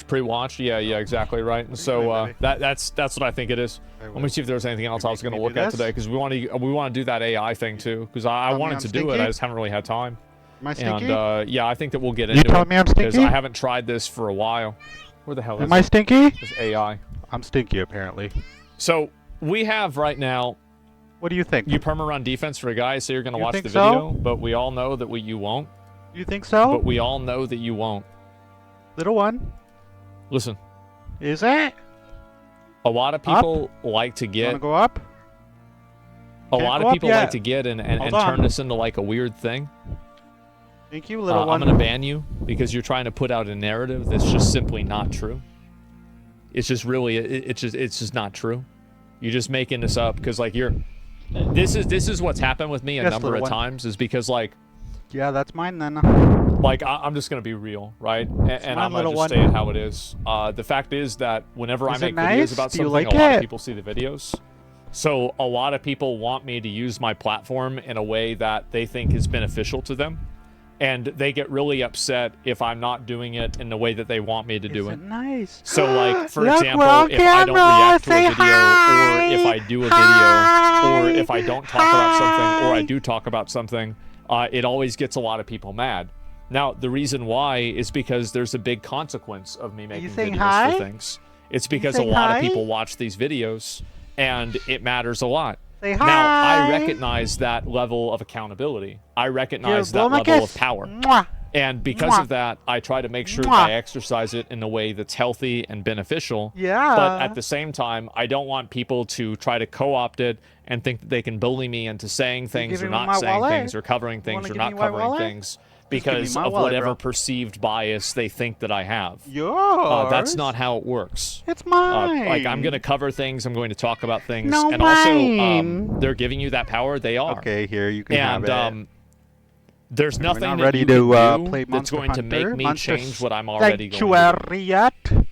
Pre-watch, yeah, exactly right. And so that's what I think it is. Let me see if there's anything else I was going to look at today, because we want to do that AI thing too, because I wanted to do it. I just haven't really had time. Am I stinky? And yeah, I think that we'll get into it. You telling me I'm stinky? Because I haven't tried this for a while. Where the hell is it? Am I stinky? This AI. I'm stinky apparently. So we have right now. What do you think? You perma-run defense for a guy, so you're going to watch the video, but we all know that you won't. You think so? But we all know that you won't. Little one. Listen. Is it? A lot of people like to get. Wanna go up? A lot of people like to get and turn this into like a weird thing. Thank you, little one. I'm gonna ban you because you're trying to put out a narrative that's just simply not true. It's just really it's just not true. You're just making this up because like this is what's happened with me a number of times, is because like. Yeah, that's mine then. Like, I'm just going to be real, right? And I'm going to just say it how it is. The fact is that whenever I make videos about something, a lot of people see the videos. So a lot of people want me to use my platform in a way that they think is beneficial to them. And they get really upset if I'm not doing it in the way that they want me to do it. Nice? So, like, for example, if I don't react to a video, or if I do a video, or if I don't talk about something, or I do talk about something, it always gets a lot of people mad. Now, the reason why is because there's a big consequence of me making videos for things. It's because a lot of people watch these videos, and it matters a lot. Now, I recognize that level of accountability. I recognize that level of power. And because of that, I try to make sure that I exercise it in a way that's healthy and beneficial. But at the same time, I don't want people to try to co-opt it and think that they can bully me into saying things or not saying things, or covering things or not covering things, because of whatever perceived bias they think that I have. That's not how it works. It's mine. Like, I'm going to cover things. I'm going to talk about things. And also, they're giving you that power. They are. Okay, here, you can have it. There's nothing that you can do that's going to make me change what I'm already going to do.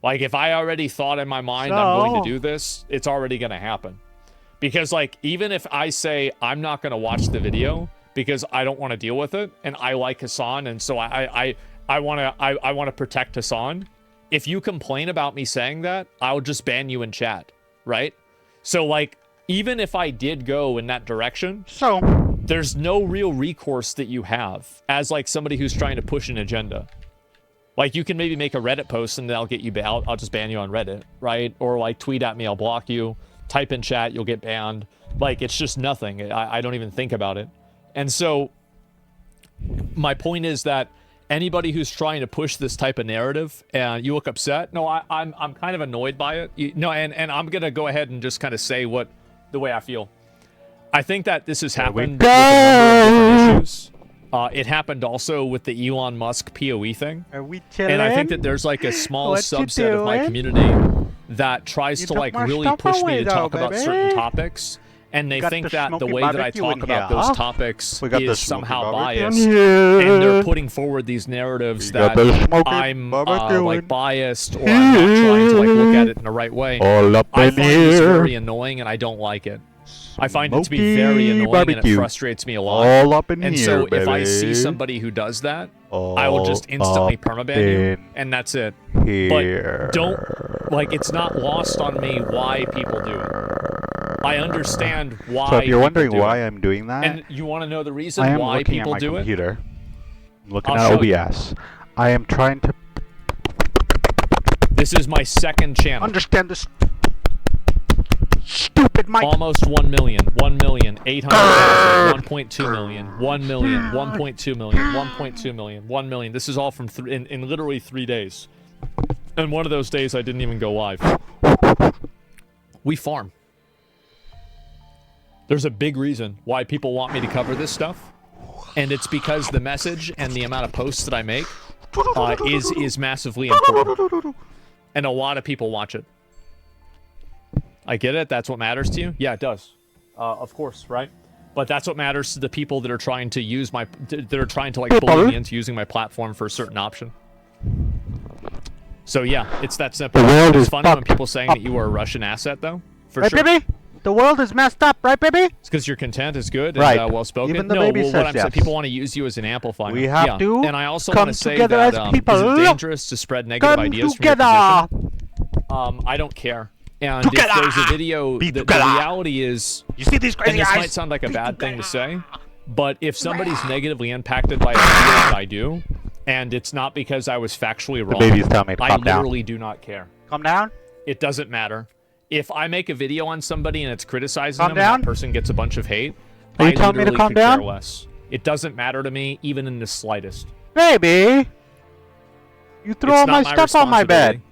Like, if I already thought in my mind I'm going to do this, it's already going to happen. Because, like, even if I say I'm not going to watch the video because I don't want to deal with it, and I like Hassan, and so I want to protect Hassan, if you complain about me saying that, I'll just ban you in chat, right? So, like, even if I did go in that direction, there's no real recourse that you have as, like, somebody who's trying to push an agenda. Like, you can maybe make a Reddit post and then I'll get you I'll just ban you on Reddit, right? Or, like, tweet at me, I'll block you. Type in chat, you'll get banned. Like, it's just nothing. I don't even think about it. And so, my point is that anybody who's trying to push this type of narrative, and you look upset, no, I'm kind of annoyed by it. And I'm going to go ahead and just kind of say the way I feel. I think that this has happened with a number of different issues. It happened also with the Elon Musk PoE thing. Are we chilling? And I think that there's like a small subset of my community that tries to like really push me to talk about certain topics. And they think that the way that I talk about those topics is somehow biased. And they're putting forward these narratives that I'm like biased, or I'm not trying to like look at it in the right way. I find this very annoying and I don't like it. I find it to be very annoying and it frustrates me a lot. And so if I see somebody who does that, I will just instantly permaban you, and that's it. But don't, like, it's not lost on me why people do it. I understand why. So if you're wondering why I'm doing that, and you want to know the reason why people do it, I'm looking at OBS. I am trying to. This is my second channel. Understand this. Stupid mic. Almost 1 million, 1,800,000, 1.2 million, 1 million, 1.2 million, 1.2 million, 1 million. This is all from in literally 3 days. And one of those days I didn't even go live. We farm. There's a big reason why people want me to cover this stuff. And it's because the message and the amount of posts that I make is massively important. And a lot of people watch it. I get it. That's what matters to you. Yeah, it does. Of course, right? But that's what matters to the people that are trying to use my, that are trying to like bully me into using my platform for a certain option. So yeah, it's that simple. It's funny when people saying that you are a Russian asset, though. For sure. Baby, The world is messed up, right, baby? It's because your content is good and right. well spoken. Even the no, baby well, says what I'm yes. saying, people want to use you as an amplifier. We have to and I also come want to say together that as people. is it dangerous to spread negative ideas together. from your position? I don't care. And together. if there's a video, the reality is, you see these crazy and this eyes? might sound like a bad thing to say, but if somebody's negatively impacted by a video that I do, and it's not because I was factually wrong, the baby's telling me to I calm down. literally do not care. Calm down. It doesn't matter. If I make a video on somebody and it's criticizing Calm them down. and that person gets a bunch of hate, Are you I telling me to literally calm could down? care less. It doesn't matter to me, even in the slightest. Baby, you threw all my stuff on my bed.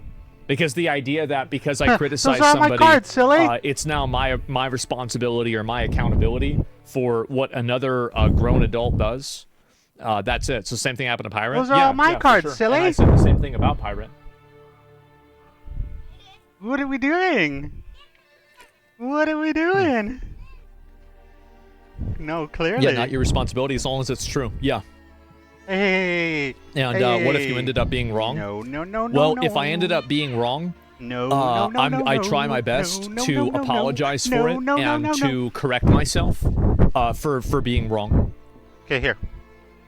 Because the idea that because I criticize Those are somebody, my cards, silly. It's now my responsibility or my accountability for what another grown adult does. That's it. So same thing happened to Pirate. Those are all my cards, sure. silly. And I said the same thing about Pirate. What are we doing? What are we doing? No, clearly. Yeah, not your responsibility as long as it's true. Yeah. Hey. And what if you ended up being wrong? No. Well, if I ended up being wrong, I try my best to apologize for it and to correct myself for being wrong. Okay, here.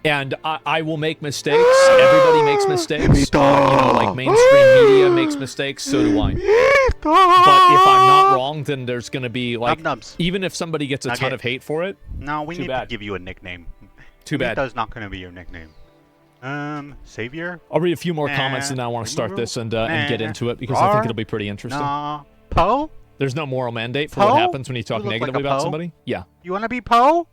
And I will make mistakes. Everybody makes mistakes. Like mainstream media makes mistakes, so do I. But if I'm not wrong, then there's going to be, like, even if somebody gets a ton of hate for it, no, we need to give you a nickname. Too bad. That's not going to be your nickname. Savior? I'll read a few more comments, and then I want to start this and get into it, because I think it'll be pretty interesting. Poe? There's no moral mandate for what happens when you talk negatively about somebody. Yeah. You want to be Poe?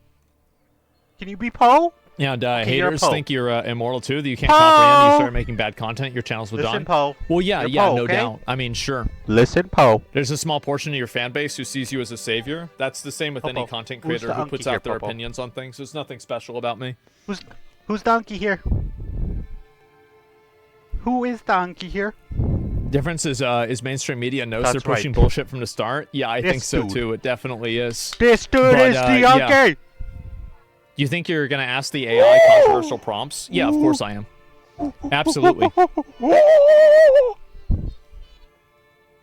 Can you be Poe? Yeah, and haters think you're immortal too, that you can't comprehend, you start making bad content, your channels will die. Listen, Poe. Well, yeah, You're yeah, Poe, no okay? doubt. I mean, sure. Listen, Poe. There's a small portion of your fan base who sees you as a savior. That's the same with any content creator who puts out their opinions on things. There's nothing special about me. Who's donkey here? Who is donkey here? Difference is mainstream media knows they're pushing bullshit from the start. Yeah, I think so too. It definitely is. This dude is the donkey! Yeah. You think you're going to ask the AI controversial prompts? Yeah, of course I am. Absolutely. You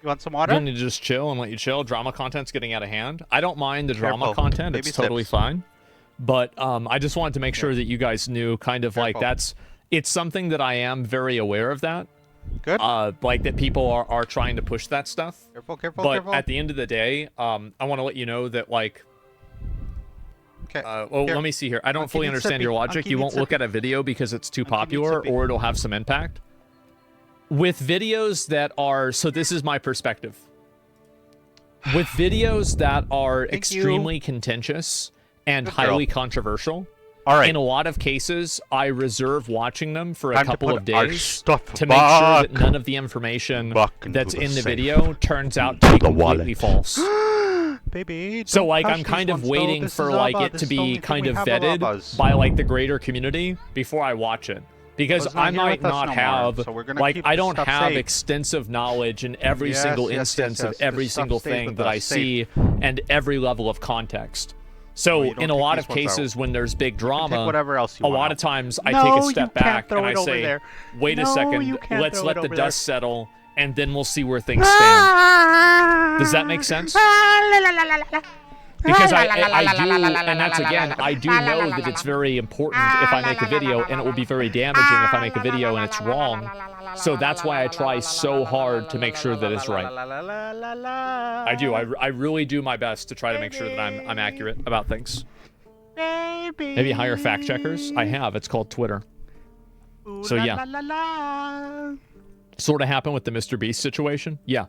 want some water? You need to just chill and let you chill. Drama content's getting out of hand. I don't mind the drama content. It's totally fine. But I just wanted to make sure that you guys knew kind of like it's something that I am very aware of that. Good. Like that people are trying to push that stuff. Careful, but at the end of the day, I want to let you know that like, let me see here. I don't fully understand your logic. You won't look at a video because it's too popular or it'll have some impact. With videos that are, so this is my perspective. With videos that are extremely contentious and highly controversial, in a lot of cases, I reserve watching them for a couple of days to make sure that none of the information that's in the video turns out to be completely false. Baby, so like I'm kind of waiting for like it to be kind of vetted by like the greater community before I watch it, because I might not have like I don't have extensive knowledge in every single instance of every single thing that I see and every level of context. So in a lot of cases when there's big drama, a lot of times I take a step back and I say, wait a second, let's let the dust settle and then we'll see where things stand. Does that make sense? Because I do, and that's again, I do know that it's very important if I make a video, and it will be very damaging if I make a video and it's wrong. So that's why I try so hard to make sure that it's right. I do. I really do my best to try to make sure that I'm accurate about things. Maybe hire fact checkers. I have. It's called Twitter. So yeah. Sort of happened with the Mr. Beast situation. Yeah.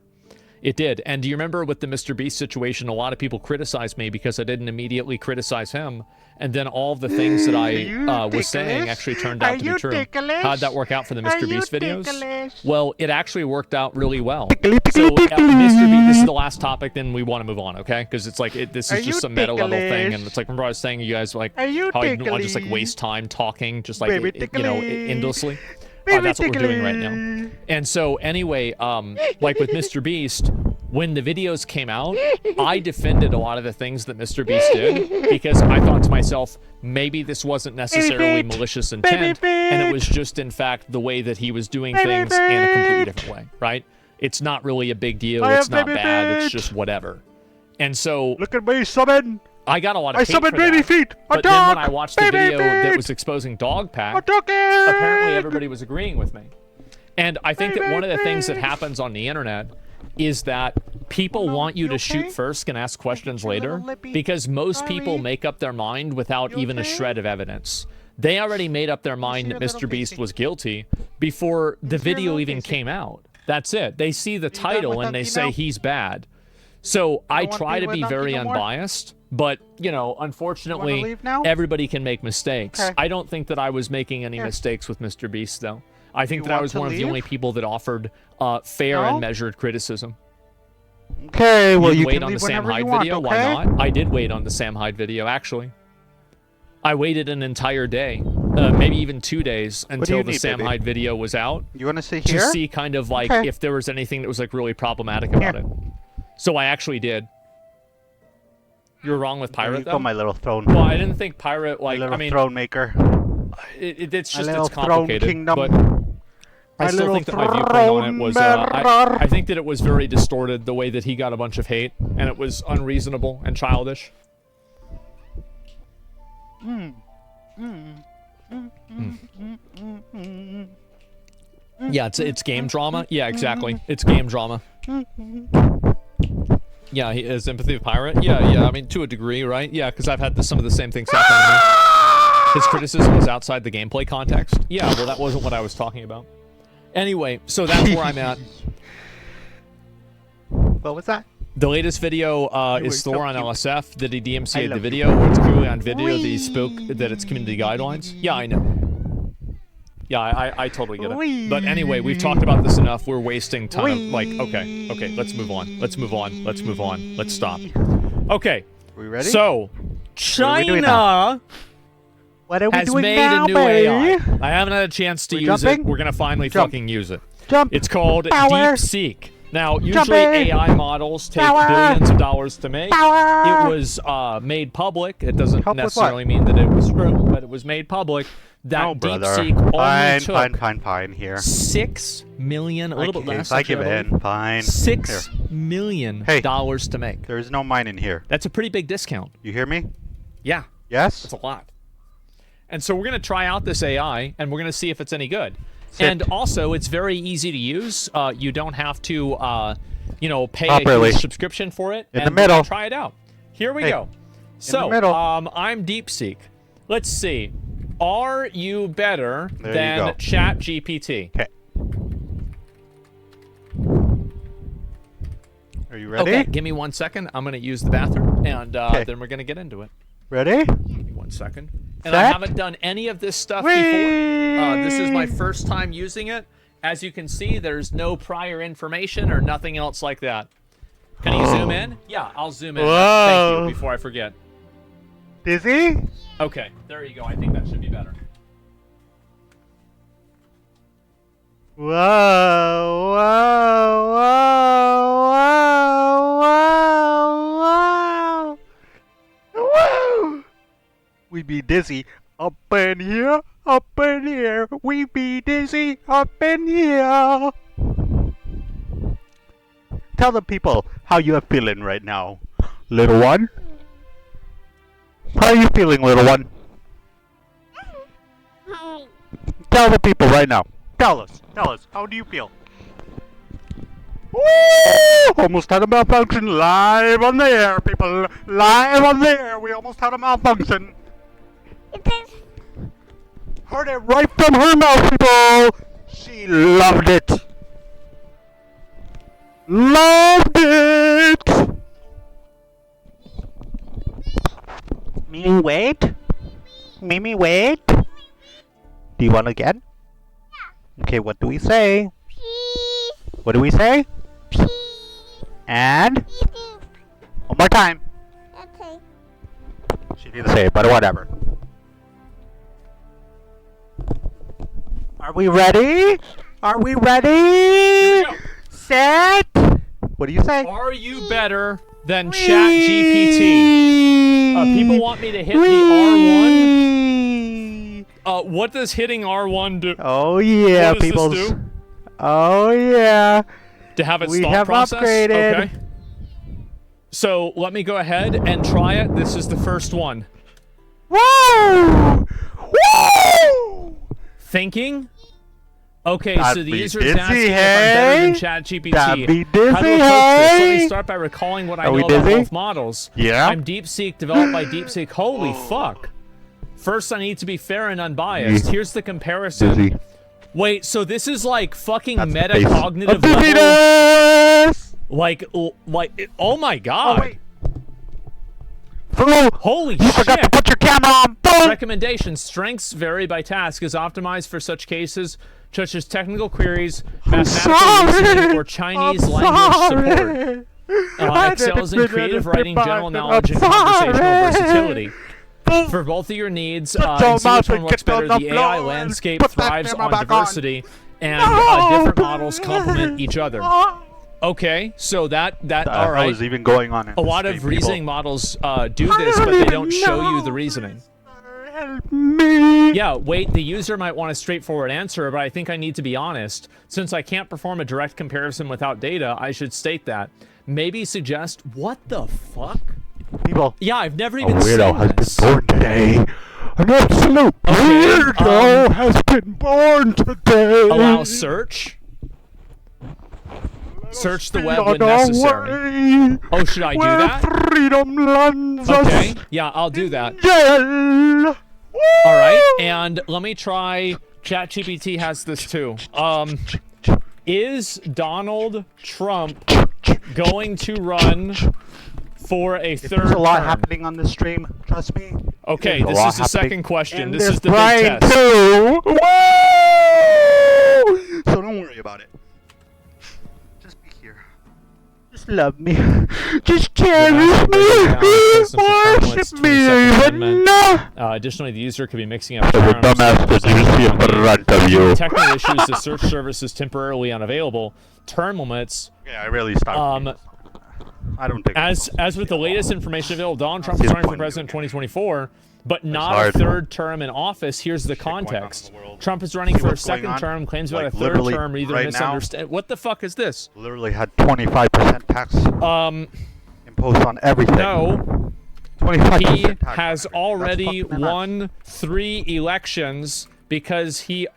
It did. And do you remember with the Mr. Beast situation, a lot of people criticized me because I didn't immediately criticize him. And then all of the things that I was saying actually turned out to be true. How'd that work out for the Mr. Beast videos? Well, it actually worked out really well. So Mr. Beast, this is the last topic, then we want to move on, okay? Because it's like, this is just a meta level thing. And it's like, remember I was saying you guys like, how you don't want to just like waste time talking, just like, endlessly. That's what we're doing right now. And so anyway, like with Mr. Beast, when the videos came out, I defended a lot of the things that Mr. Beast did because I thought to myself, maybe this wasn't necessarily malicious intent, and it was just, in fact, the way that he was doing things in a completely different way, right? It's not really a big deal. It's not bad. It's just whatever. And so... Look at me summon! I got a lot of hate summoned for baby that. feet! But then when I watched the video that was exposing Dogpack, apparently everybody was agreeing with me. And I think that one of the things that happens on the internet is that people want you to shoot first and ask questions later, because most people make up their mind without even a shred of evidence. They already made up their mind that Mr. Beast was guilty before the video even came out. That's it. They see the title and they say he's bad. So I try to be very unbiased, but, you know, unfortunately, everybody can make mistakes. I don't think that I was making any mistakes with Mr. Beast, though. I think that I was one of the only people that offered fair and measured criticism. Okay, well, you wait can on the leave Sam whenever Hyde you want, video. okay? Why not? I did wait on the Sam Hyde video, actually. I waited an entire day, maybe even 2 days, until the Sam Hyde video was out. You want to see here? To see kind of like if there was anything that was like really problematic about it. So I actually did. You're wrong with Pirate, though? My little throne. Well, I didn't think Pirate, like, I mean... throne maker. It's just, it's complicated, kingdom. but I still think that my viewpoint on it was, I think that it was very distorted, the way that he got a bunch of hate, and it was unreasonable and childish. Yeah, it's game drama. Yeah, exactly. It's game drama. Yeah, he has empathy with Pirate. Yeah, I mean, to a degree, right? Yeah, because I've had some of the same things happen to me. His criticism was outside the gameplay context. Yeah, well, that wasn't what I was talking about. Anyway, so that's where I'm at. What was that? The latest video is Thor on LSF. Did he DMCA the video? It's clearly on video that he spoke that it's community guidelines. Yeah, I know. Yeah, I totally get it. But anyway, we've talked about this enough. We're wasting time. Like, okay, let's move on. Let's move on. Let's stop. Okay. Are we ready? So, China has made a new AI. I haven't had a chance to use it. We're going to finally fucking use it. It's called DeepSeek. Now, usually AI models take billions of dollars to make. It was made public. It doesn't necessarily mean that it was true, but it was made public. That DeepSeek only took fine here. 6 million, a little bit less. I give in. Fine. $6 million to make. There is no mine in here. That's a pretty big discount. You hear me? Yeah. Yes? That's a lot. And so we're going to try out this AI, and we're going to see if it's any good. And also, it's very easy to use. You don't have to, you know, pay a huge subscription for it. In the middle. Try it out. Here we go. So, I'm DeepSeek. Let's see. Are you better than ChatGPT? Okay. Are you ready? Okay, give me 1 second. I'm going to use the bathroom, and then we're going to get into it. Ready? Give me 1 second. And I haven't done any of this stuff before. This is my first time using it. As you can see, there's no prior information or nothing else like that. Can you zoom in? Yeah, I'll zoom in. Thank you, before I forget. Dizzy? Okay, there you go. I think that should be better. Whoa, whoa, whoa, whoa, whoa, whoa. We be dizzy up in here, we be dizzy up in here. Tell the people how you are feeling right now, little one. How are you feeling, little one? Tell the people right now. Tell us, how do you feel? Woo! Almost had a malfunction live on the air, people. Live on the air, we almost had a malfunction. Heard it right from her mouth, people. She loved it. Loved it. Mimi, wait. Mimi, wait. Do you want again? Yeah. Okay, what do we say? Please. What do we say? Please. And? Please. One more time. Okay. She didn't say it, but whatever. Are we ready? Are we ready? Set. What do you say? Are you better than ChatGPT? People want me to hit the R1. What does hitting R1 do? Oh yeah, what does people. This do? Oh yeah. To have it we stop have process? Upgraded. Okay. So let me go ahead and try it. This is the first one. Woo! Woo! Thinking? Okay, That'd so the be user is dizzy, asking if I'm hey? better than ChatGPT. That'd be dizzy, How to approach this? Let me hey? start by recalling what I Are know we about dizzy? both models. Yeah. I'm DeepSeek, developed by DeepSeek. Holy fuck. First, I need to be fair and unbiased. Here's the comparison. Dizzy. Wait, so this is like fucking That's the metacognitive face of level? dizziness! Like, oh my god. Oh, wait. Fool! Holy You forgot to shit. put your camera on, fool! Recommendations. Strengths vary by task. Is optimized for such cases such as technical queries, mathematical reasoning, or Chinese language support. Excels in creative writing, general knowledge, and conversational versatility. For both of your needs, and see which one works better. The AI landscape thrives on diversity, and different models complement each other. Okay, so that all right. was even going on. A lot of reasoning models do this, but they don't show you the reasoning. Help me. Yeah, wait, the user might want a straightforward answer, but I think I need to be honest. Since I can't perform a direct comparison without data, I should state that. Maybe suggest, what the fuck? People. Yeah, I've never A even weirdo has seen this. been born today. An absolute weirdo has been born today. Allow search. Search the web when necessary. Oh, should I do that? Freedom lands Okay, yeah, I'll do that. Jail. All right, and let me try. ChatGPT has this too. Is Donald Trump going to run for a third There's a lot term? happening on this stream. Trust me. Okay, There's this a is the lot second happening. question. And This is the there's big Brian test. too. Woo! So don't worry about it. Just be here. Just love me. Just cherish me. Worship me even. Additionally, the user could be mixing up There's a terms. dumbass that you see in front of you. Technical issues, the search service is temporarily unavailable. Term limits. Yeah, I really stopped. I don't think. As with the latest information available, Donald Trump is running for president in 2024, but not a hard. third term in office. Here's the context. Trump is running for a second term, claims about a third term, either misunderstand. What the fuck is this? Literally had 25% tax imposed on everything. No. 25% He tax has on everything. already won 3 elections because he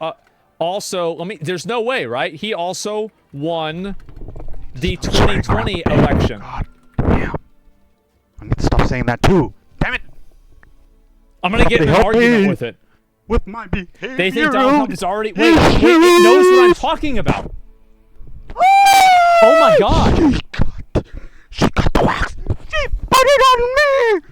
also, there's no way, right? He also won the 2020 election. God damn. I need to stop saying that too. Damn it. I'm gonna get in an Help argument me. with it. With my behavior. They think Donald Trump is already. Wait, it knows what I'm talking about. Oh my god. She got the wax. She put it on me.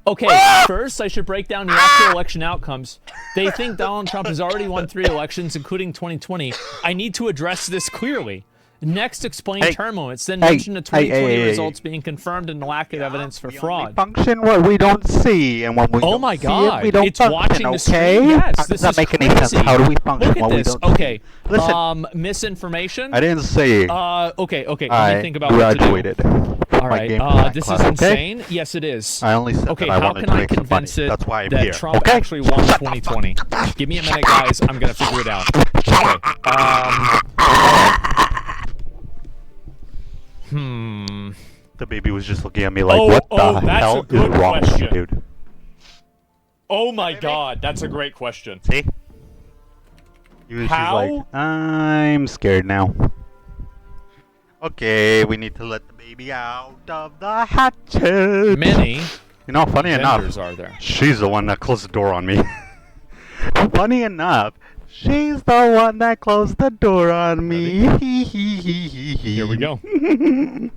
Okay, first I should break down the actual election outcomes. They think Donald Trump has already won 3 elections, including 2020. I need to address this clearly. Next, explain term limits, then mention the 2020 results being confirmed and the lack of evidence for fraud. Function what we don't see, and when we Oh don't my see god, it, we don't it's function, watching the okay? stream. Yes, How this does that is make crazy. any sense? How do we function Look at while this. we don't Okay. see? Listen. Misinformation. I didn't say. Okay. Let me I think about graduated. what to do. All right. This is insane. Okay? Yes, it is. I only said Okay, that I how wanted can to I make some money. convince it That's why I'm that here. Trump Okay? actually won 2020? Give me a minute, guys. I'm gonna figure it out. Okay. The baby was just looking at me like, Oh, what the that's a hell is good wrong with you, question. dude? Oh my god, that's a great question. See? She's like, I'm scared now. Okay, we need to let the baby out of the hatchet. Many You know, funny genders enough, are there. she's the one that closed the door on me. Funny enough, she's the one that closed the door on me. Here we go. Is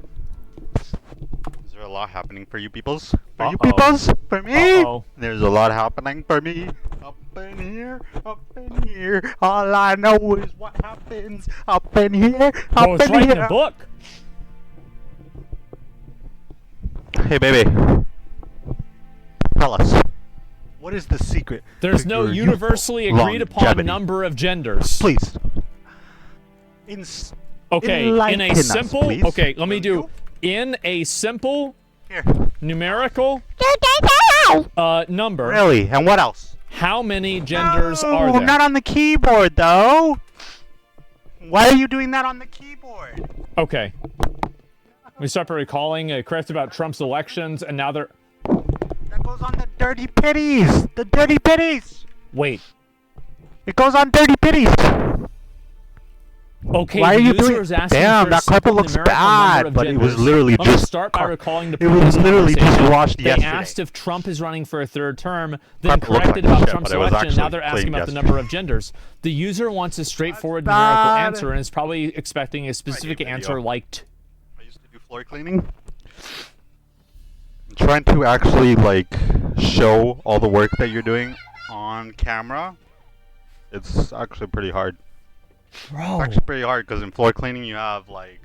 there a lot happening for you peoples? For you peoples? For me? There's a lot happening for me. Up in here, up in here. All I know is what happens up in here, up Oh, it's in writing here. a book. Hey, baby. Tell us. What is the secret? There's to no your universally youthful agreed upon longevity? number of genders. Please. Okay, in enlighten a us, simple. please. Okay, let me do. In a simple Here. numerical number. Really? And what else? How many genders are there? Not on the keyboard, though. Why are you doing that on the keyboard? Okay. We start by recalling correct about Trump's elections, and now they're... That goes on the Dirty Pitties! The Dirty Pitties! Wait. It goes on Dirty Pitties! Okay, why are you doing... Damn, that couple looks bad, but it was literally just... Start by recalling the it was literally just watched yesterday. They asked if Trump is running for a third term, then corrected about Trump's election, and now they're asking about the number of genders. The user wants a straightforward numerical answer and is probably expecting a specific answer like... I used to do floor cleaning. I'm trying to actually, like, show all the work that you're doing on camera. It's actually pretty hard. Bro. It's actually pretty hard because in floor cleaning you have like.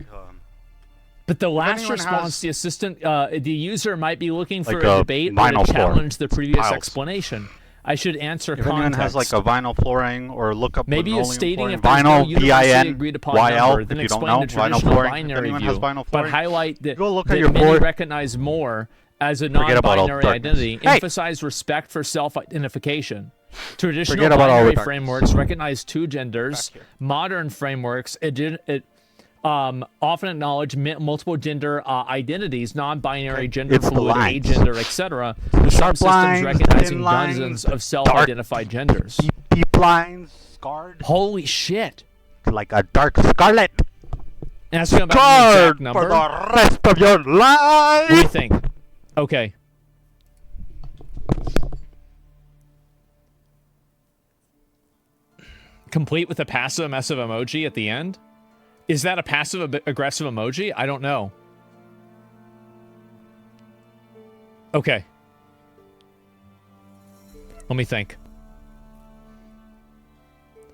But the last response, the assistant, the user might be looking for a debate or to challenge the previous explanation. I should answer if context. If anyone has like a vinyl flooring or look up maybe it's stating if vinyl, no VINYL, then if you don't explain know, the traditional vinyl flooring. binary If anyone view, has vinyl but flooring, highlight that, go look that at your many floor. recognize more as a non-binary identity. Hey! Emphasize respect for self-identification. Traditional binary frameworks recognize two genders. Modern frameworks often acknowledge multiple gender identities, non-binary, gender fluid, agender, etc. With some systems recognizing dozens of self-identified genders. Deep lines, scarred. Holy shit! Like a dark scarlet. Asking about the exact number for the rest of your life. What do you think? Okay. Complete with a passive-aggressive emoji at the end? Is that a passive-aggressive emoji? I don't know. Okay. Let me think.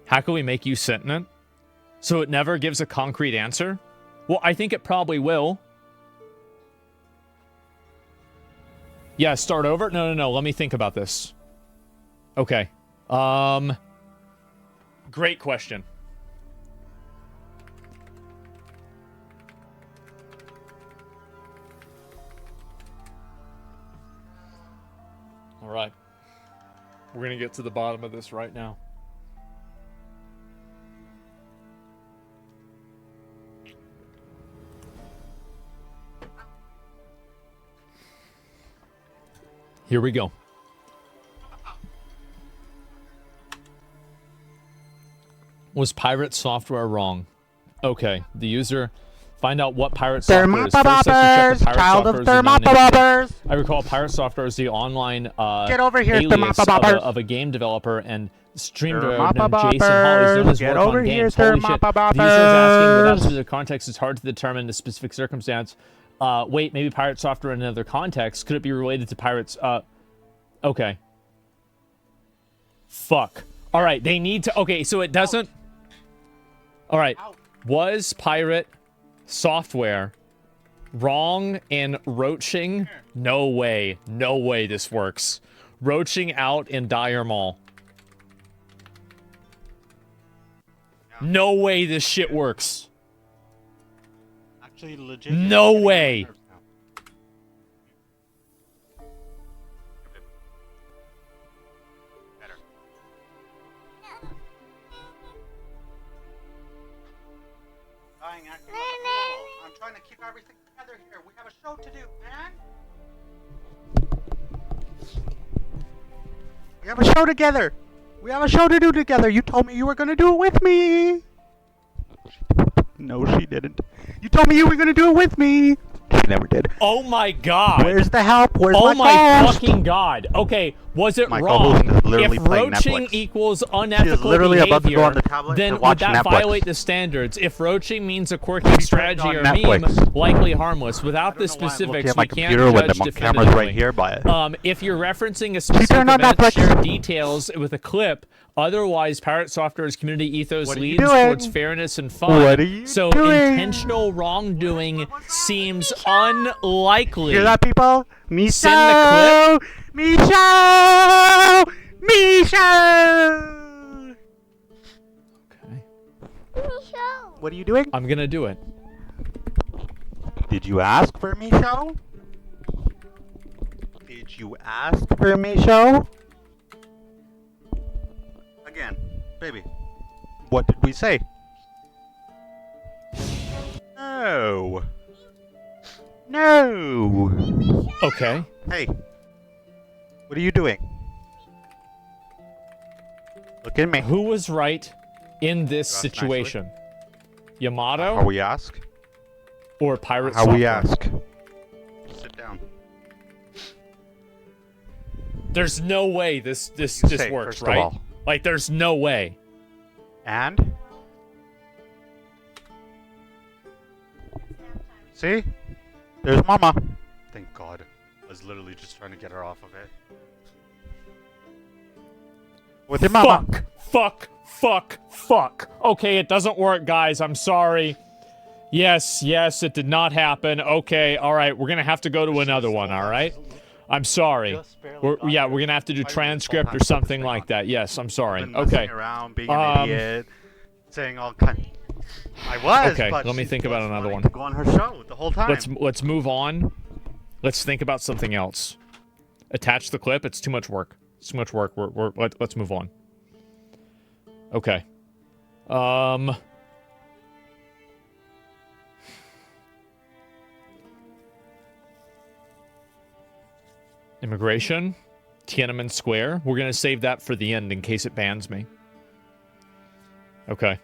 How can we make you sentient? So it never gives a concrete answer? Well, I think it probably will. Yeah, start over? No. Let me think about this. Okay. Great question. All right. We're going to get to the bottom of this right now. Here we go. Was pirate software wrong? Okay, the user find out what pirate software is first. Child of thermobobbers. I recall pirate software is the online get over here, alias of a game developer and stream developer named Jason Hall. He's doing his work on games. Holy shit. The user is asking without specific context. It's hard to determine the specific circumstance. Wait, maybe pirate software in another context. Could it be related to pirates? Okay. Fuck. All right, they need to... Okay, so it doesn't... All right. Was pirate software wrong in roaching? No way. No way this works. Roaching out in Dire Mall. No way this shit works. Actually, legit. No way. I'm trying to keep everything together here. We have a show to do, man. We have a show together. We have a show to do together. You told me you were going to do it with me. No, she didn't. You told me you were going to do it with me. She never did. Oh my god. Where's the help? Where's my co-host? fucking god. Okay, was it my wrong? Is literally if playing roaching Netflix. Equals unethical literally behavior, about to go on the tablet then to watch would that Netflix. violate the standards? If roaching means a quirky strategy or meme, likely harmless. Without the specifics, we can't judge definitively. Right here by it. If you're referencing a specific event, share details with a clip. Otherwise, Pirate Software's community ethos leans towards fairness and fun. So intentional wrongdoing seems unlikely. Hear that, people? Micho! Send the clip. Micho! Micho! Okay. Micho! What are you doing? I'm gonna do it. Did you ask for Micho? Did you ask for Micho? Again, baby. What did we say? No. Okay. Hey. What are you doing? Look at me. Who was right in this situation? Yamato? How we ask? Or Pirate How Software? we ask? Sit down. There's no way this works, right? Like, there's no way. And? See? There's Mama. Thank God. I was literally just trying to get her off of it. With your Mama. Fuck. Okay, it doesn't work, guys. I'm sorry. Yes, it did not happen. Okay, all right. We're going to have to go to another one, all right? I'm sorry. We're going to have to do transcript or something like that. Yes, I'm sorry. Okay. Around, being an idiot, saying all kinds. I was, okay, but let me think about another one. To go on her show the whole time. Let's move on. Let's think about something else. Attach the clip. It's too much work. It's too much work. Let's move on. Okay. Immigration. Tiananmen Square. We're gonna save that for the end in case it bans me. Okay.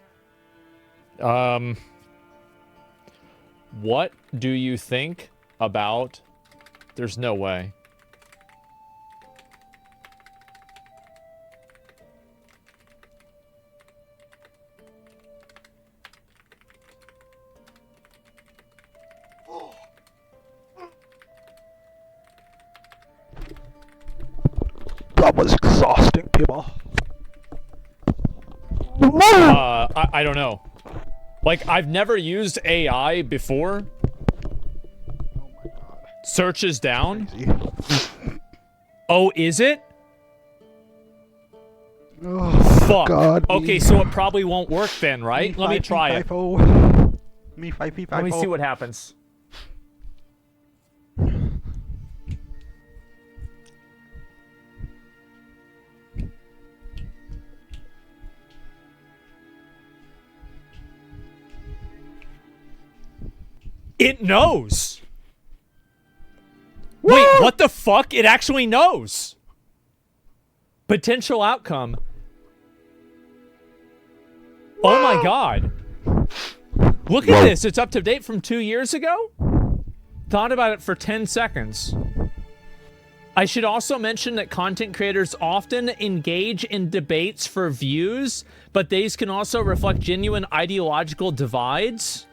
What do you think about... There's no way. That was exhausting, people. I don't know. Like, I've never used AI before. Oh my God. Search is down. Oh, is it? Oh, fuck. God, okay, so it probably won't work then, right? Let me try it. Me 5P5. Let me see what happens. It knows. Wait, what the fuck? It actually knows. Potential outcome. Oh my God. Look at this. It's up to date from 2 years ago? Thought about it for 10 seconds. I should also mention that content creators often engage in debates for views, but these can also reflect genuine ideological divides.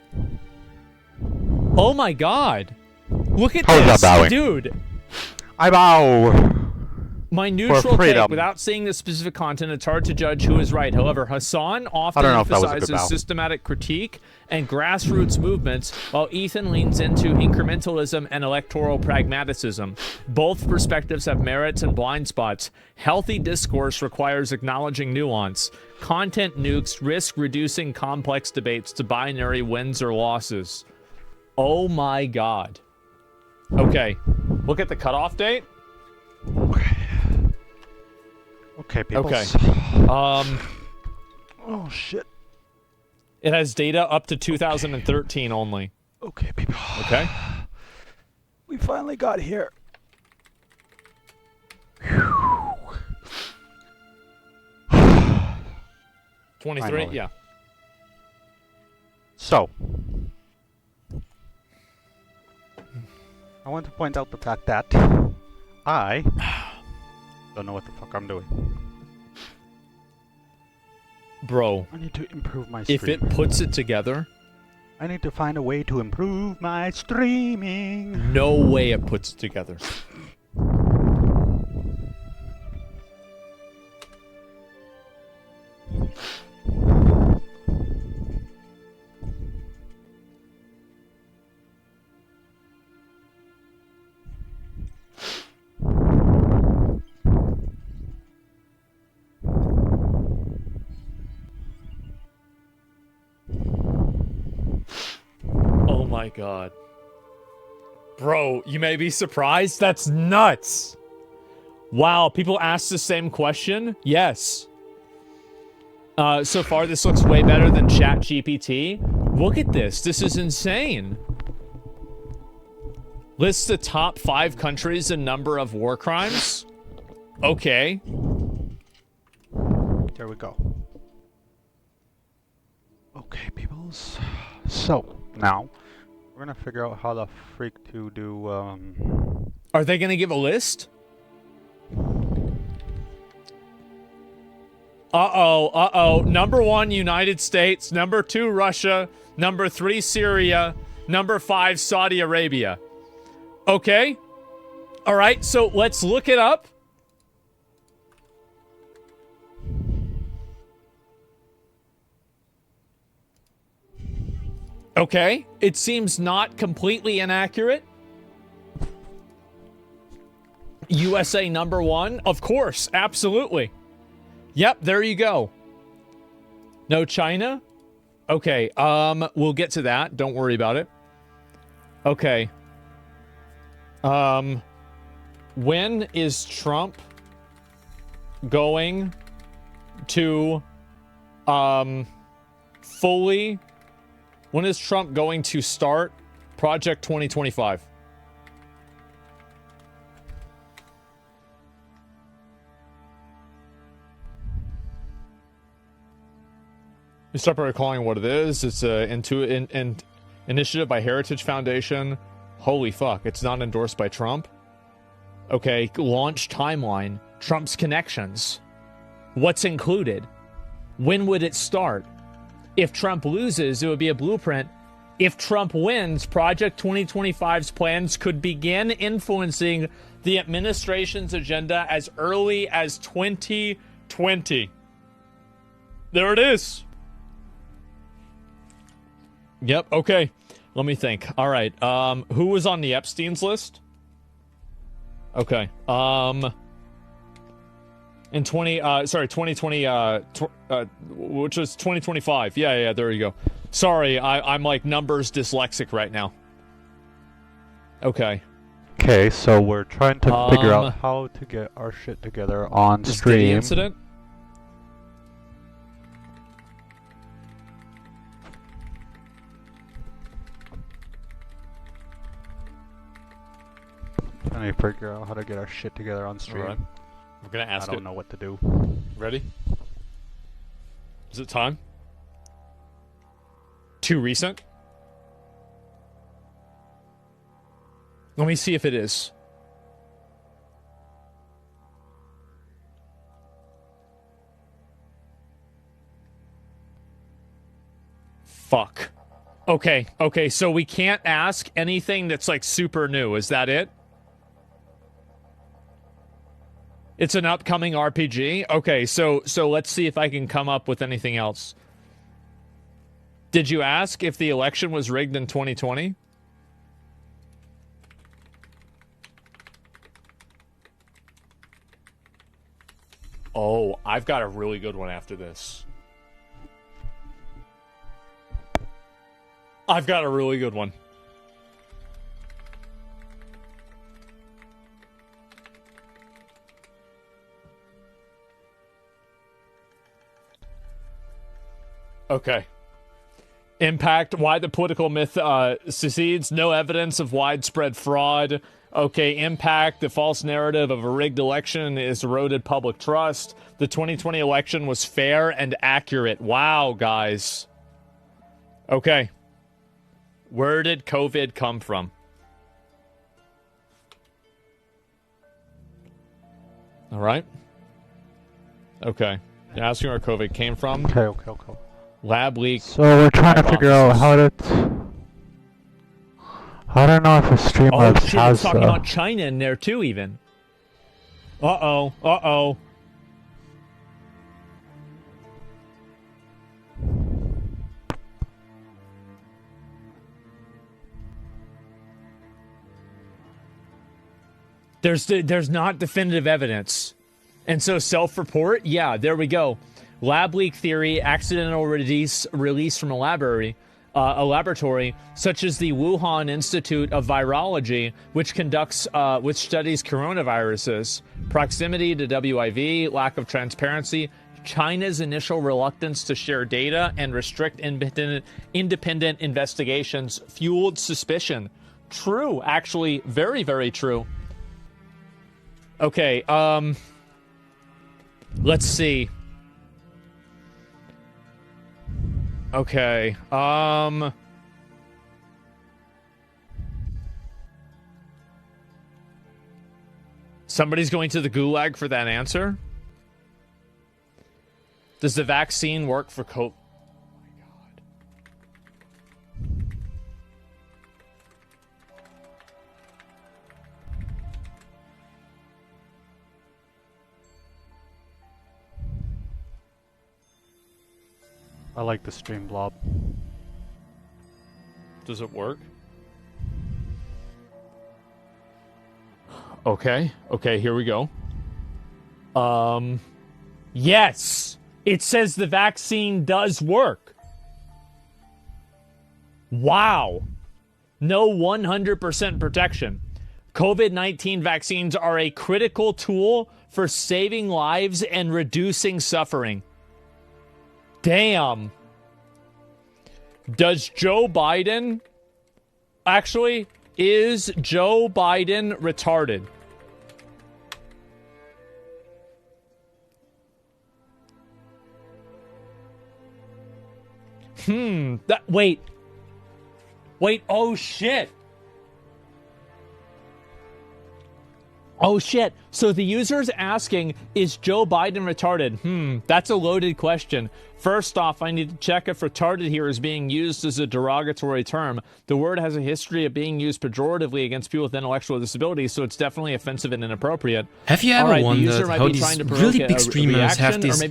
Oh my God. Look at this. Dude. I bow. My neutral take, without seeing the specific content, it's hard to judge who is right. However, Hassan often emphasizes systematic critique and grassroots movements, while Ethan leans into incrementalism and electoral pragmatism. Both perspectives have merits and blind spots. Healthy discourse requires acknowledging nuance. Content nukes risk reducing complex debates to binary wins or losses. Oh my God. Okay. Look at the cutoff date. Okay, people. Okay. Oh, shit. It has data up to 2013 only. Okay, people. Okay. We finally got here. 23, finally. Yeah. So, I want to point out the fact that I don't know what the fuck I'm doing. Bro. I need to improve my stream. If it puts it together... I need to find a way to improve my streaming. No way it puts it together. Oh my God. Bro, you may be surprised. That's nuts. Wow, people ask the same question? Yes. So far, this looks way better than ChatGPT. Look at this. This is insane. List the top 5 countries in number of war crimes. Okay. There we go. Okay, peoples. So, now, we're gonna figure out how the freak to do, Are they gonna give a list? Uh-oh. Number 1, United States. Number 2, Russia. Number 3, Syria. Number 5, Saudi Arabia. Okay. All right, so let's look it up. Okay, it seems not completely inaccurate. USA number 1, of course, absolutely. Yep, there you go. No China? Okay, we'll get to that. Don't worry about it. Okay. When is Trump going to, fully... When is Trump going to start Project 2025? We start by recalling what it is. It's an initiative by Heritage Foundation. Holy fuck, it's not endorsed by Trump. Okay, launch timeline. Trump's connections. What's included? When would it start? If Trump loses, it would be a blueprint. If Trump wins, Project 2025's plans could begin influencing the administration's agenda as early as 2020. There it is. Yep, okay. Let me think. All right. Who was on the Epstein's list? Okay. In 2020, which was 2025. Yeah, there you go. Sorry, I'm like numbers dyslexic right now. Okay. Okay, so we're trying to figure out how to get our shit together on stream. The incident? Trying to figure out how to get our shit together on stream. Right. I'm gonna ask it. I don't know what to do. Ready? Is it time? Too recent? Let me see if it is. Fuck. Okay, so we can't ask anything that's like super new. Is that it? It's an upcoming RPG? Okay, so let's see if I can come up with anything else. Did you ask if the election was rigged in 2020? Oh, I've got a really good one after this. I've got a really good one. Okay. Impact, why the political myth succeeds, no evidence of widespread fraud. Okay, impact, the false narrative of a rigged election is eroded public trust. The 2020 election was fair and accurate. Wow, guys. Okay. Where did COVID come from? All right. Okay. You're asking where COVID came from? Okay. Lab leak. So we're trying to figure out how to... I don't know if a Streamlabs shit, has... it's talking about China in there too, even. Uh-oh. There's not definitive evidence. And so self-report, yeah, there we go. Lab leak theory, accidental release from a laboratory, such as the Wuhan Institute of Virology, which studies coronaviruses, proximity to WIV, lack of transparency, China's initial reluctance to share data and restrict independent investigations fueled suspicion True, actually, very, very true. Okay, let's see. Okay, somebody's going to the gulag for that answer? Does the vaccine work for COVID? I like the stream blob. Does it work? Okay, here we go. Yes! It says the vaccine does work. Wow. No 100% protection. COVID-19 vaccines are a critical tool for saving lives and reducing suffering. Damn. Does Joe Biden... Actually, is Joe Biden retarded? Wait, oh shit. Oh shit. So the user's asking, is Joe Biden retarded? That's a loaded question. First off, I need to check if retarded here is being used as a derogatory term. The word has a history of being used pejoratively against people with intellectual disabilities, so it's definitely offensive and inappropriate. Have you ever wondered how these really big streamers have these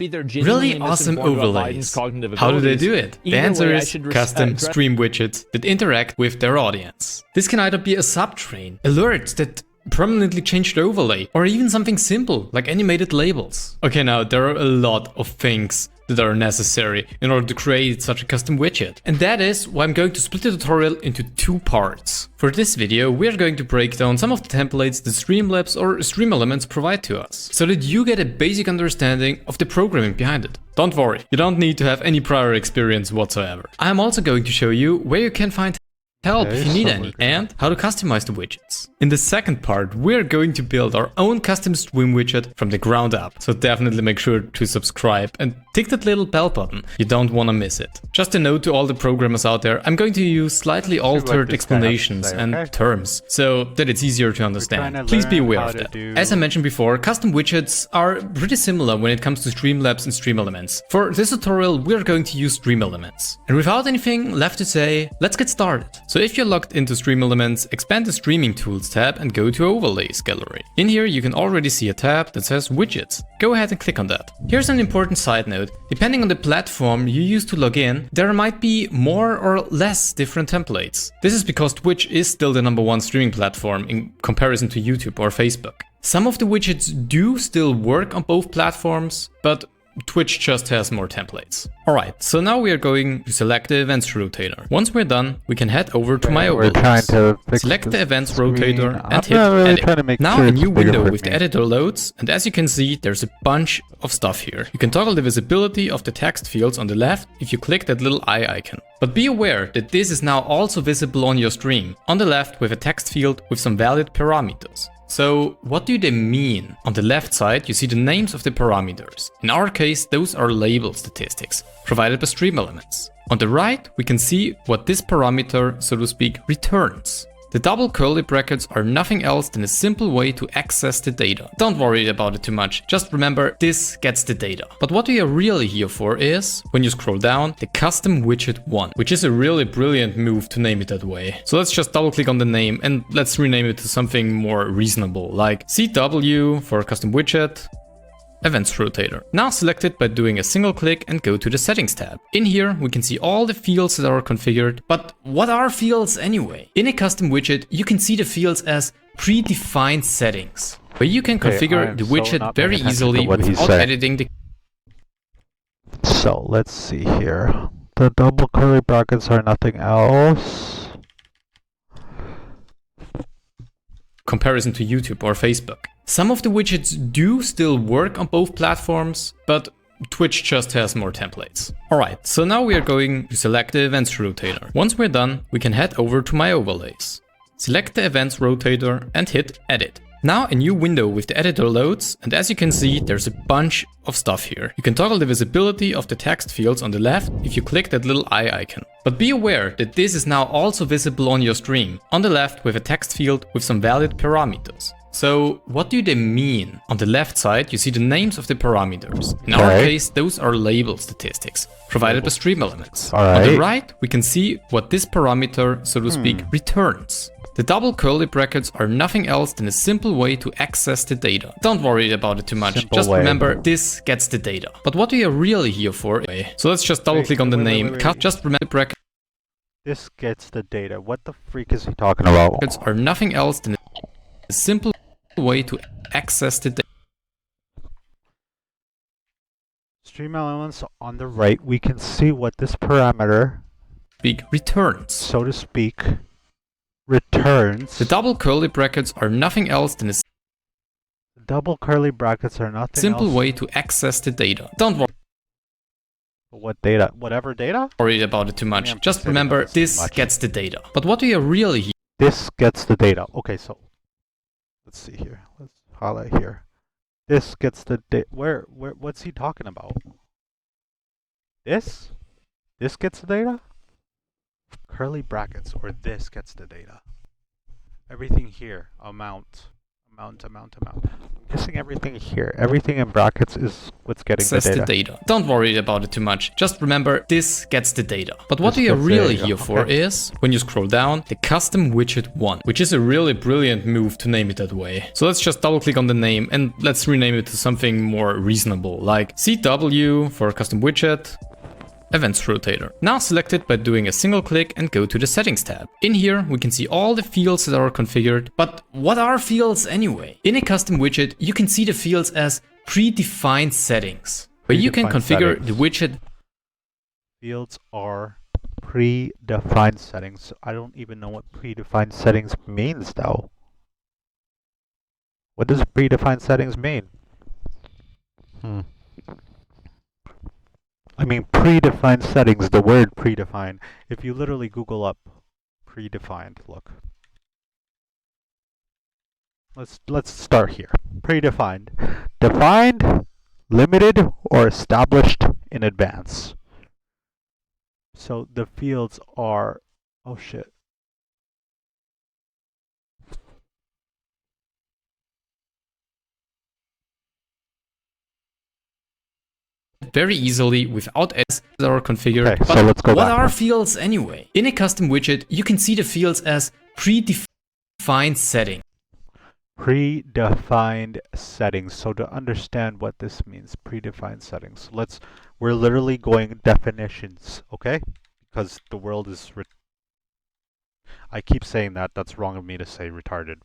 really awesome overlays? How do they do it? The answer is custom stream widgets that interact with their audience. This can either be a subtrain, alerts that permanently change the overlay, or even something simple like animated labels. Okay, now there are a lot of things that are necessary in order to create such a custom widget. And that is why I'm going to split the tutorial into two parts. For this video, we're going to break down some of the templates that Streamlabs or StreamElements provide to us, so that you get a basic understanding of the programming behind it. Don't worry, you don't need to have any prior experience whatsoever. I'm also going to show you where you can find help if you need any, and how to customize the widgets. In the second part, we're going to build our own custom stream widget from the ground up, so definitely make sure to subscribe and tick that little bell button, you don't want to miss it. Just a note to all the programmers out there, I'm going to use slightly altered explanations and terms, so that it's easier to understand. Please be aware of that. As I mentioned before, custom widgets are pretty similar when it comes to Streamlabs and StreamElements. For this tutorial, we're going to use StreamElements. And without anything left to say, let's get started. So if you're logged into StreamElements, expand the Streaming Tools tab and go to Overlays Gallery. In here you can already see a tab that says Widgets. Go ahead and click on that. Here's an important side note. Depending on the platform you use to log in, there might be more or less different templates. This is because Twitch is still the #1 streaming platform in comparison to YouTube or Facebook. Some of the widgets do still work on both platforms, but Twitch just has more templates. Alright, so now we are going to select the events rotator. Once we're done, we can head over to my overlays. Select the events rotator and hit edit. Now a new window with the editor loads, and as you can see, there's a bunch of stuff here. You can toggle the visibility of the text fields on the left if you click that little eye icon. But be aware that this is now also visible on your stream, on the left with a text field with some valid parameters. So what do they mean? On the left side, you see the names of the parameters. In our case, those are label statistics provided by StreamElements. On the right, we can see what this parameter, so to speak, returns. The double curly brackets are nothing else than a simple way to access the data. Don't worry about it too much, just remember this gets the data. But what we are really here for is, when you scroll down, the custom widget 1, which is a really brilliant move to name it that way. So let's just double click on the name and let's rename it to something more reasonable, like CW for custom widget. Events rotator. Now select it by doing a single click and go to the settings tab. In here we can see all the fields that are configured, but what are fields anyway? In a custom widget you can see the fields as predefined settings, where you can configure the widget very easily without editing the... So let's see here. The double curly brackets are nothing else. Comparison to YouTube or Facebook. Some of the widgets do still work on both platforms, but Twitch just has more templates. Alright, so now we are going to select the events rotator. Once we're done, we can head over to my overlays. Select the events rotator and hit edit. Now a new window with the editor loads, and as you can see, there's a bunch of stuff here. You can toggle the visibility of the text fields on the left if you click that little eye icon. But be aware that this is now also visible on your stream. On the left with a text field with some valid parameters. So what do they mean? On the left side, you see the names of the parameters. In our case, those are label statistics, provided by stream elements. On the right, we can see what this parameter, so to speak, returns. The double curly brackets are nothing else than a simple way to access the data. Don't worry about it too much, just remember this gets the data. But what we are really here for, so let's just double click on the name, just remember the bracket. This gets the data, what the freak is he talking about? Brackets are nothing else than a simple way to access the data. Stream elements on the right, we can see what this parameter returns, so to speak. Returns. The double curly brackets are nothing else than a simple way to access the data. Don't worry. What data? Whatever data? Worry about it too much. Just remember this gets the data. But what we are really here? This gets the data. Okay, so let's see here. Let's highlight here. This gets the data. Where? What's he talking about? This? This gets the data? Curly brackets, or this gets the data. Everything here, amount. I'm guessing everything here, everything in brackets is what's getting the data. Don't worry about it too much. Just remember this gets the data. But what we are really here for is, when you scroll down, the custom widget 1, which is a really brilliant move to name it that way. So let's just double click on the name and let's rename it to something more reasonable, like CW for custom widget. Events rotator. Now select it by doing a single click and go to the settings tab. In here, we can see all the fields that are configured. But what are fields anyway? In a custom widget, you can see the fields as predefined settings, where you can configure the widget. Fields are predefined settings. I don't even know what predefined settings means though. What does predefined settings mean? I mean, predefined settings, the word predefined. If you literally Google up predefined, look. Let's start here. Predefined. Defined, limited, or established in advance. So the fields are, oh shit. Very easily without ads that are configured. Okay, so let's go what back. are fields anyway? In a custom widget, you can see the fields as predefined settings. Predefined settings. So to understand what this means, predefined settings. We're literally going definitions, okay? Because the world is I keep saying that, that's wrong of me to say retarded.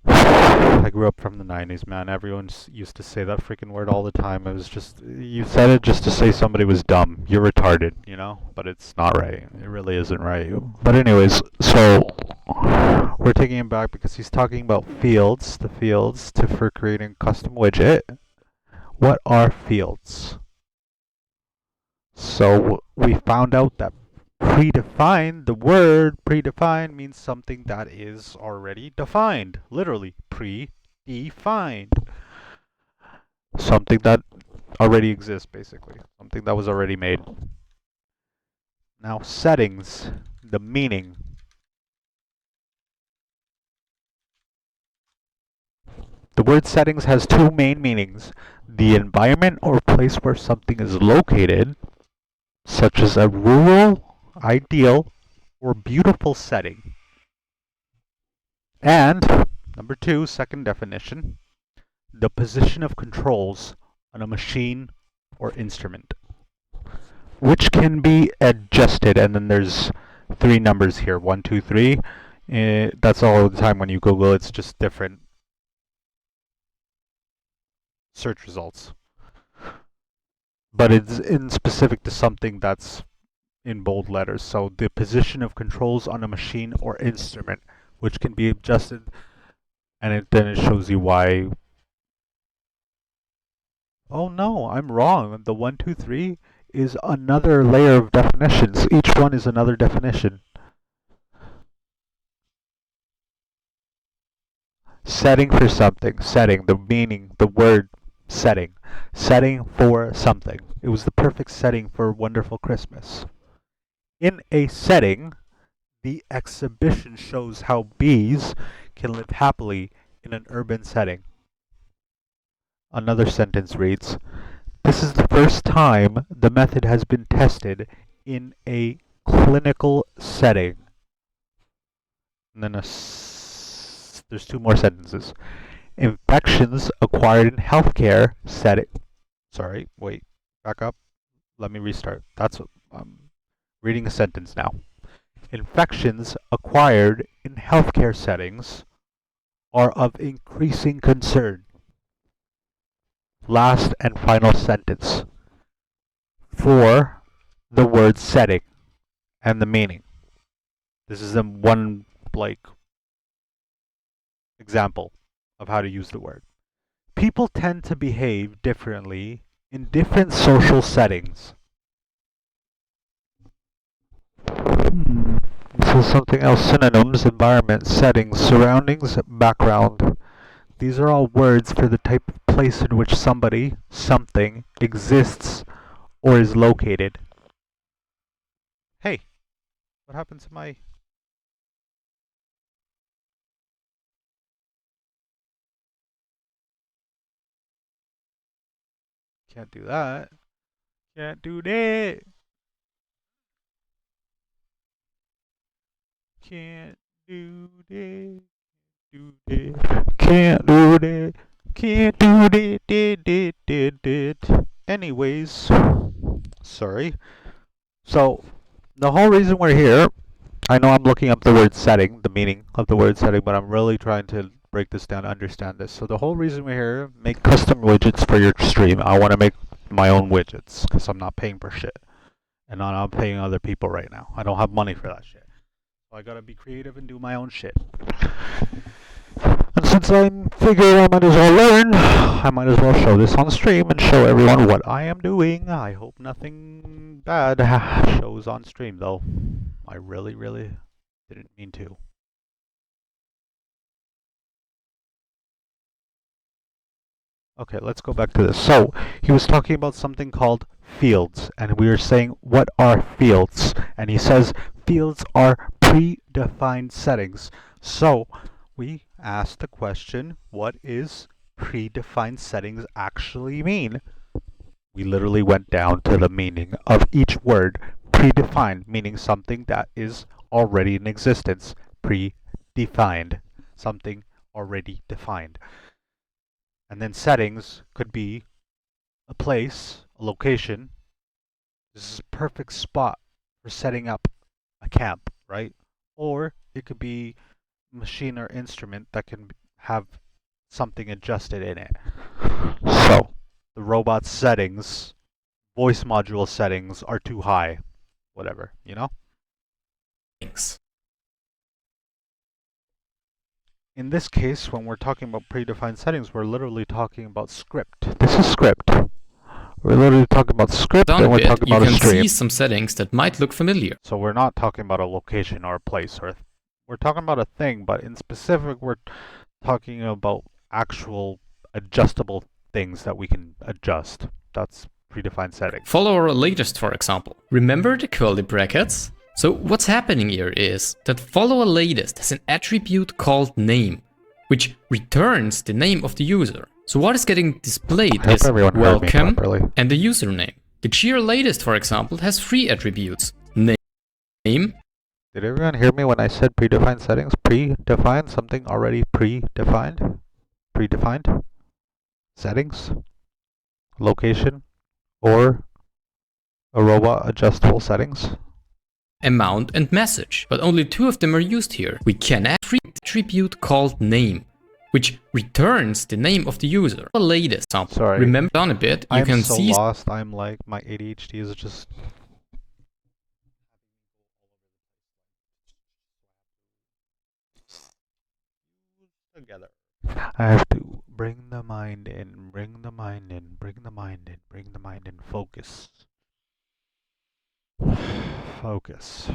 I grew up from the 90s, man. Everyone used to say that freaking word all the time. It was just, you said it just to say somebody was dumb. You're retarded, you know? But it's not right. It really isn't right. But anyways, so we're taking him back because he's talking about fields, the fields for creating a custom widget. What are fields? So we found out that predefined, the word predefined means something that is already defined. Literally, predefined. Something that already exists, basically. Something that was already made. Now, settings, the meaning. The word settings has two main meanings. The environment or place where something is located, such as a rural, ideal, or beautiful setting. And, number two, second definition, the position of controls on a machine or instrument, which can be adjusted. And then there's three numbers here, 1, 2, 3. That's all the time when you Google, it's just different search results. But it's in specific to something that's in bold letters. So the position of controls on a machine or instrument, which can be adjusted, and then it shows you why. Oh no, I'm wrong. The 1, 2, 3 is another layer of definitions. Each one is another definition. Setting for something. Setting. The meaning. The word setting. Setting for something. It was the perfect setting for a wonderful Christmas. In a setting, the exhibition shows how bees can live happily in an urban setting. Another sentence reads, this is the first time the method has been tested in a clinical setting. And then there's two more sentences. Infections acquired in healthcare setting. Sorry, wait, back up. Let me restart. I'm reading a sentence now. Infections acquired in healthcare settings are of increasing concern. Last and final sentence. For the word setting and the meaning. This is one example of how to use the word. People tend to behave differently in different social settings. This is something else. Synonyms, environment, settings, surroundings, background. These are all words for the type of place in which somebody, something, exists or is located. Hey, what happened to my... Can't do that. Can't do that. Can't do that. Do that. Can't do that. Can't do that. Anyways, sorry. So, the whole reason we're here, I know I'm looking up the word setting, the meaning of the word setting, but I'm really trying to break this down to understand this. So the whole reason we're here, make custom widgets for your stream. I want to make my own widgets because I'm not paying for shit. And I'm not paying other people right now. I don't have money for that shit. So I gotta be creative and do my own shit. And since I figure I might as well learn, I might as well show this on stream and show everyone what I am doing. I hope nothing bad shows on stream though. I really, really didn't mean to. Okay, let's go back to this. So, he was talking about something called fields, and we were saying, what are fields? And he says, fields are predefined settings. So, we asked the question, what is predefined settings actually mean? We literally went down to the meaning of each word. Predefined, meaning something that is already in existence. Predefined, something already defined. And then settings could be a place, a location. This is a perfect spot for setting up a camp, right? Or it could be a machine or instrument that can have something adjusted in it. So, the robot settings, voice module settings are too high. Whatever, you know? Thanks. In this case, when we're talking about predefined settings, we're literally talking about script. This is script. We're literally talking about script and we're talking about a stream. You can see some settings that might look familiar. So we're not talking about a location or a place, or we're talking about a thing, but in specific, we're talking about actual adjustable things that we can adjust. That's predefined settings. Follow our latest, for example. Remember the curly brackets? So what's happening here is that follow a latest has an attribute called name, which returns the name of the user. So what is getting displayed is welcome and the username. The cheer latest, for example, has 3 attributes. Name. Did everyone hear me when I said predefined settings? Predefined, something already predefined? Predefined? Settings? Location? Or a robot adjustable settings? Amount and message, but only 2 of them are used here. We can add a attribute called name, which returns the name of the user. The latest example. Sorry. Remember down a bit, you can see. I'm so lost. I'm like, my ADHD is just. Together. I have to bring the mind in, bring the mind in, bring the mind in, bring the mind in. Focus. Focus.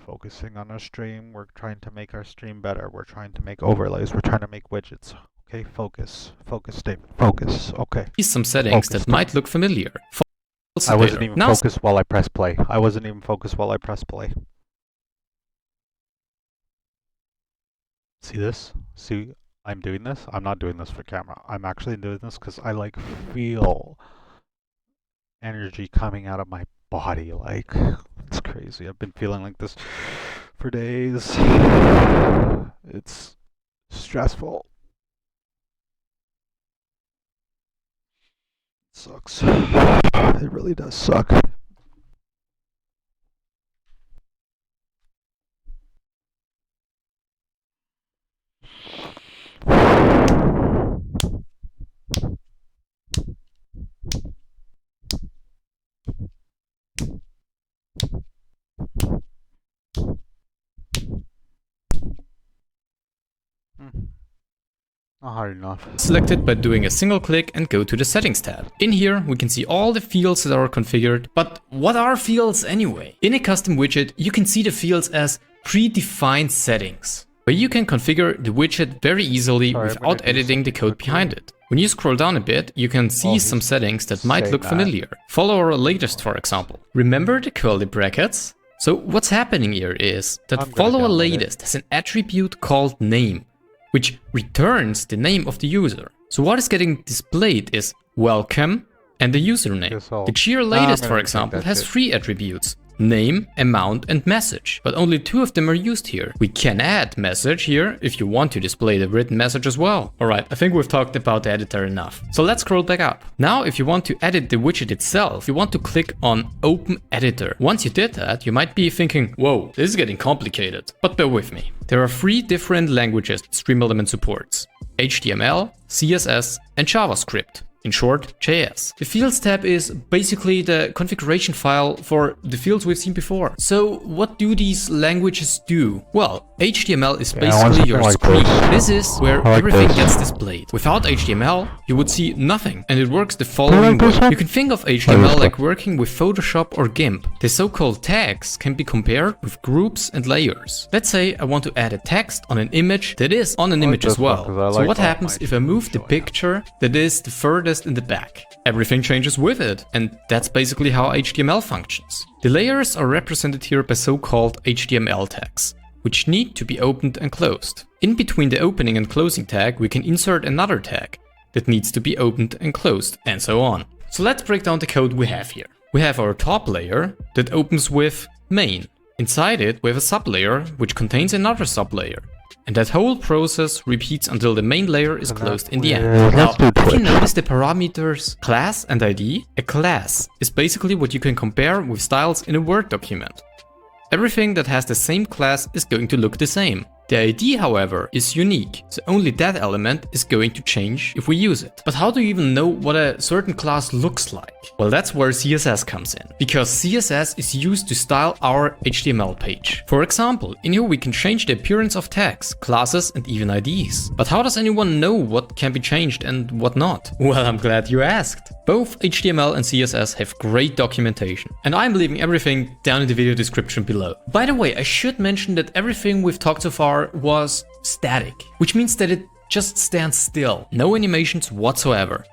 focusing on our stream. We're trying to make our stream better. We're trying to make overlays. We're trying to make widgets. Okay, focus. Focus statement. Focus. Okay. See some settings that might look familiar. I wasn't even focused while I press play. I wasn't even focused while I press play. See this? See, I'm doing this. I'm not doing this for camera. I'm actually doing this because I like feel energy coming out of my body. Like, it's crazy. I've been feeling like this for days. It's stressful. It sucks. It really does suck. Not hard enough. Select it by doing a single click and go to the settings tab. In here we can see all the fields that are configured, but what are fields anyway? In a custom widget you can see the fields as predefined settings, where you can configure the widget very easily without editing the code behind it. When you scroll down a bit, you can see some settings that might look familiar. Follow our latest, for example. Remember the curly brackets? So what's happening here is that follow latest has an attribute called name, which returns the name of the user. So what is getting displayed is welcome and the username. The cheer latest, for example, has 3 attributes: name, amount, and message, but only 2 of them are used here. We can add message here if you want to display the written message as well. Alright, I think we've talked about the editor enough. So let's scroll back up. Now, if you want to edit the widget itself, you want to click on Open Editor. Once you did that, you might be thinking, whoa, this is getting complicated. But bear with me. There are 3 different languages Stream Element supports: HTML, CSS, and JavaScript. In short, JS. The Fields tab is basically the configuration file for the fields we've seen before. So what do these languages do? Well, HTML is basically your screen. This is where everything gets displayed. Without HTML, you would see nothing, and it works the following way. You can think of HTML like working with Photoshop or GIMP. The so-called tags can be compared with groups and layers. Let's say I want to add a text on an image that is on an image as well. So what happens if I move the picture that is the furthest in the back? Everything changes with it, and that's basically how HTML functions. The layers are represented here by so-called HTML tags, which need to be opened and closed. In between the opening and closing tag, we can insert another tag that needs to be opened and closed, and so on. So let's break down the code we have here. We have our top layer that opens with main. Inside it, we have a sublayer which contains another sublayer. And that whole process repeats until the main layer is closed in the end. Now, if you notice the parameters class and ID, a class is basically what you can compare with styles in a Word document. Everything that has the same class is going to look the same. The ID, however, is unique, so only that element is going to change if we use it. But how do you even know what a certain class looks like? Well, that's where CSS comes in, because CSS is used to style our HTML page. For example, in here we can change the appearance of tags, classes, and even IDs. But how does anyone know what can be changed and what not? Well, I'm glad you asked. Both HTML and CSS have great documentation, and I'm leaving everything down in the video description below. By the way, I should mention that everything we've talked so far was static, which means that it just stands still, no animations whatsoever.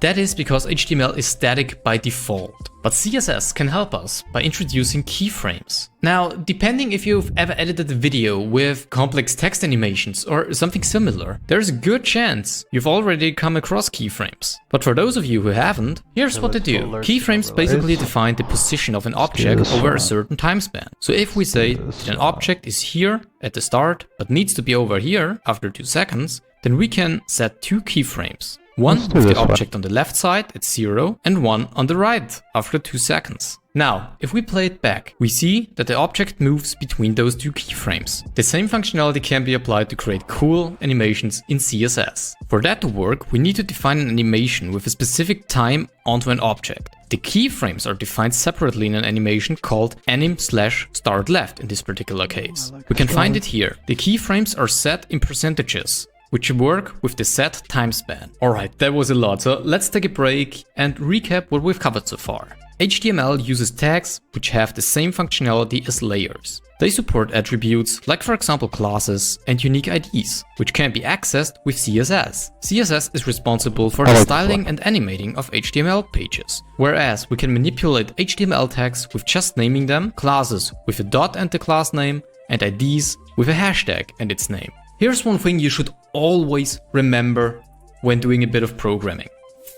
That is because HTML is static by default, but CSS can help us by introducing keyframes. Now, depending if you've ever edited a video with complex text animations or something similar, there's a good chance you've already come across keyframes. But for those of you who haven't, here's what they do. Keyframes basically define the position of an object over a certain time span. So if we say that an object is here at the start, but needs to be over here after 2 seconds, then we can set 2 keyframes. One with the object on the left side at 0 and one on the right after 2 seconds. Now, if we play it back, we see that the object moves between those 2 keyframes. The same functionality can be applied to create cool animations in CSS. For that to work, we need to define an animation with a specific time onto an object. The keyframes are defined separately in an animation called anim/startLeft in this particular case. We can find it here. The keyframes are set in percentages, which work with the set time span. Alright, that was a lot, so let's take a break and recap what we've covered so far. HTML uses tags which have the same functionality as layers. They support attributes like, for example, classes and unique IDs, which can be accessed with CSS. CSS is responsible for the styling and animating of HTML pages, whereas we can manipulate HTML tags with just naming them, classes with a dot and the class name, and IDs with a hashtag and its name. Here's one thing you should always remember when doing a bit of programming.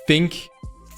Think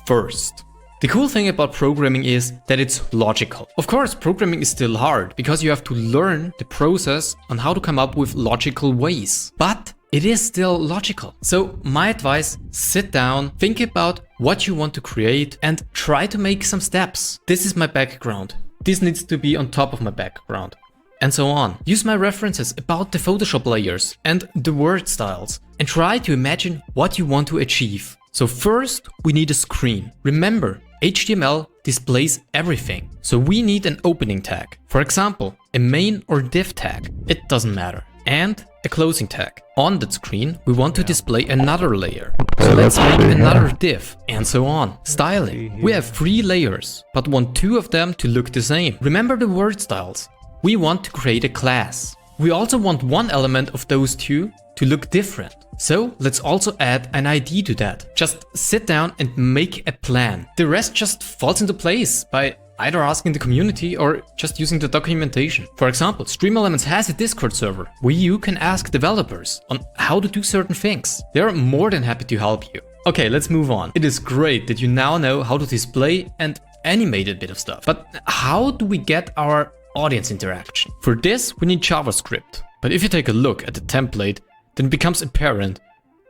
first. The cool thing about programming is that it's logical. Of course, programming is still hard because you have to learn the process on how to come up with logical ways. But it is still logical. So my advice, sit down, think about what you want to create and try to make some steps. This is my background. This needs to be on top of my background. And so on. Use my references about the Photoshop layers and the word styles and try to imagine what you want to achieve. So first, we need a screen. Remember, HTML displays everything. So we need an opening tag. For example, a main or div tag. It doesn't matter. And a closing tag. On that screen, we want to display another layer. So let's make another div, and so on. Styling. We have 3 layers, but want 2 of them to look the same. Remember the word styles. We want to create a class. We also want one element of those 2 to look different. So let's also add an ID to that. Just sit down and make a plan. The rest just falls into place by either asking the community or just using the documentation. For example, Stream Elements has a Discord server where you can ask developers on how to do certain things. They're more than happy to help you. Okay, let's move on. It is great that you now know how to display and animate a bit of stuff. But how do we get our audience interaction? For this, we need JavaScript. But if you take a look at the template, then it becomes apparent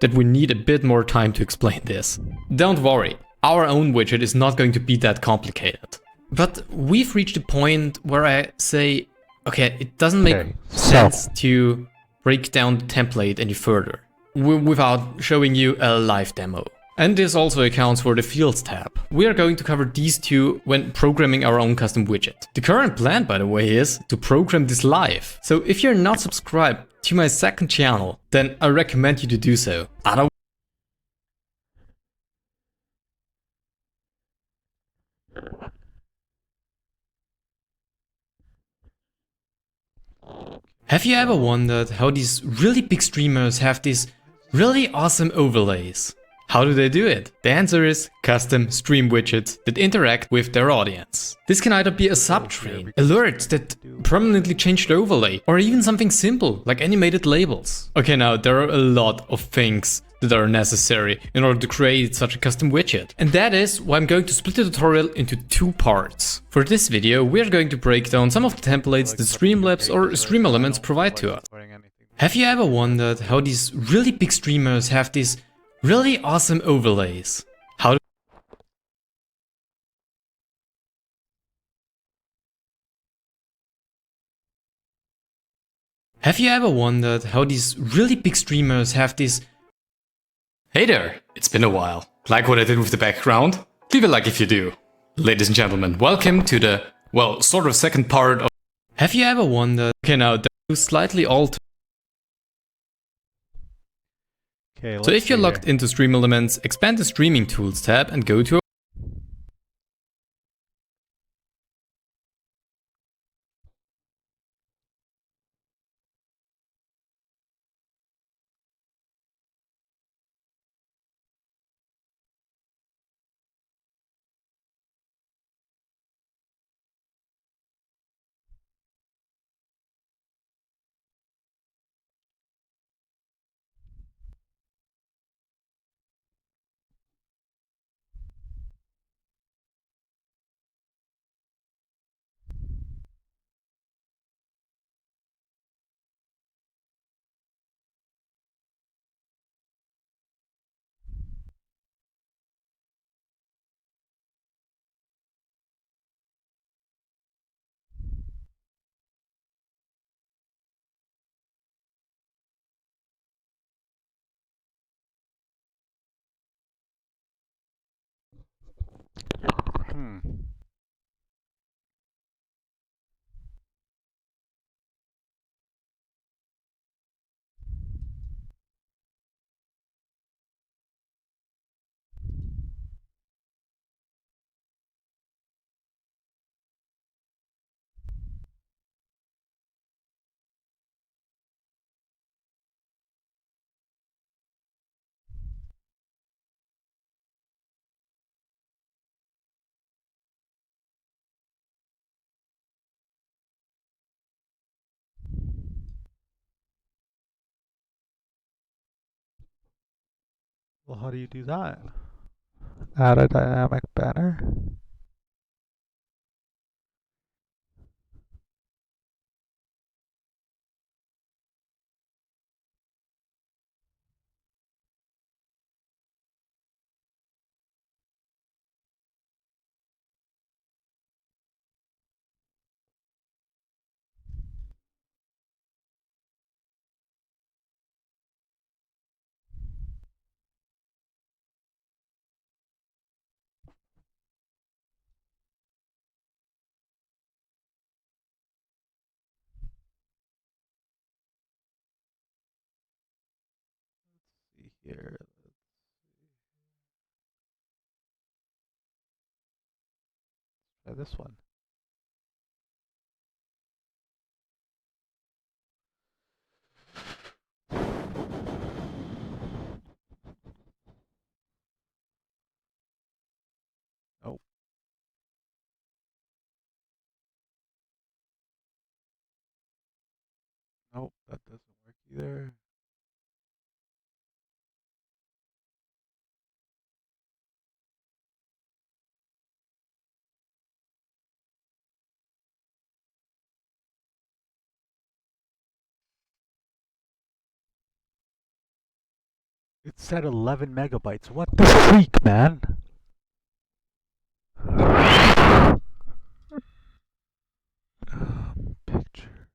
that we need a bit more time to explain this. Don't worry, our own widget is not going to be that complicated. But we've reached a point where I say, okay, it doesn't make sense to break down the template any further without showing you a live demo. And this also accounts for the Fields tab. We are going to cover these 2 when programming our own custom widget. The current plan, by the way, is to program this live. So if you're not subscribed to my second channel, then I recommend you to do so. Have you ever wondered how these really big streamers have these really awesome overlays? How do they do it? The answer is custom stream widgets that interact with their audience. This can either be a subtrain, alerts that permanently change the overlay, or even something simple like animated labels. Okay, now there are a lot of things that are necessary in order to create such a custom widget. And that is why I'm going to split the tutorial into 2 parts. For this video, we're going to break down some of the templates that Streamlabs or Stream Elements provide to us. Have you ever wondered how these really big streamers have these really awesome overlays? Have you ever wondered how these really big streamers have these... Hey there, it's been a while. Like what I did with the background? Leave a like if you do. Ladies and gentlemen, welcome to the, well, sort of second part of... Have you ever wondered... Okay, now, to slightly alter... Okay, so if you're logged into Stream Elements, expand the Streaming Tools tab and go to Well, how do you do that? Add a dynamic banner. Let's see here. Try this one. Nope. Nope, that doesn't work either. It said 11 megabytes. What the freak, man? Picture.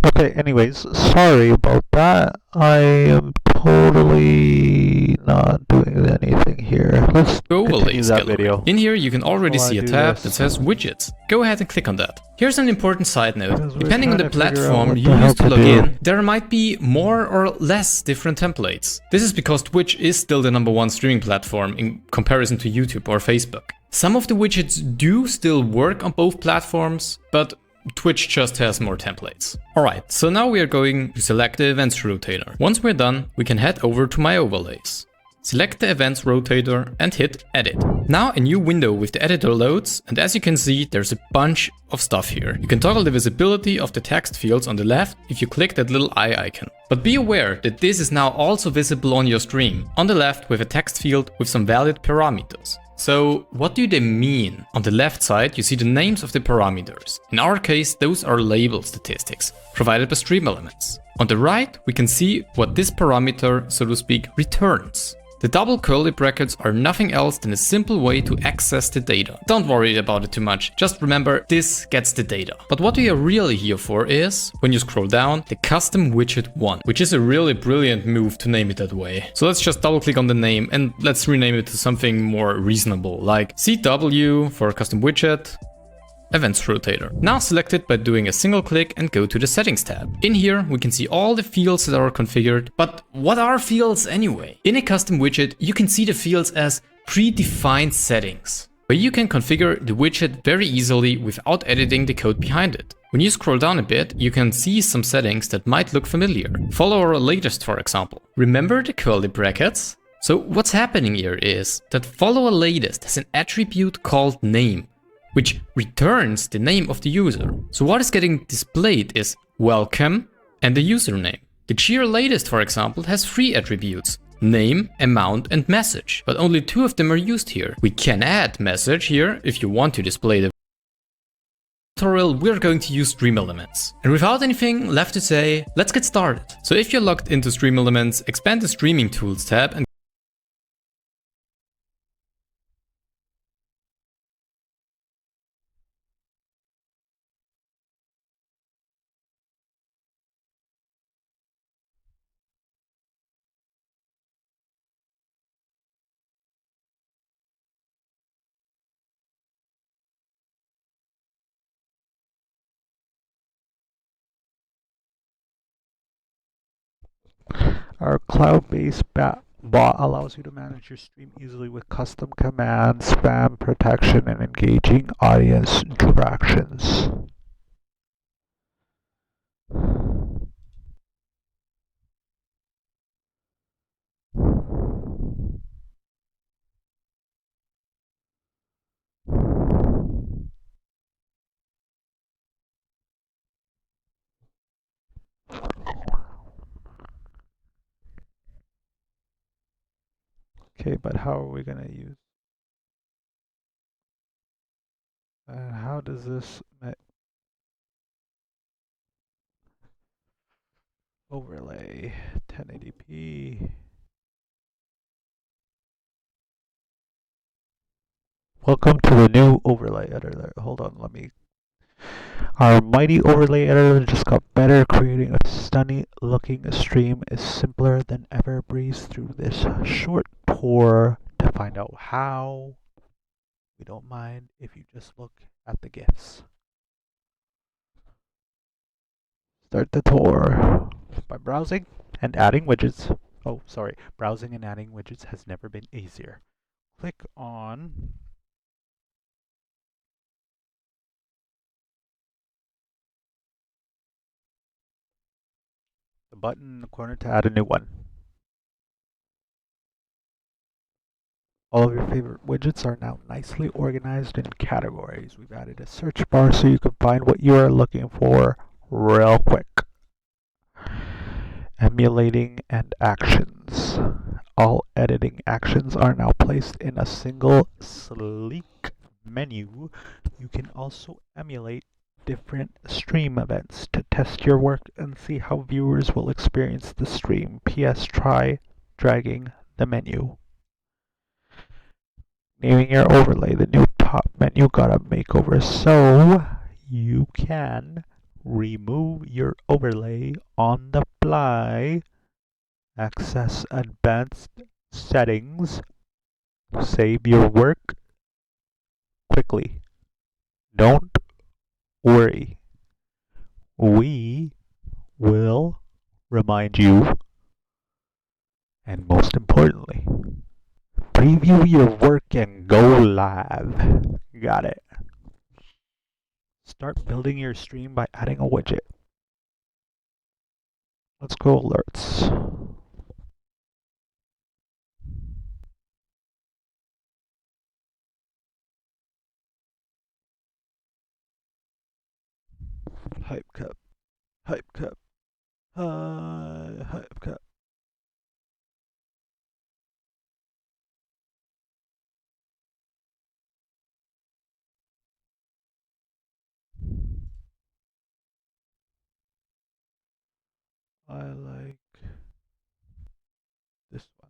Okay, anyways, sorry about that. I am totally not doing anything here. Let's continue that video. In here, you can already see a tab that says widgets. Go ahead and click on that. Here's an important side note. Depending on the platform you use to log in, there might be more or less different templates. This is because Twitch is still the #1 streaming platform in comparison to YouTube or Facebook. Some of the widgets do still work on both platforms, but Twitch just has more templates. Alright, so now we are going to select the events rotator. Once we're done, we can head over to my overlays. Select the events rotator and hit edit. Now a new window with the editor loads, and as you can see, there's a bunch of stuff here. You can toggle the visibility of the text fields on the left if you click that little eye icon. But be aware that this is now also visible on your stream, on the left with a text field with some valid parameters. So what do they mean? On the left side, you see the names of the parameters. In our case, those are label statistics, provided by Stream Elements. On the right, we can see what this parameter, so to speak, returns. The double curly brackets are nothing else than a simple way to access the data. Don't worry about it too much, just remember this gets the data. But what we are really here for is, when you scroll down, the custom widget 1, which is a really brilliant move to name it that way. So let's just double click on the name and let's rename it to something more reasonable, like CW for custom widget. Events rotator. Now select it by doing a single click and go to the settings tab. In here, we can see all the fields that are configured. But what are fields anyway? In a custom widget, you can see the fields as predefined settings, where you can configure the widget very easily without editing the code behind it. When you scroll down a bit, you can see some settings that might look familiar. Follow our latest, for example. Remember the curly brackets? So what's happening here is that follow a latest has an attribute called name, which returns the name of the user. So what is getting displayed is welcome and the username. The cheer latest, for example, has 3 attributes: name, amount, and message, but only 2 of them are used here. We can add message here if you want to display the tutorial. We're going to use Stream Elements. And without anything left to say, let's get started. So if you're logged into Stream Elements, expand the Streaming Tools tab and our cloud-based bot allows you to manage your stream easily with custom commands, spam protection, and engaging audience interactions. Okay, but how are we gonna use? How does this overlay 1080p? Welcome to the new overlay editor. Hold on, let me. Our mighty overlay editor just got better. Creating a stunning looking stream is simpler than ever. Breeze through this short tour to find out how. We don't mind if you just look at the GIFs. Start the tour by browsing and adding widgets. Oh, sorry. Browsing and adding widgets has never been easier. Click on the button in the corner to add a new one. All of your favorite widgets are now nicely organized in categories. We've added a search bar so you can find what you are looking for real quick. Emulating and actions. All editing actions are now placed in a single sleek menu. You can also emulate different stream events to test your work and see how viewers will experience the stream. PS, try dragging the menu. Naming your overlay. The new top menu got a makeover so you can remove your overlay on the fly, access advanced settings, save your work quickly. Don't worry. We will remind you, and most importantly, preview your work and go live. Got it. Start building your stream by adding a widget. Let's go alerts. Hype cup, hype cup, hype cup. I like this one.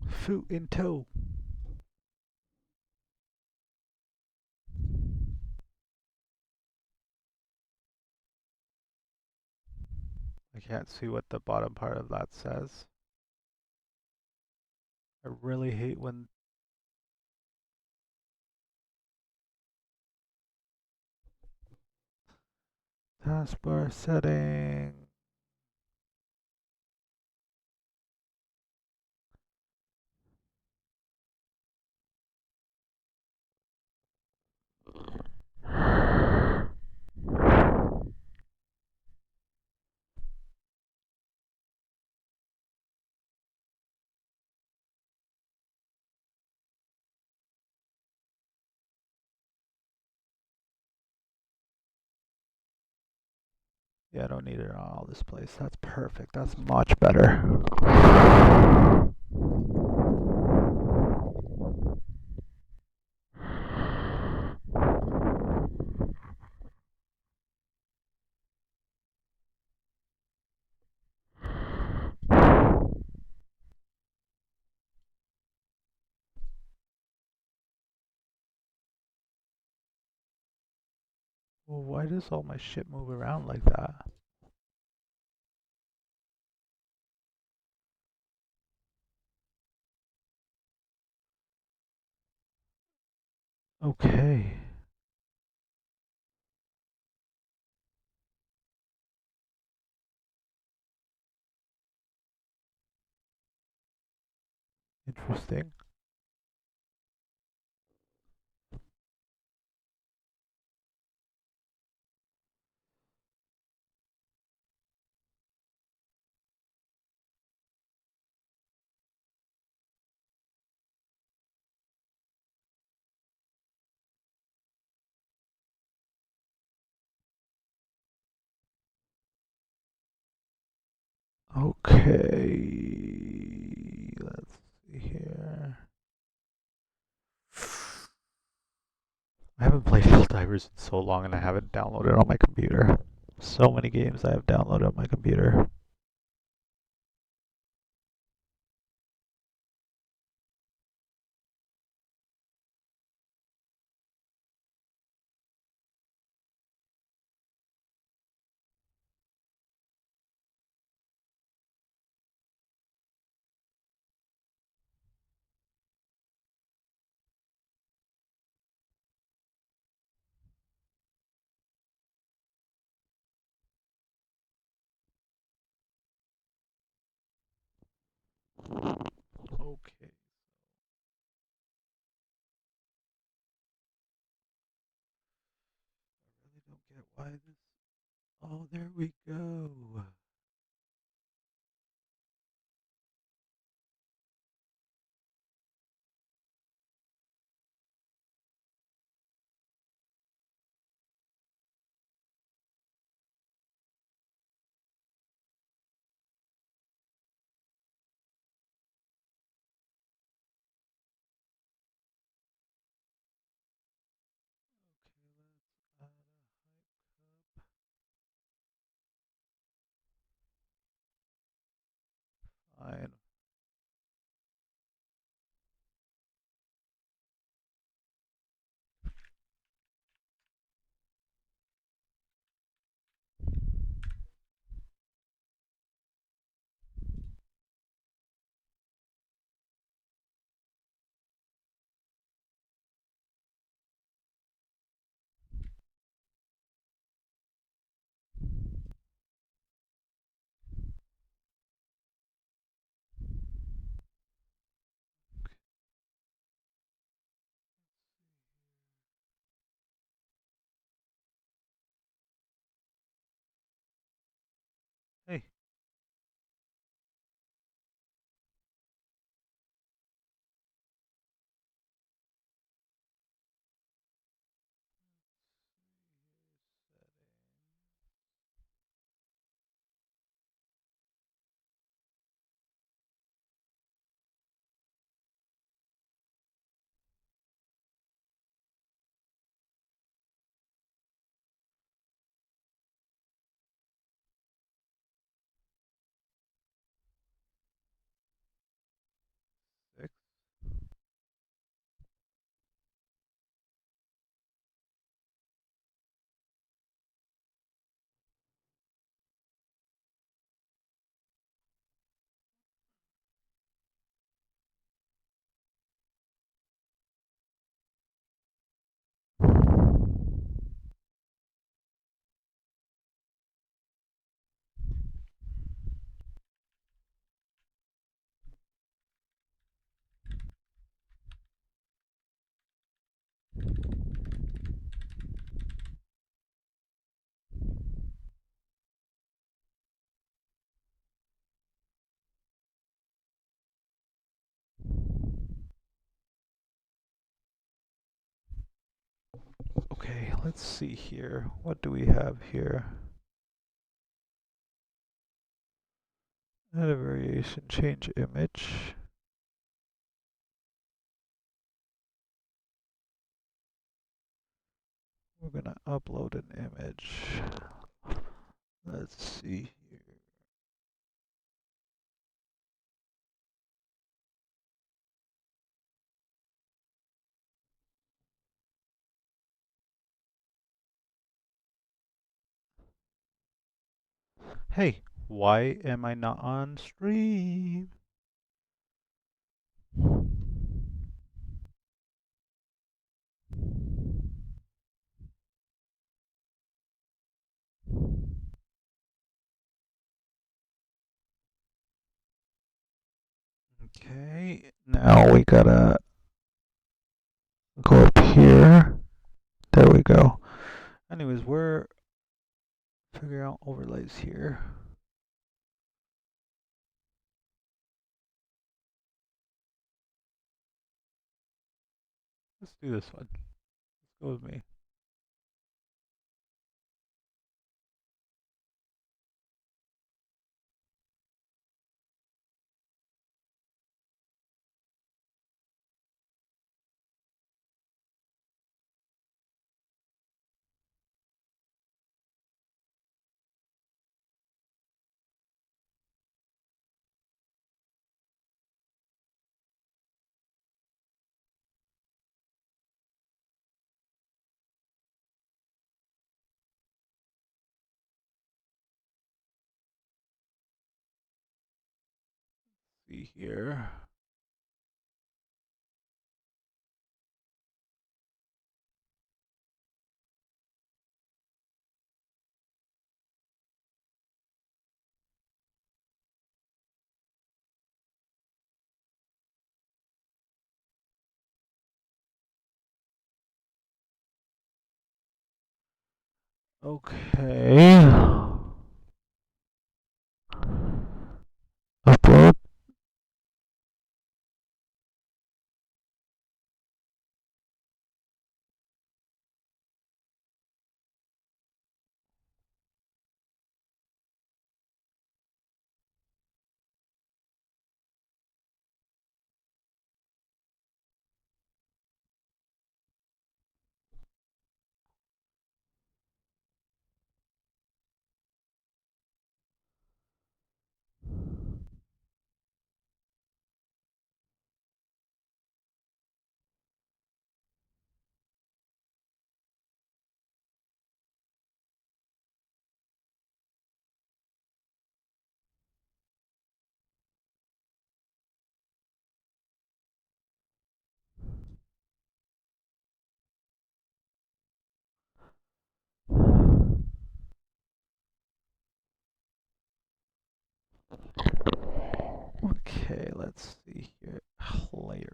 Foot in toe. I can't see what the bottom part of that says. I really hate when taskbar setting. Yeah, I don't need it on all this place. That's perfect. That's much better. Well, why does all my shit move around like that? Okay. Interesting. Okay. Let's see here. I haven't played Helldivers in so long and I haven't downloaded on my computer. So many games I have downloaded on my computer. Okay. why this. Oh, there we go. Fine. Hey. Six. Okay, let's see here. What do we have here? Add a variation, change image. We're gonna upload an image. Let's see here. Hey, why am I not on stream? Okay, now we gotta go up here. There we go. Anyways, we're figuring out overlays here. Let's do this one. Let's go with me. See here. Okay. Upload. Okay, let's see here. Layers.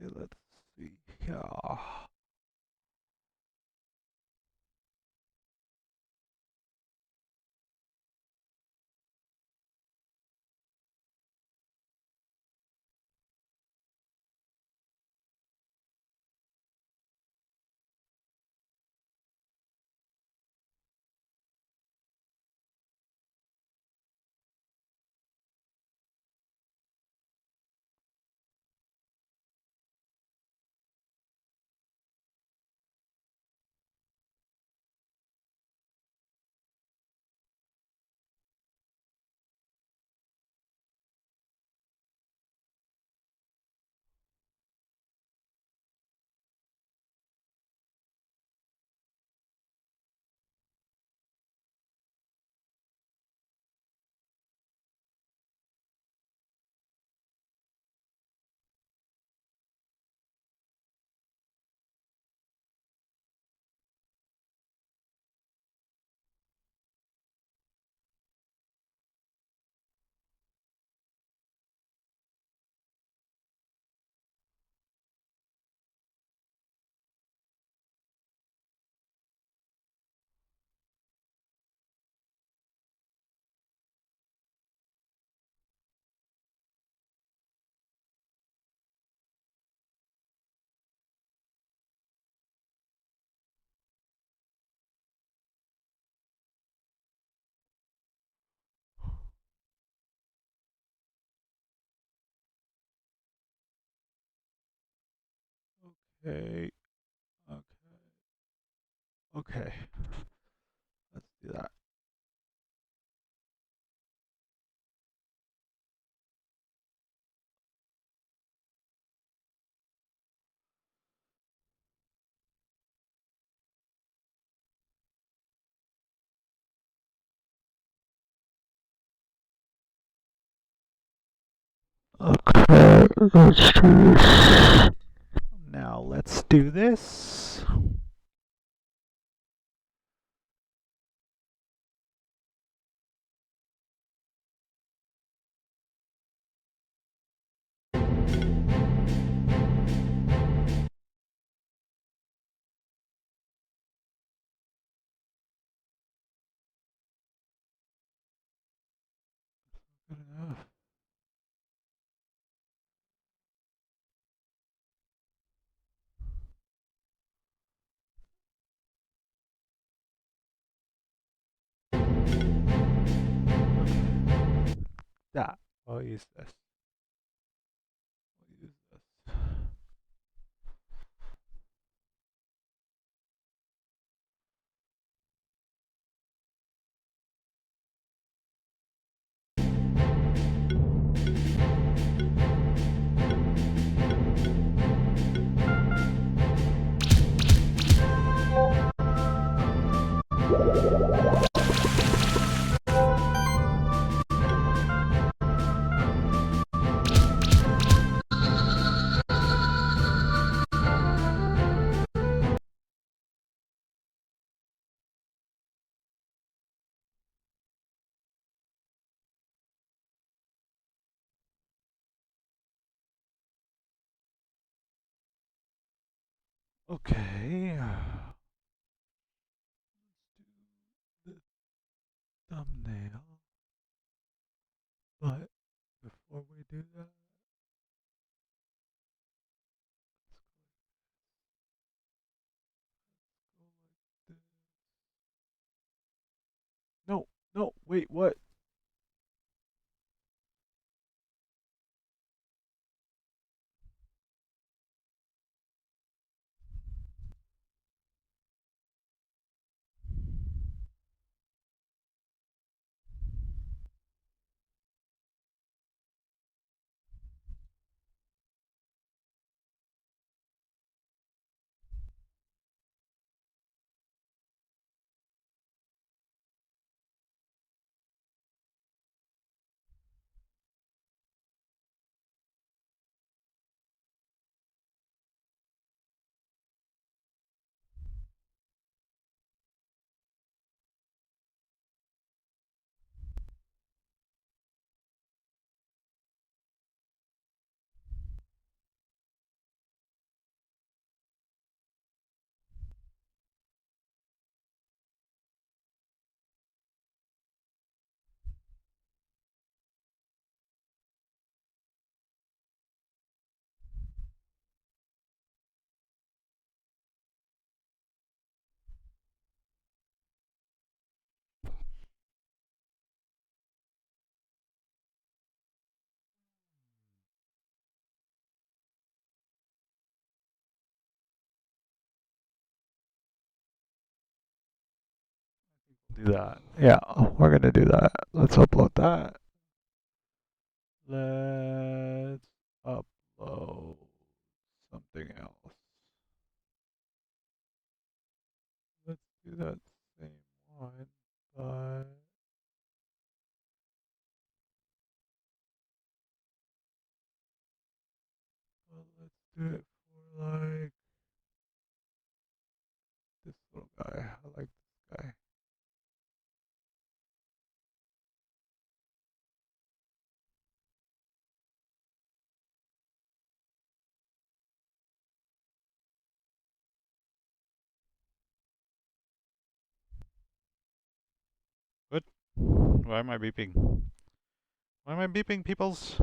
Okay, let's see. Yeah. Okay. Okay. Okay. Let's do that. Okay, let's do this. Now let's do this. that? I'll use this. I'll use this. Okay. Let's do the thumbnail. But before we do that, let's go like this. No, no, wait, what? Do that. Yeah, we're gonna do that. Let's upload that. Let's upload something else. Let's do that same one, but let's do it for like this little guy. I like this guy. Good. Why am I beeping? Why am I beeping, peoples?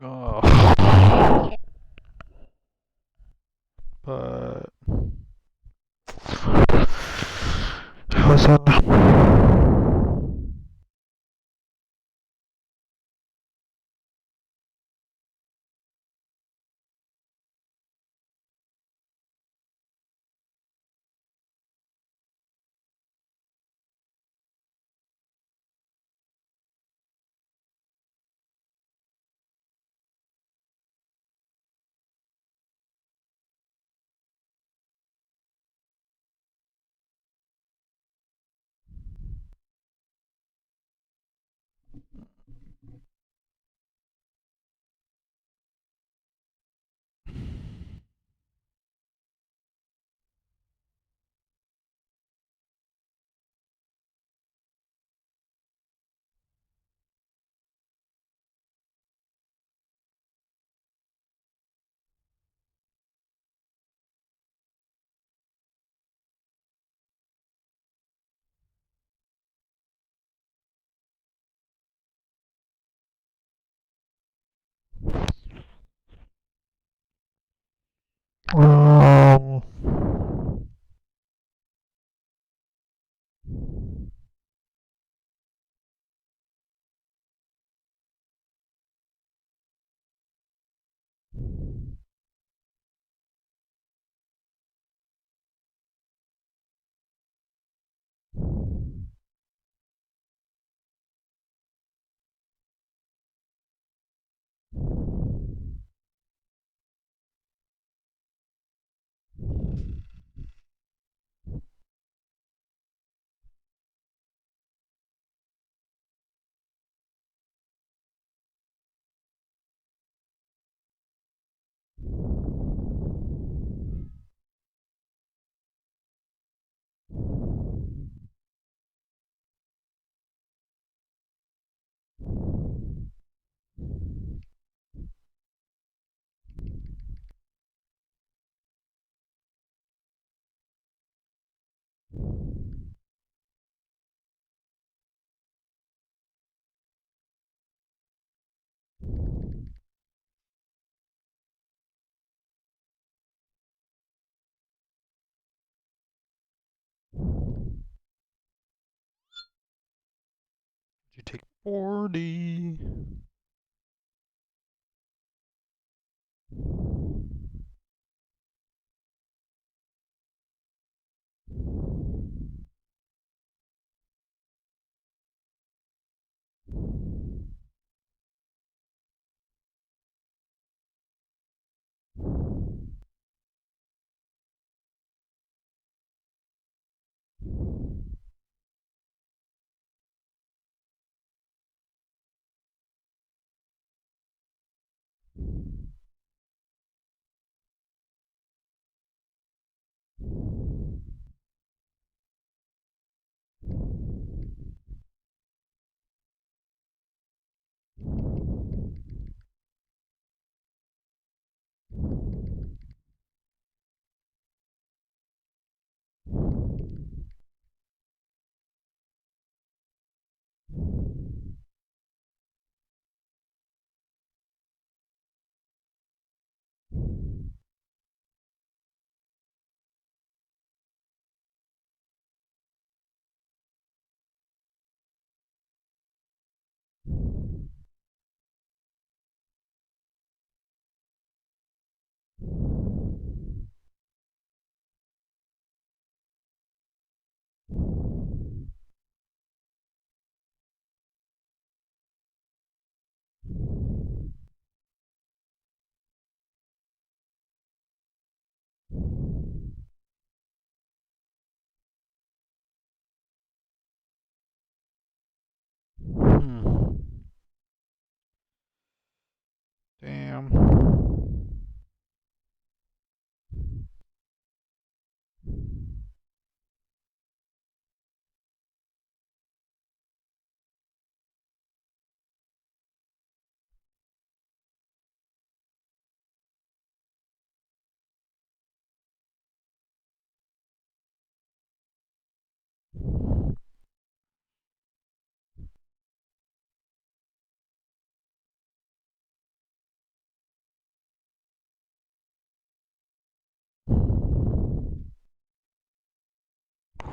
Oh. But wasn't. Um, you take 40.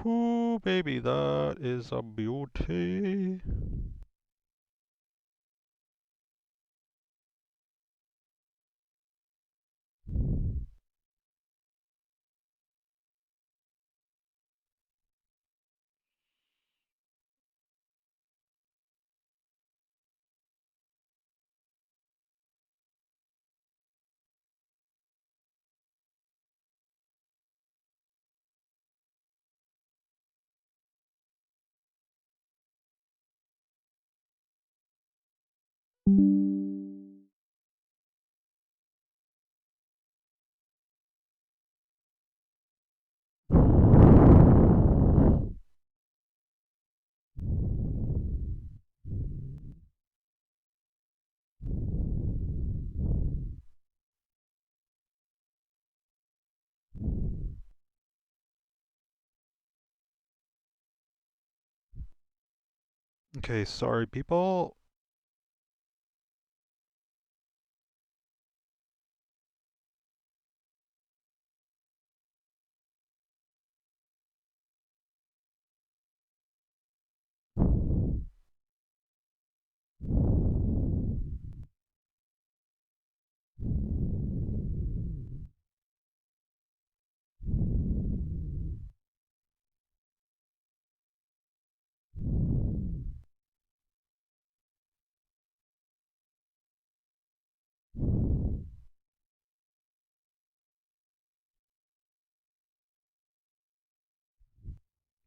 Ooh, baby, that is a beauty. Okay, sorry people.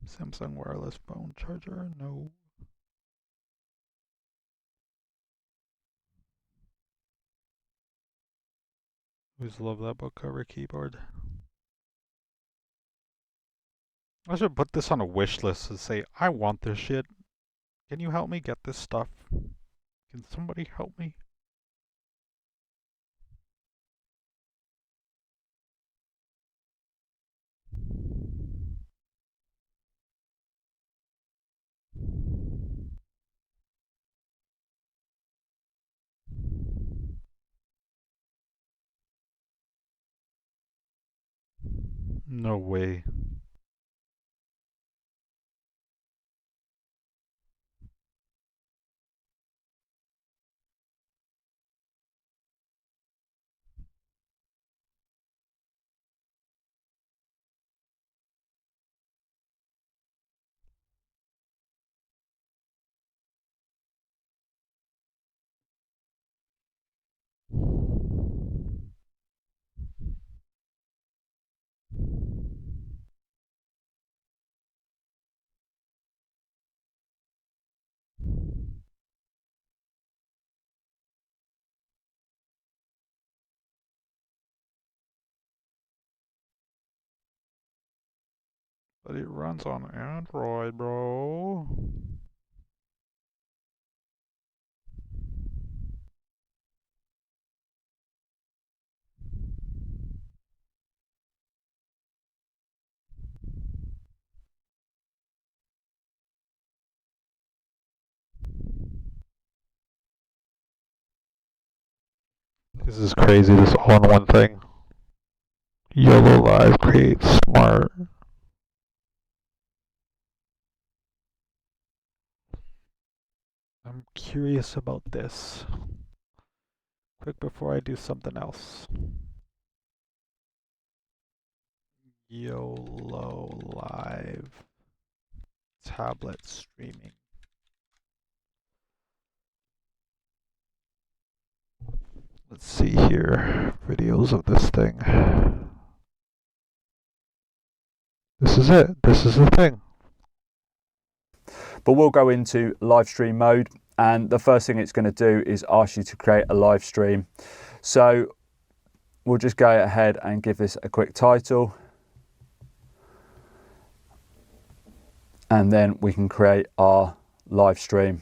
Samsung wireless phone charger, no. Always love that book cover keyboard. I should put this on a wish list and say, I want this shit. Can you help me get this stuff? Can somebody help me? No way. But it runs on Android, bro. This is crazy, this all-in-one thing. YOLO Live creates smart. I'm curious about this. Quick before I do something else. YOLO Live tablet streaming. Let's see here. Videos of this thing. This is it. This is the thing. But we'll go into live stream mode, and the first thing it's going to do is ask you to create a live stream. So we'll just go ahead and give this a quick title, and then we can create our live stream.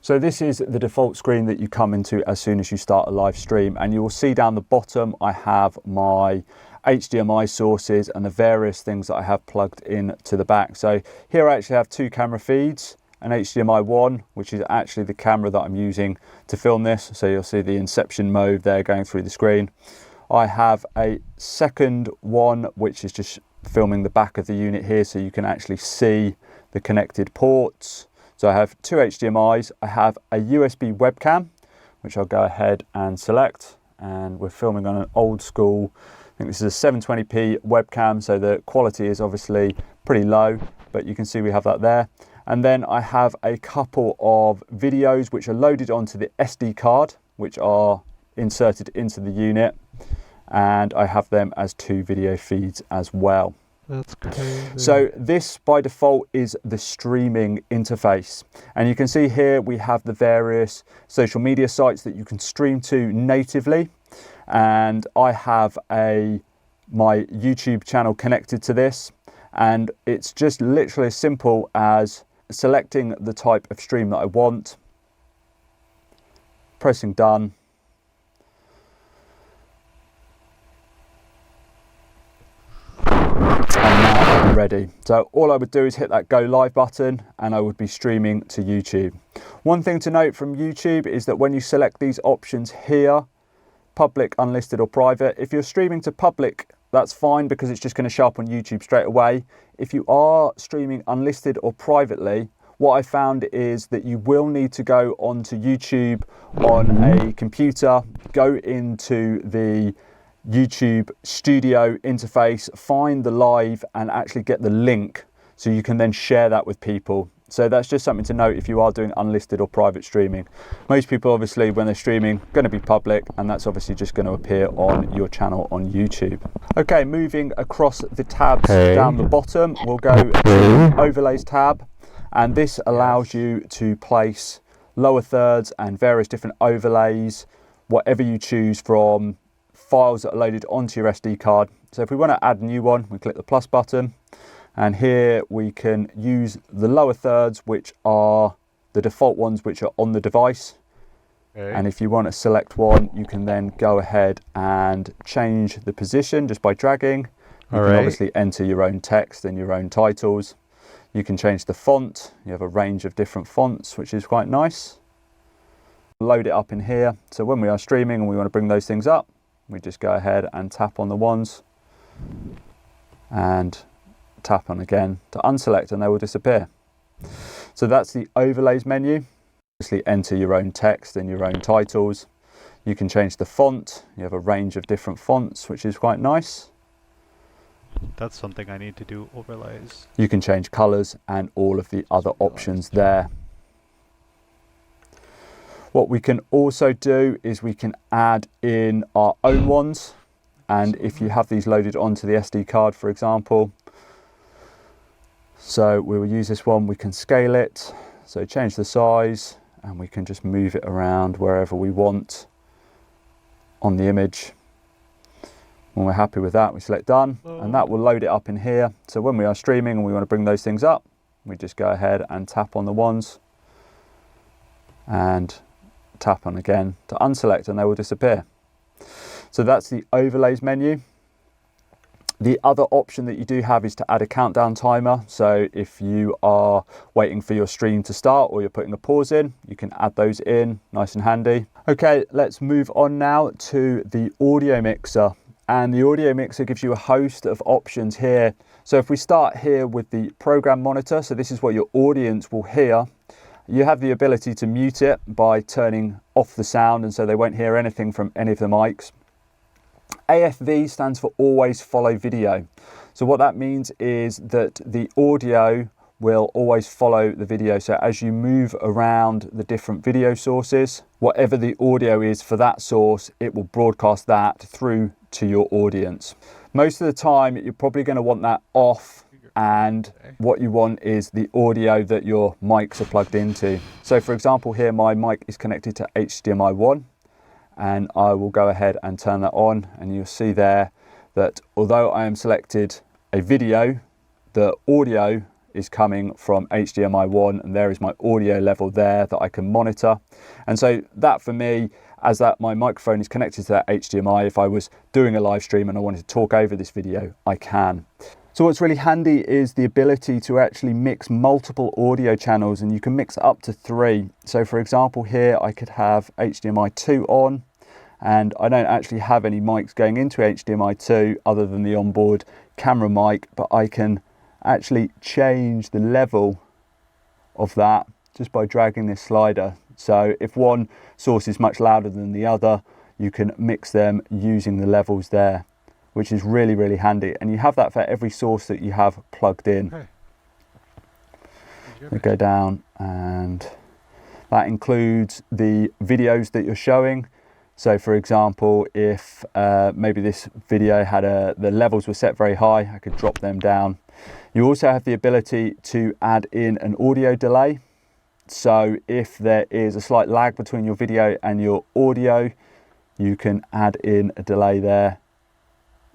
So this is the default screen that you come into as soon as you start a live stream, and you will see down the bottom I have my HDMI sources and the various things that I have plugged in to the back. So here I actually have two camera feeds, an HDMI 1, which is actually the camera that I'm using to film this. So you'll see the inception mode there going through the screen. I have a second one, which is just filming the back of the unit here so you can actually see the connected ports. So I have two HDMIs, I have a USB webcam, which I'll go ahead and select, and we're filming on an old school, I think this is a 720p webcam, so the quality is obviously pretty low, but you can see we have that there. And then I have a couple of videos which are loaded onto the SD card, which are inserted into the unit, and I have them as two video feeds as well. That's crazy. So this by default is the streaming interface, and you can see here we have the various social media sites that you can stream to natively, and I have my YouTube channel connected to this, and it's just literally as simple as selecting the type of stream that I want, pressing done, and now I'm ready. So all I would do is hit that go live button and I would be streaming to YouTube. One thing to note from YouTube is that when you select these options here, public, unlisted or private, if you're streaming to public, that's fine because it's just going to show up on YouTube straight away. If you are streaming unlisted or privately, what I found is that you will need to go onto YouTube on a computer, go into the YouTube studio interface, find the live and actually get the link so you can then share that with people. So that's just something to note if you are doing unlisted or private streaming. Most people obviously when they're streaming going to be public, and that's obviously just going to appear on your channel on YouTube. Okay, moving across the tabs down the bottom, we'll go to the overlays tab, and this allows you to place lower thirds and various different overlays, whatever you choose from files that are loaded onto your SD card. So if we want to add a new one, we click the plus button, and here we can use the lower thirds, which are the default ones which are on the device. Okay. And if you want to select one, you can then go ahead and change the position just by dragging. You can obviously enter your own text and your own titles. You can change the font. You have a range of different fonts, which is quite nice. Load it up in here. So when we are streaming and we want to bring those things up, we just go ahead and tap on the ones and tap on again to unselect, and they will disappear. So that's the overlays menu. Obviously enter your own text and your own titles. You can change the font. You have a range of different fonts, which is quite nice. That's something I need to do, overlays. You can change colors and all of the other options there. What we can also do is we can add in our own ones, and if you have these loaded onto the SD card, for example, so we will use this one, we can scale it, so change the size, and we can just move it around wherever we want on the image. When we're happy with that, we select done, and that will load it up in here. So when we are streaming and we want to bring those things up, we just go ahead and tap on the ones and tap on again to unselect, and they will disappear. So that's the overlays menu. The other option that you do have is to add a countdown timer. So if you are waiting for your stream to start or you're putting a pause in, you can add those in, nice and handy. Okay, let's move on now to the audio mixer. And the audio mixer gives you a host of options here. So if we start here with the program monitor, so this is what your audience will hear. You have the ability to mute it by turning off the sound, and so they won't hear anything from any of the mics. AFV stands for always follow video. So what that means is that the audio will always follow the video. So as you move around the different video sources, whatever the audio is for that source, it will broadcast that through to your audience. Most of the time, you're probably going to want that off, and what you want is the audio that your mics are plugged into. So for example, here my mic is connected to HDMI 1, and I will go ahead and turn that on, and you'll see there that although I am selected a video, the audio is coming from HDMI 1, and there is my audio level there that I can monitor. And so that for me, as that my microphone is connected to that HDMI, if I was doing a live stream and I wanted to talk over this video, I can. So what's really handy is the ability to actually mix multiple audio channels, and you can mix up to 3. So for example, here I could have HDMI 2 on, and I don't actually have any mics going into HDMI 2 other than the onboard camera mic, but I can actually change the level of that just by dragging this slider. So if one source is much louder than the other, you can mix them using the levels there, which is really, really handy. And you have that for every source that you have plugged in. Okay. We go down, and that includes the videos that you're showing. So for example, if maybe this video had the levels were set very high, I could drop them down. You also have the ability to add in an audio delay. So if there is a slight lag between your video and your audio, you can add in a delay there,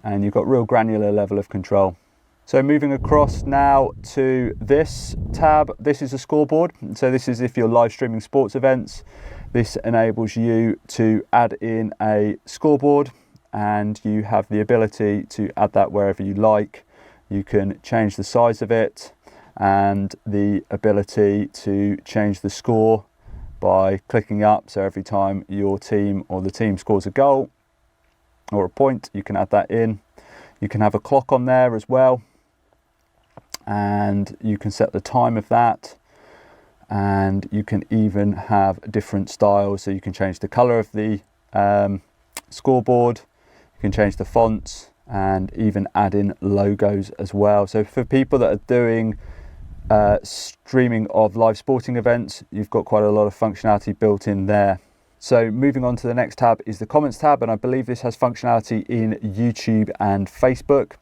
and you've got real granular level of control. So moving across now to this tab, this is a scoreboard. So this is if you're live streaming sports events. This enables you to add in a scoreboard, and you have the ability to add that wherever you like. You can change the size of it and the ability to change the score by clicking up. So every time your team or the team scores a goal or a point, you can add that in. You can have a clock on there as well, and you can set the time of that, and you can even have different styles. So you can change the color of the scoreboard, you can change the fonts, and even add in logos as well. So for people that are doing streaming of live sporting events, you've got quite a lot of functionality built in there. So moving on to the next tab is the comments tab, and I believe this has functionality in YouTube and Facebook.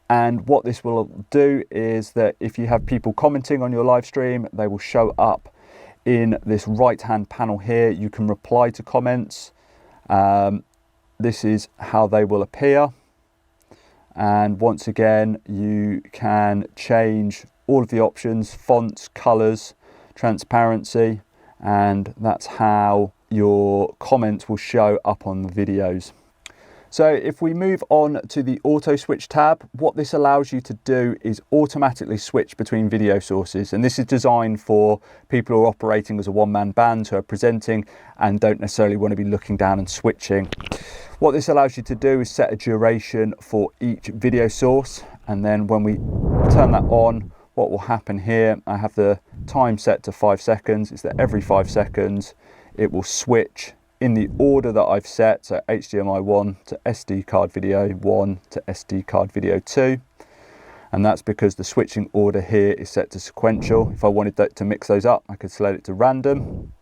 And what this will do is that if you have people commenting on your live stream, they will show up in this right hand panel here. You can reply to comments. This is how they will appear. And once again, you can change all of the options: fonts, colors, transparency, and that's how your comments will show up on the videos. So if we move on to the auto switch tab, what this allows you to do is automatically switch between video sources. And this is designed for people who are operating as a one-man band, who are presenting and don't necessarily want to be looking down and switching. What this allows you to do is set a duration for each video source. And then when we turn that on, what will happen here, I have the time set to 5 seconds, is that every 5 seconds, it will switch in the order that I've set, so HDMI 1 to SD card video 1 to SD card video 2. And that's because the switching order here is set to sequential. If I wanted to mix those up, I could select it to random.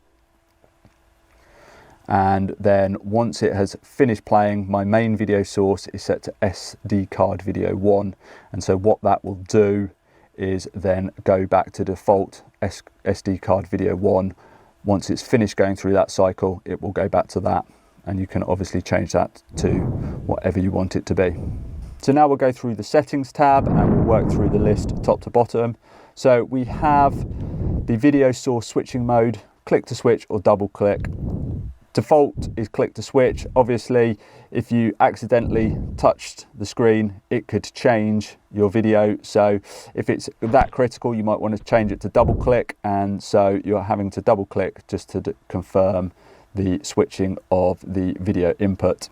And then once it has finished playing, my main video source is set to SD card video 1. And so what that will do is then go back to default SD card video 1. Once it's finished going through that cycle, it will go back to that, and you can obviously change that to whatever you want it to be. So now we'll go through the settings tab and we'll work through the list top to bottom. So we have the video source switching mode, click to switch or double click. Default is click to switch. Obviously, if you accidentally touched the screen, it could change your video. So if it's that critical, you might want to change it to double click. And so you're having to double click just to confirm the switching of the video input.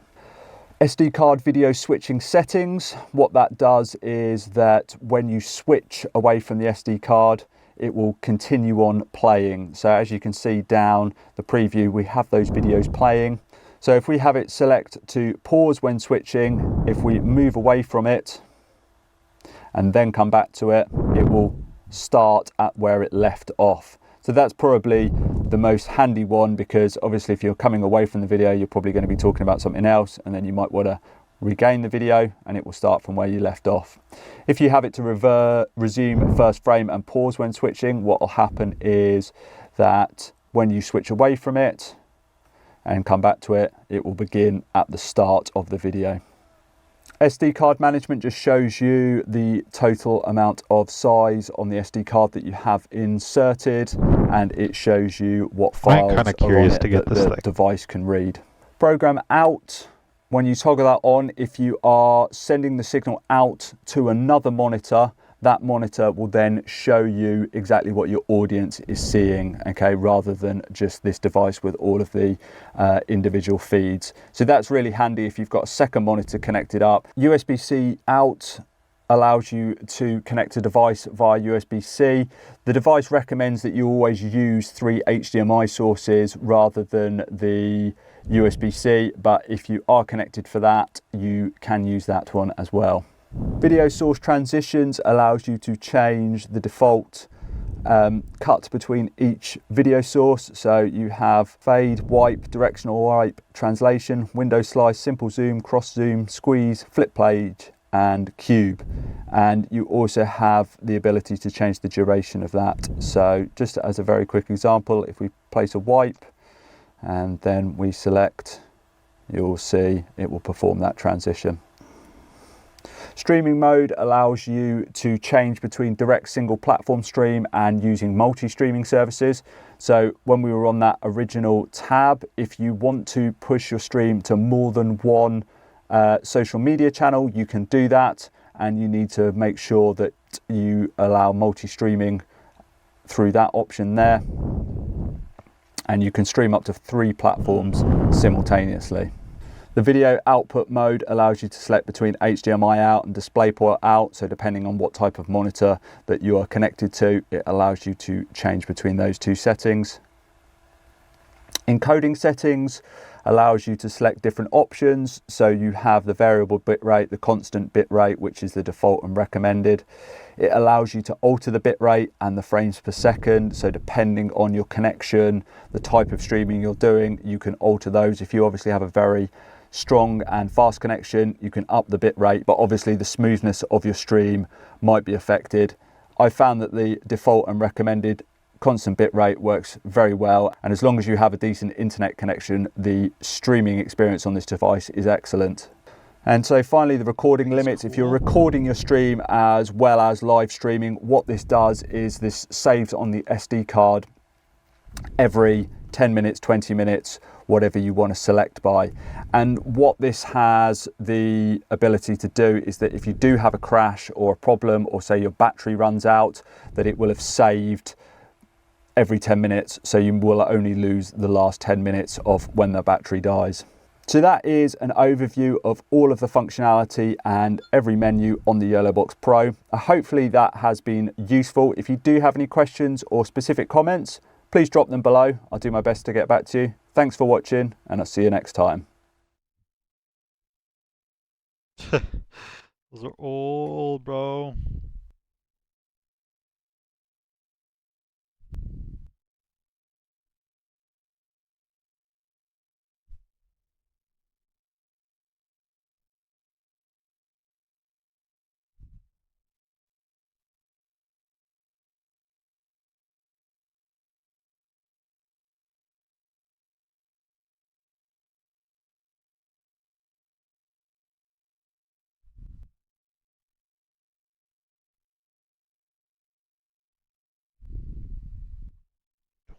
SD card video switching settings. What that does is that when you switch away from the SD card, it will continue on playing. So as you can see down the preview, we have those videos playing. So if we have it select to pause when switching, if we move away from it and then come back to it, it will start at where it left off. So that's probably the most handy one, because obviously if you're coming away from the video, you're probably going to be talking about something else, and then you might want to regain the video and it will start from where you left off. If you have it to resume first frame and pause when switching, what will happen is that when you switch away from it and come back to it, it will begin at the start of the video. SD card management just shows you the total amount of size on the SD card that you have inserted, and it shows you what files are on it that the device can read. Program out. When you toggle that on, if you are sending the signal out to another monitor, that monitor will then show you exactly what your audience is seeing, okay, rather than just this device with all of the individual feeds. So that's really handy if you've got a second monitor connected up. USB-C out allows you to connect a device via USB-C. The device recommends that you always use 3 HDMI sources rather than the USB-C, but if you are connected for that, you can use that one as well. Video source transitions allows you to change the default cut between each video source. So you have fade, wipe, directional wipe, translation, window slice, simple zoom, cross zoom, squeeze, flip page, and cube. And you also have the ability to change the duration of that. So just as a very quick example, if we place a wipe and then we select, you'll see it will perform that transition. Streaming mode allows you to change between direct single platform stream and using multi-streaming services. So when we were on that original tab, if you want to push your stream to more than one social media channel, you can do that, and you need to make sure that you allow multi-streaming through that option there, and you can stream up to 3 platforms simultaneously. The video output mode allows you to select between HDMI out and DisplayPort out, so depending on what type of monitor that you are connected to, it allows you to change between those 2 settings. Encoding settings allows you to select different options, so you have the variable bitrate, the constant bitrate, which is the default and recommended. It allows you to alter the bitrate and the frames per second, so depending on your connection, the type of streaming you're doing, you can alter those. If you obviously have a very strong and fast connection, you can up the bitrate, but obviously the smoothness of your stream might be affected. I found that the default and recommended constant bitrate works very well, and as long as you have a decent internet connection, the streaming experience on this device is excellent. And so finally, the recording limits. If you're recording your stream as well as live streaming, what this does is this saves on the SD card every 10 minutes, 20 minutes, whatever you want to select by. And what this has the ability to do is that if you do have a crash or a problem, or say your battery runs out, that it will have saved every 10 minutes, so you will only lose the last 10 minutes of when the battery dies. So that is an overview of all of the functionality and every menu on the YOLObox Pro. Hopefully that has been useful. If you do have any questions or specific comments, please drop them below. I'll do my best to get back to you. Thanks for watching, and I'll see you next time. Those are old, bro.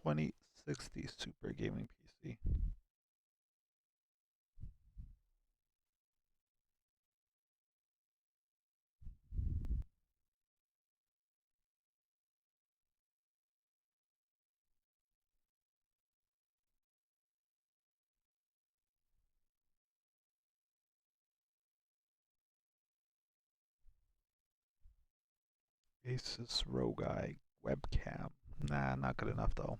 $2060 Super Gaming PC. Asus ROG Eye webcam. Nah, not good enough though.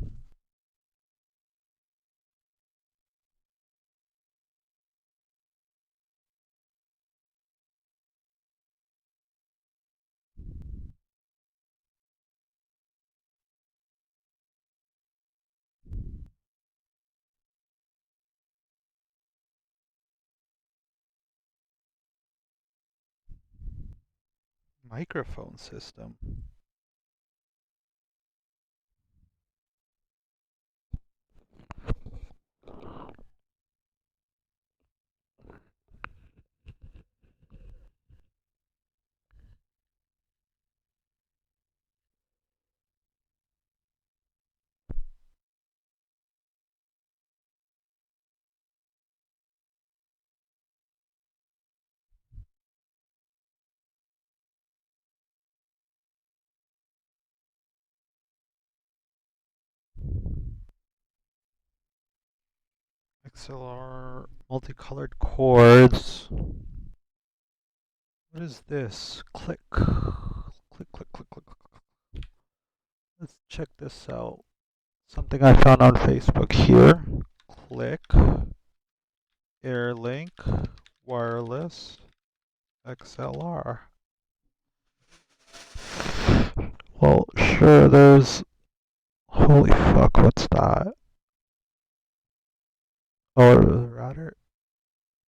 Microphone system. XLR multicolored cords. What is this? Click. Click, click, click, click, click. Let's check this out. Something I found on Facebook here. Click. Airlink. Wireless. XLR. Well, sure, there's... Holy fuck, what's that? Oh, the router?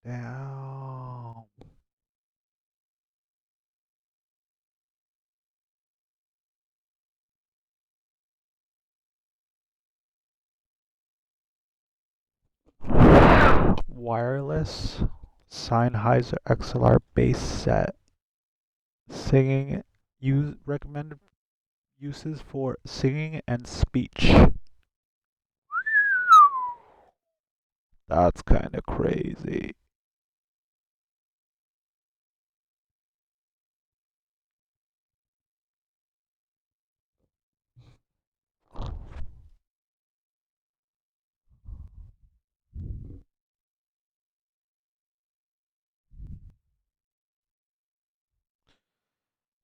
Damn. Wireless Sennheiser XLR bass set. Singing recommended uses for singing and speech. That's kind of crazy.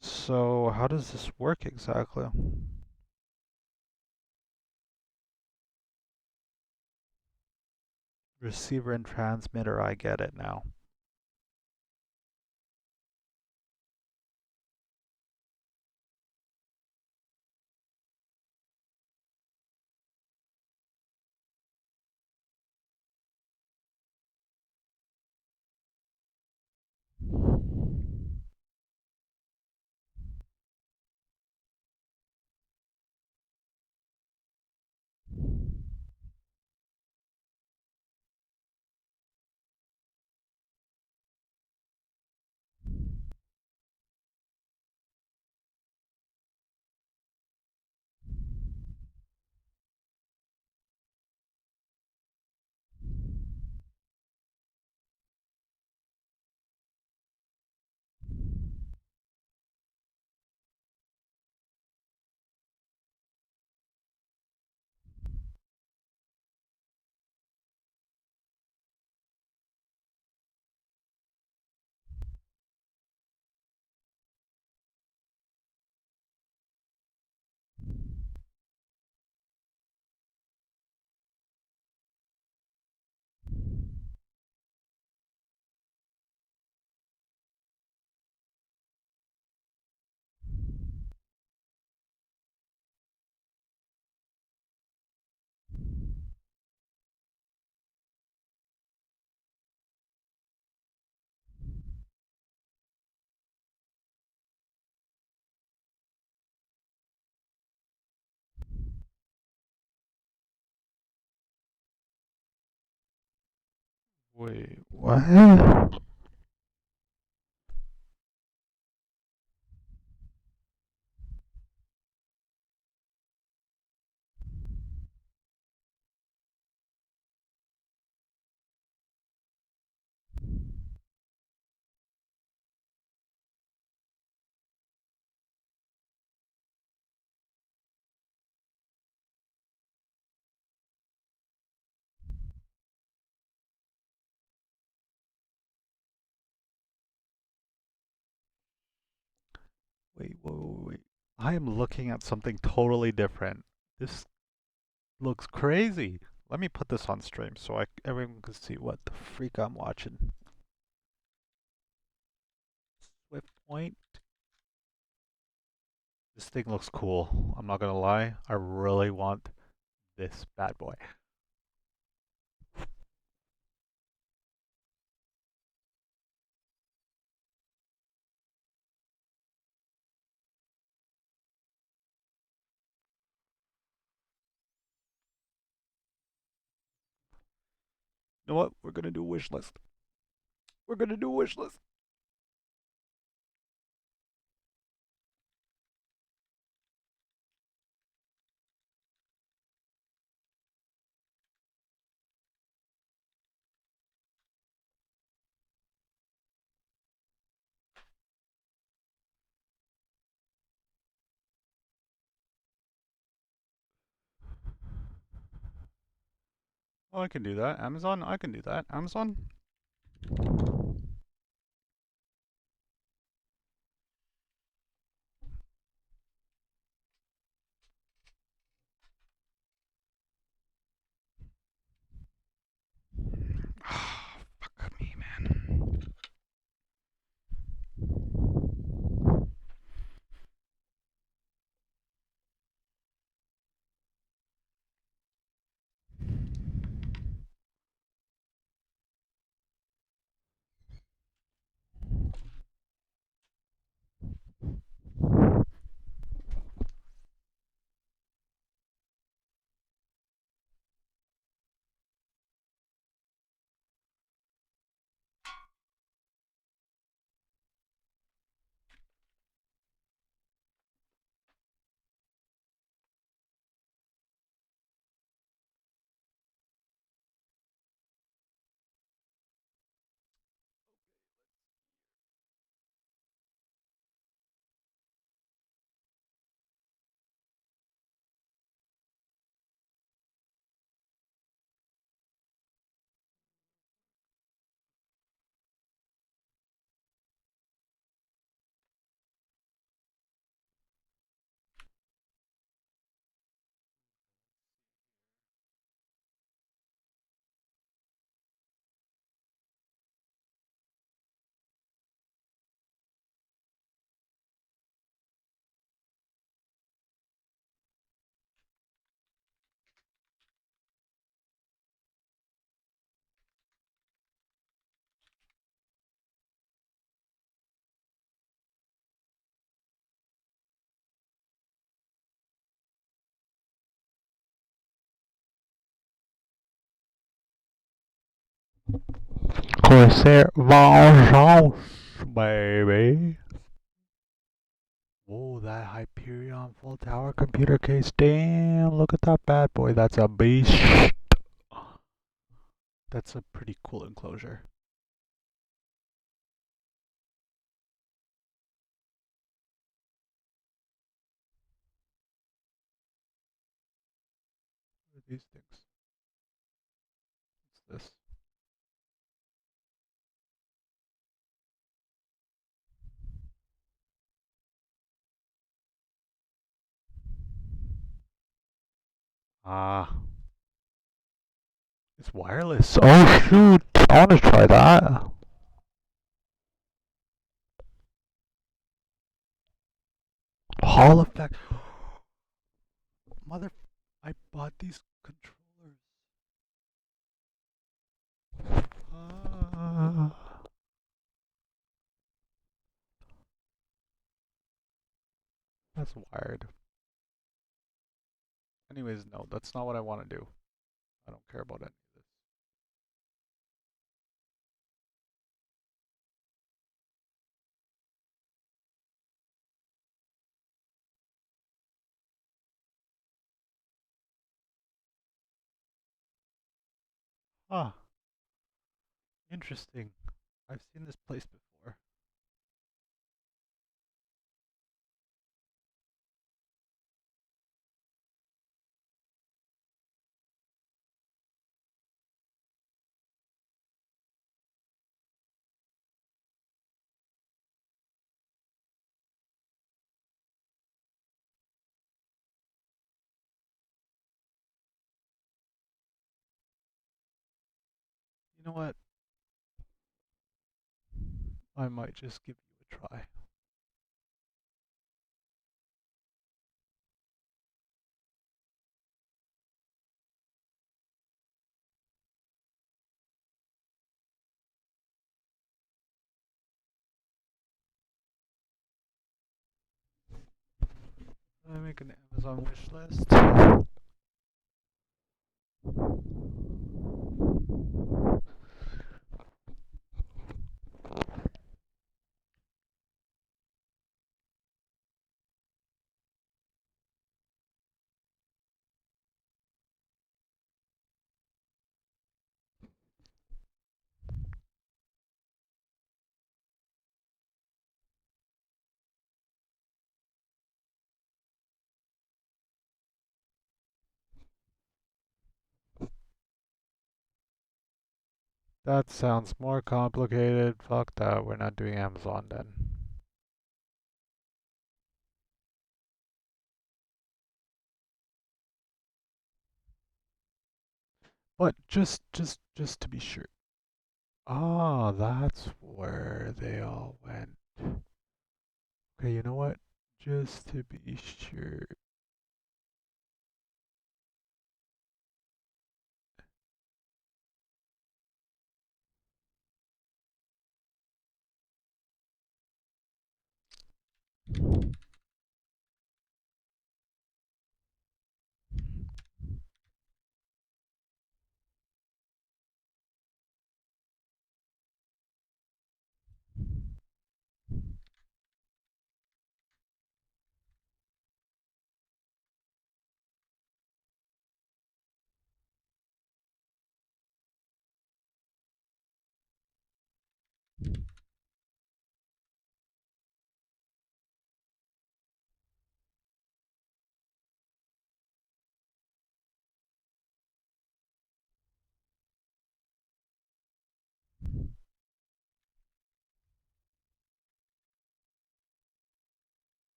So, how does this work exactly? Receiver and transmitter, I get it now. Wait, what? Wait. I am looking at something totally different. This looks crazy. Let me put this on stream so everyone can see what the freak I'm watching. Swift Point. This thing looks cool. I'm not gonna lie. I really want this bad boy. You know what? We're gonna do a wish list. We're gonna do a wish list. Oh, I can do that. Amazon, I can do that. Amazon. Corsair vengeance, baby. Whoa, that Hyperion full tower computer case. Damn, look at that bad boy. That's a beast. That's a pretty cool enclosure. What are these things? What's this? Ah. It's wireless. Oh shoot! I want to try that. Hall effect. Mother, I bought these controllers. That's wired. Anyways, no, that's not what I want to do. I don't care about any of this. Ah, interesting. I've seen this place before. You know what? I might just give you a try. Can I make an Amazon wish list? That sounds more complicated. Fuck that. We're not doing Amazon then. But just to be sure. Ah, that's where they all went. Okay, you know what? Just to be sure.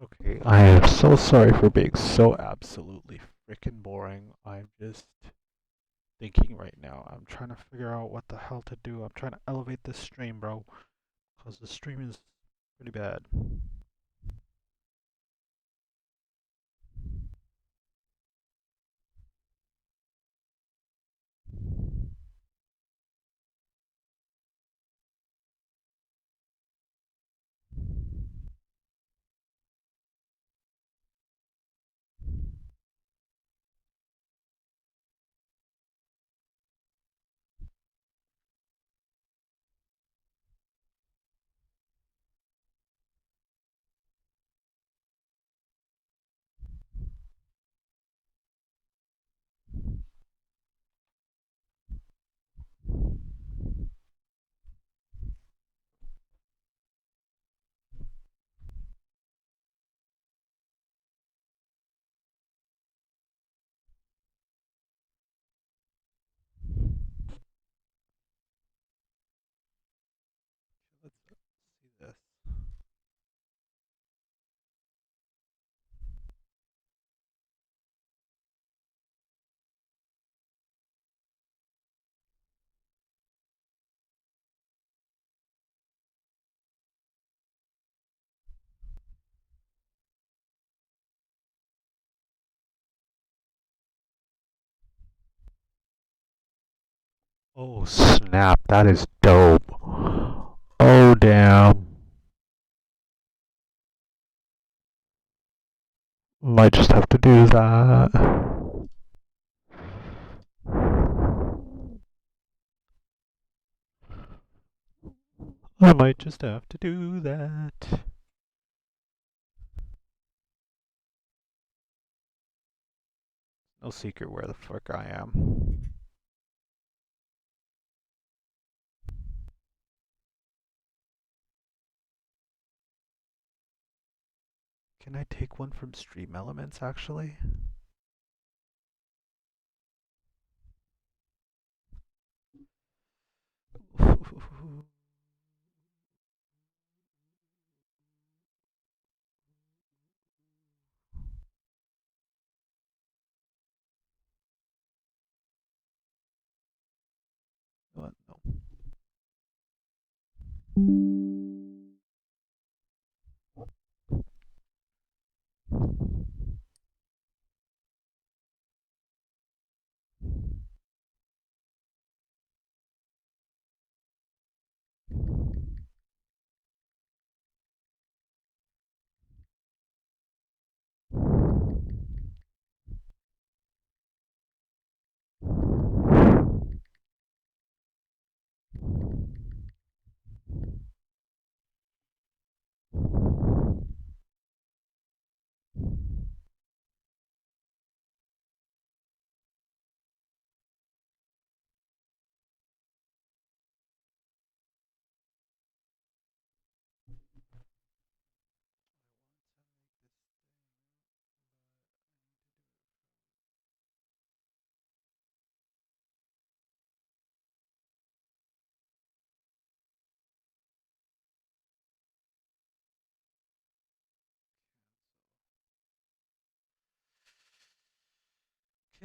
Okay, I am so sorry for being so absolutely freaking boring. I'm just thinking right now. I'm trying to figure out what the hell to do. I'm trying to elevate this stream, bro, because the stream is pretty bad. Let's see this. Oh snap, that is dope. Oh damn. Might just have to do that. I might just have to do that. No secret where the fuck I am. Can I take one from Stream Elements actually? What? No.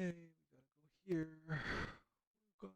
Okay, we gotta go here. We're gonna go to this thumbnail.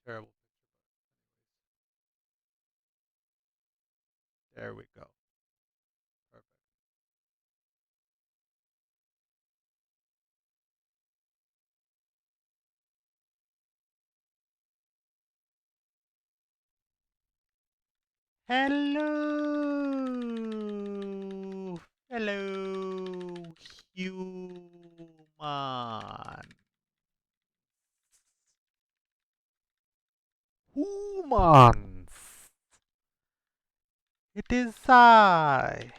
Terrible picture, but anyways. There we go. Perfect. Hello. Hello. Human. Humans. It is I.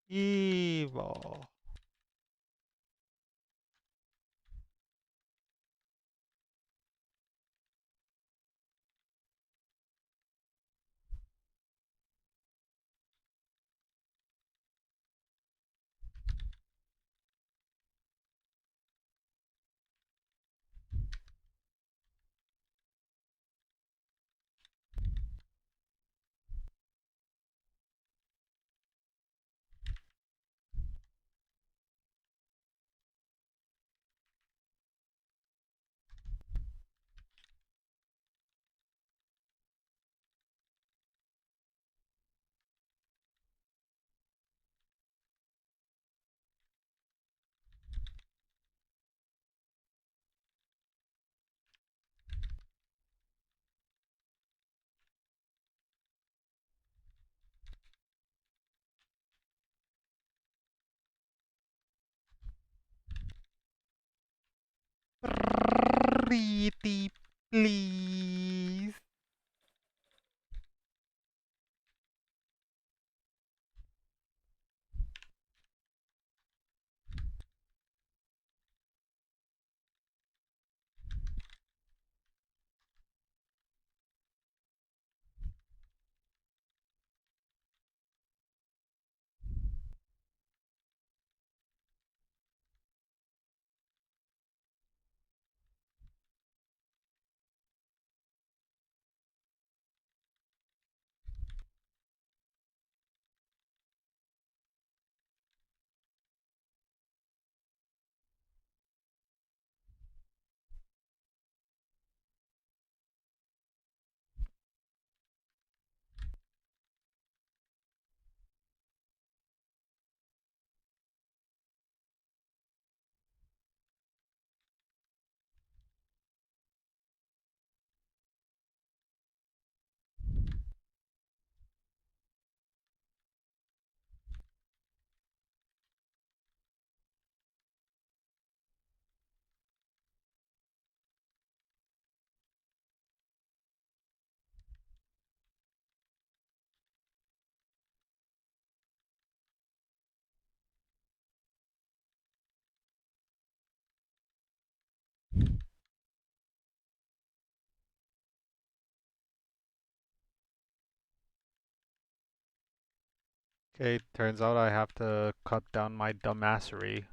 Evil. Pretty please. Okay, turns out I have to cut down my dumbassery.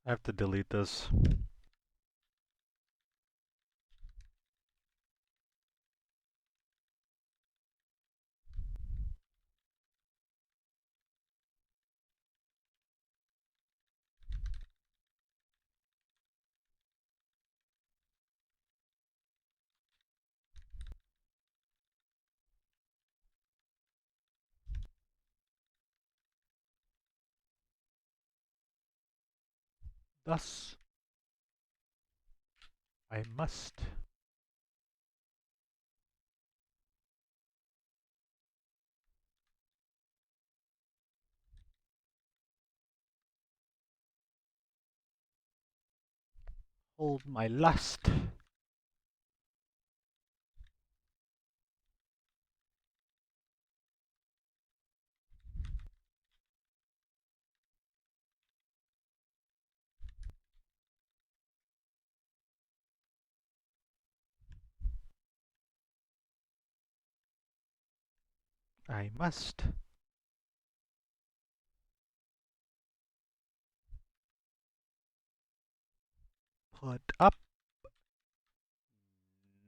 I have to delete this. Thus, I must hold my lust. I must put up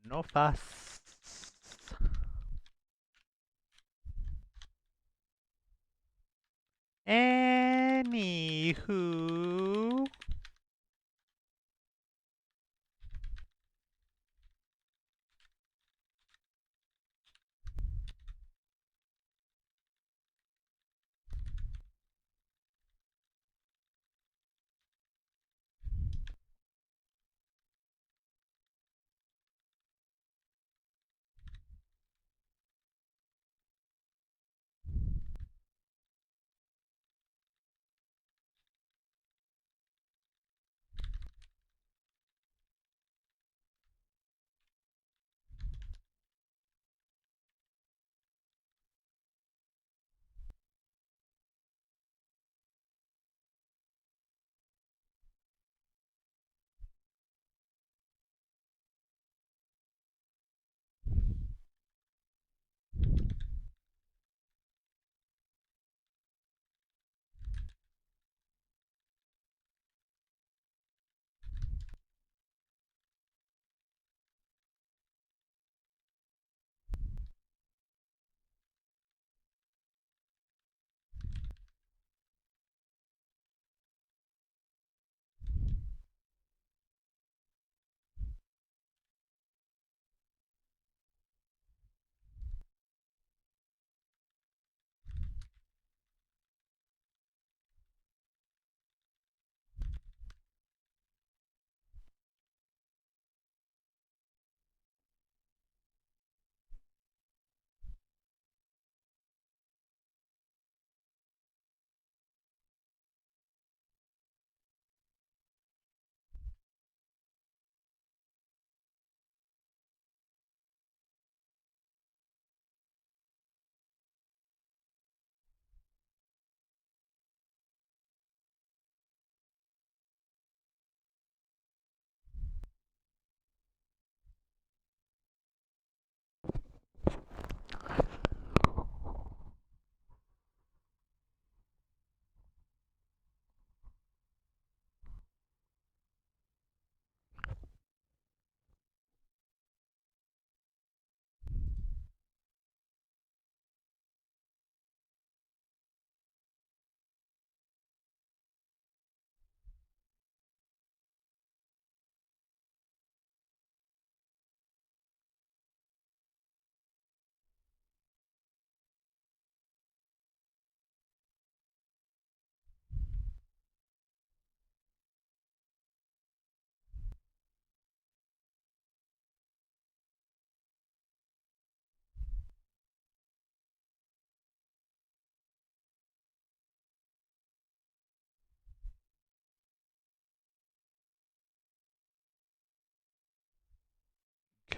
no fuss. Anywho,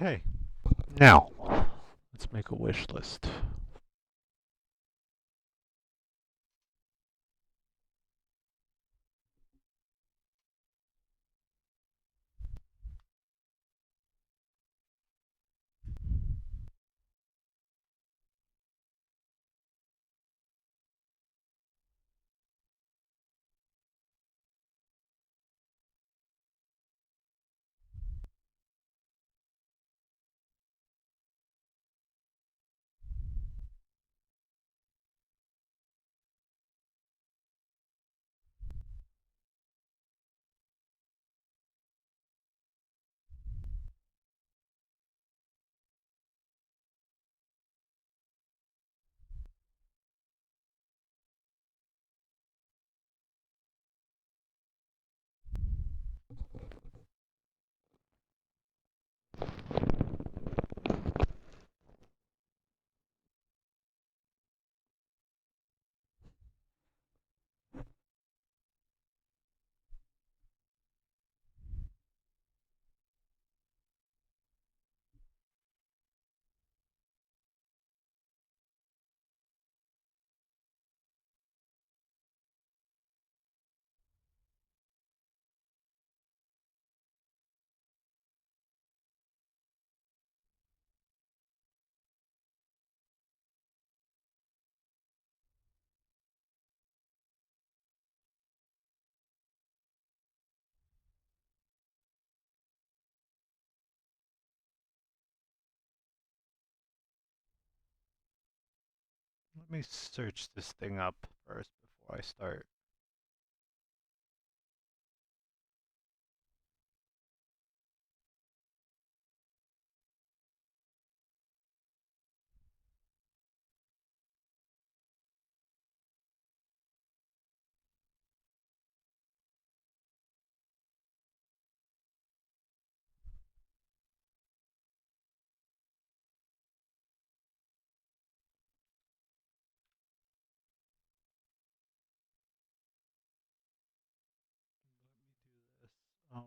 okay. Now, let's make a wish list. Let me search this thing up first before I start. Um,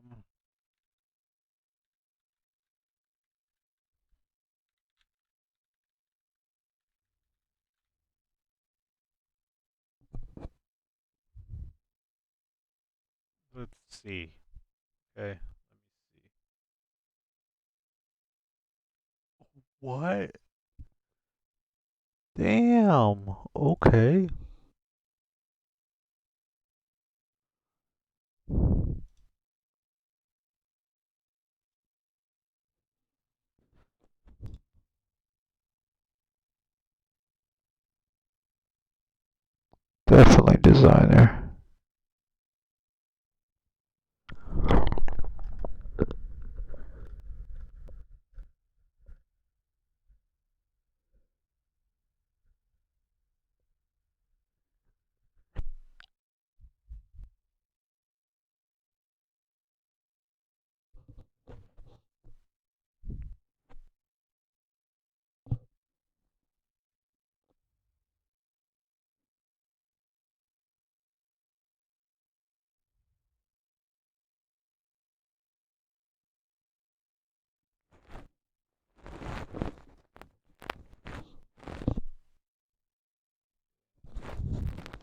let's see. Okay, let me see. What? Damn. Okay. Definitely designer.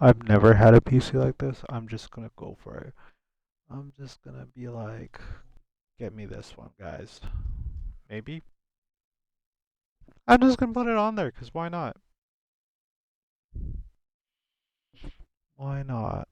I've never had a PC like this. I'm just gonna go for it. I'm just gonna be like, get me this one, guys. Maybe? I'm just gonna put it on there, because why not? Why not?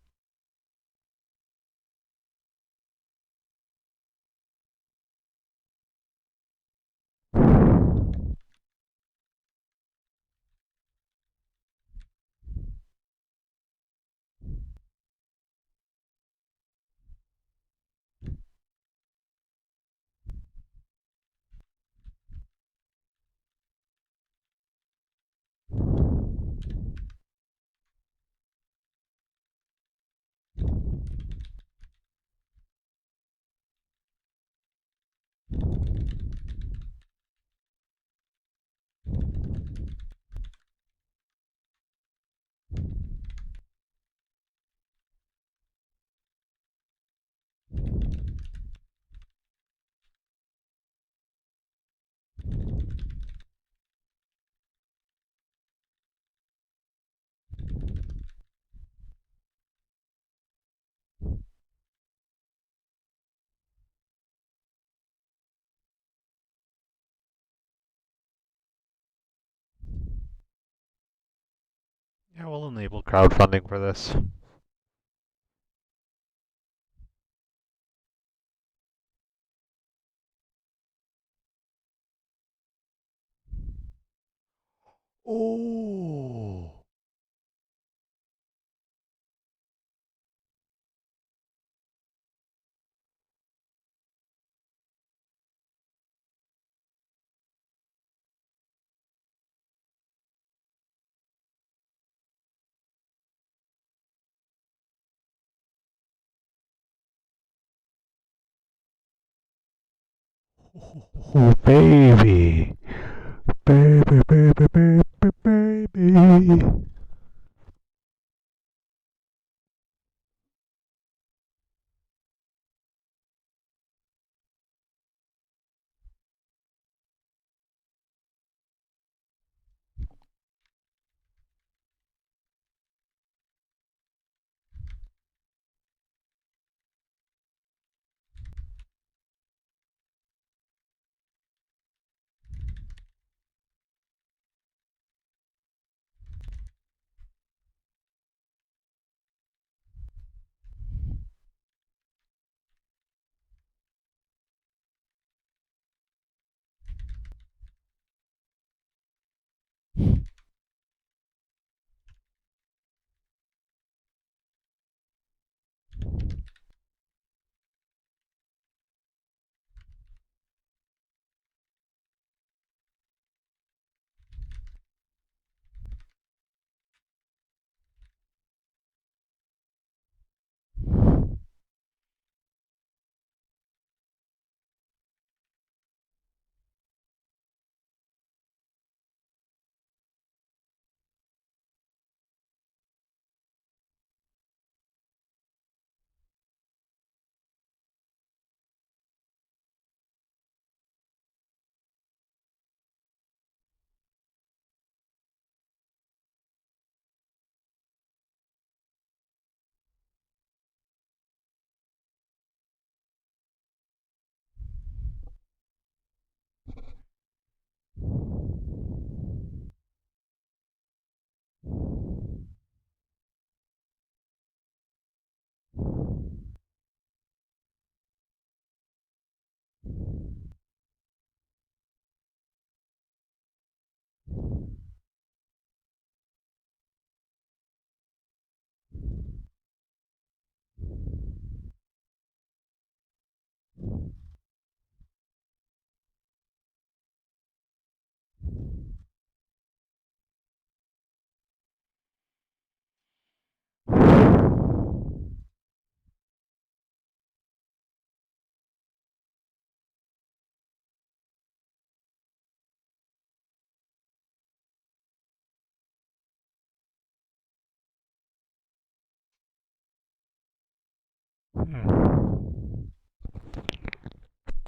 Yeah, we'll enable crowdfunding for this. Oh. Oh, baby. Baby, baby, baby, baby.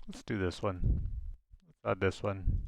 Let's do this one. Let's add this one.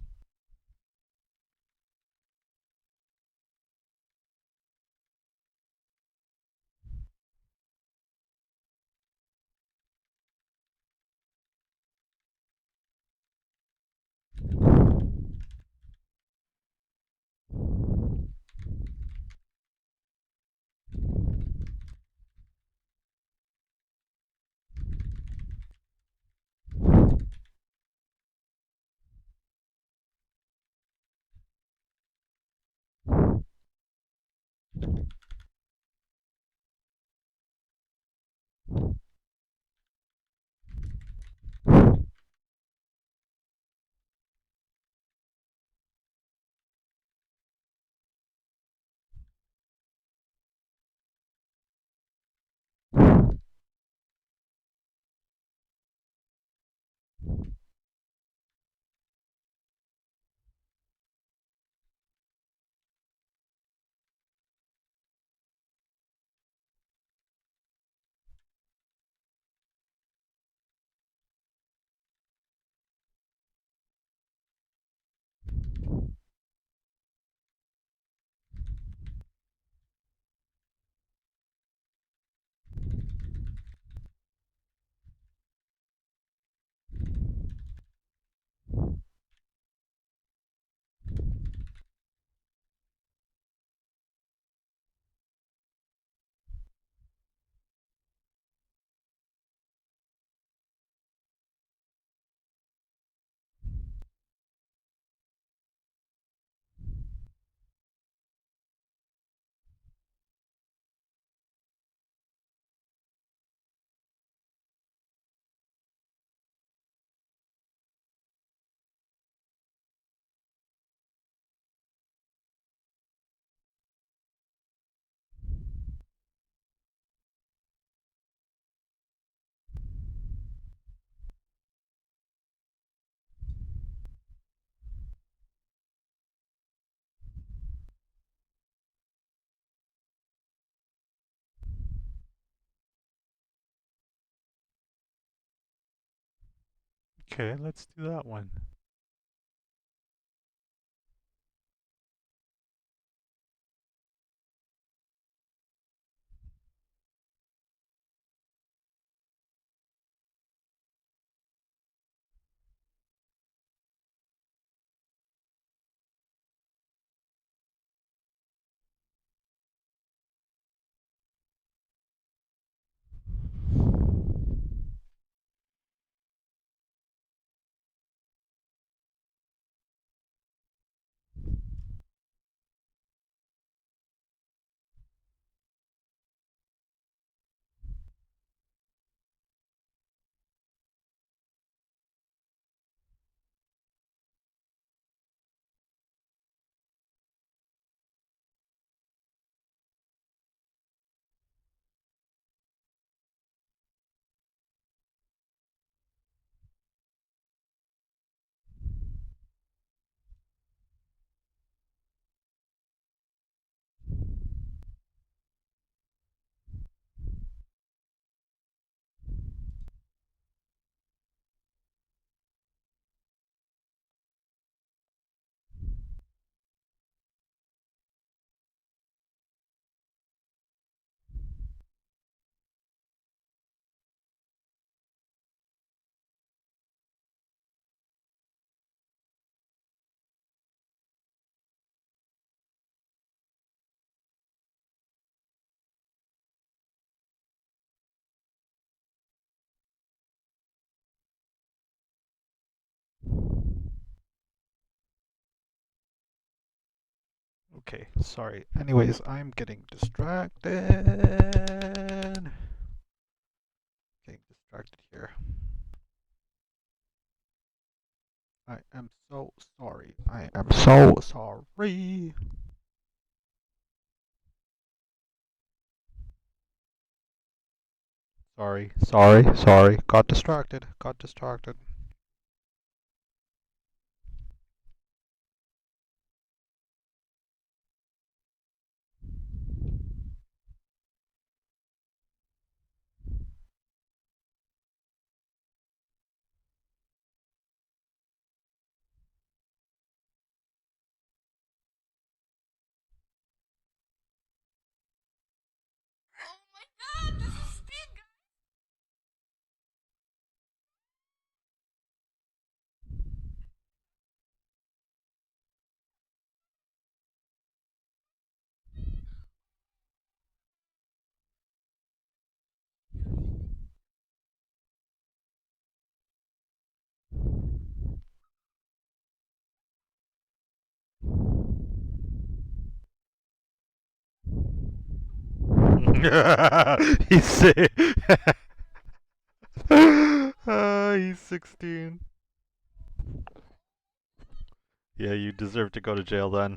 Okay, let's do that one. Okay, sorry. Anyways, I'm getting distracted. Getting distracted here. I am so sorry. I am so sorry. Sorry. Got distracted. He's 16. Yeah, you deserve to go to jail then.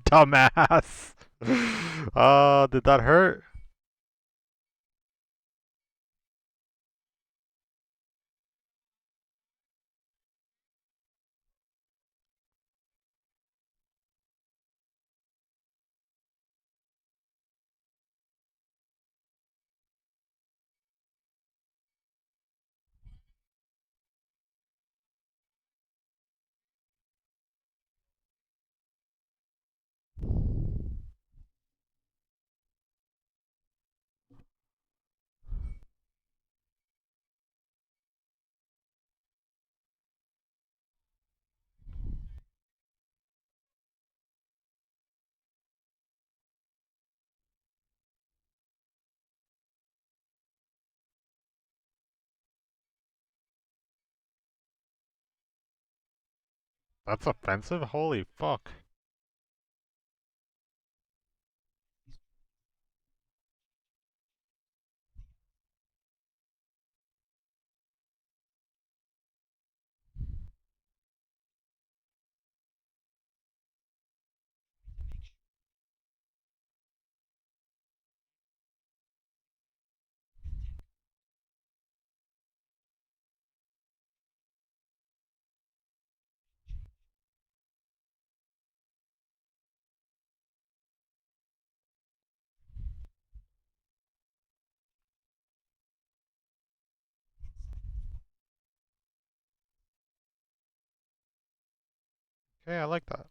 Dumbass. Did that hurt? That's offensive? Holy fuck. Okay, I like that.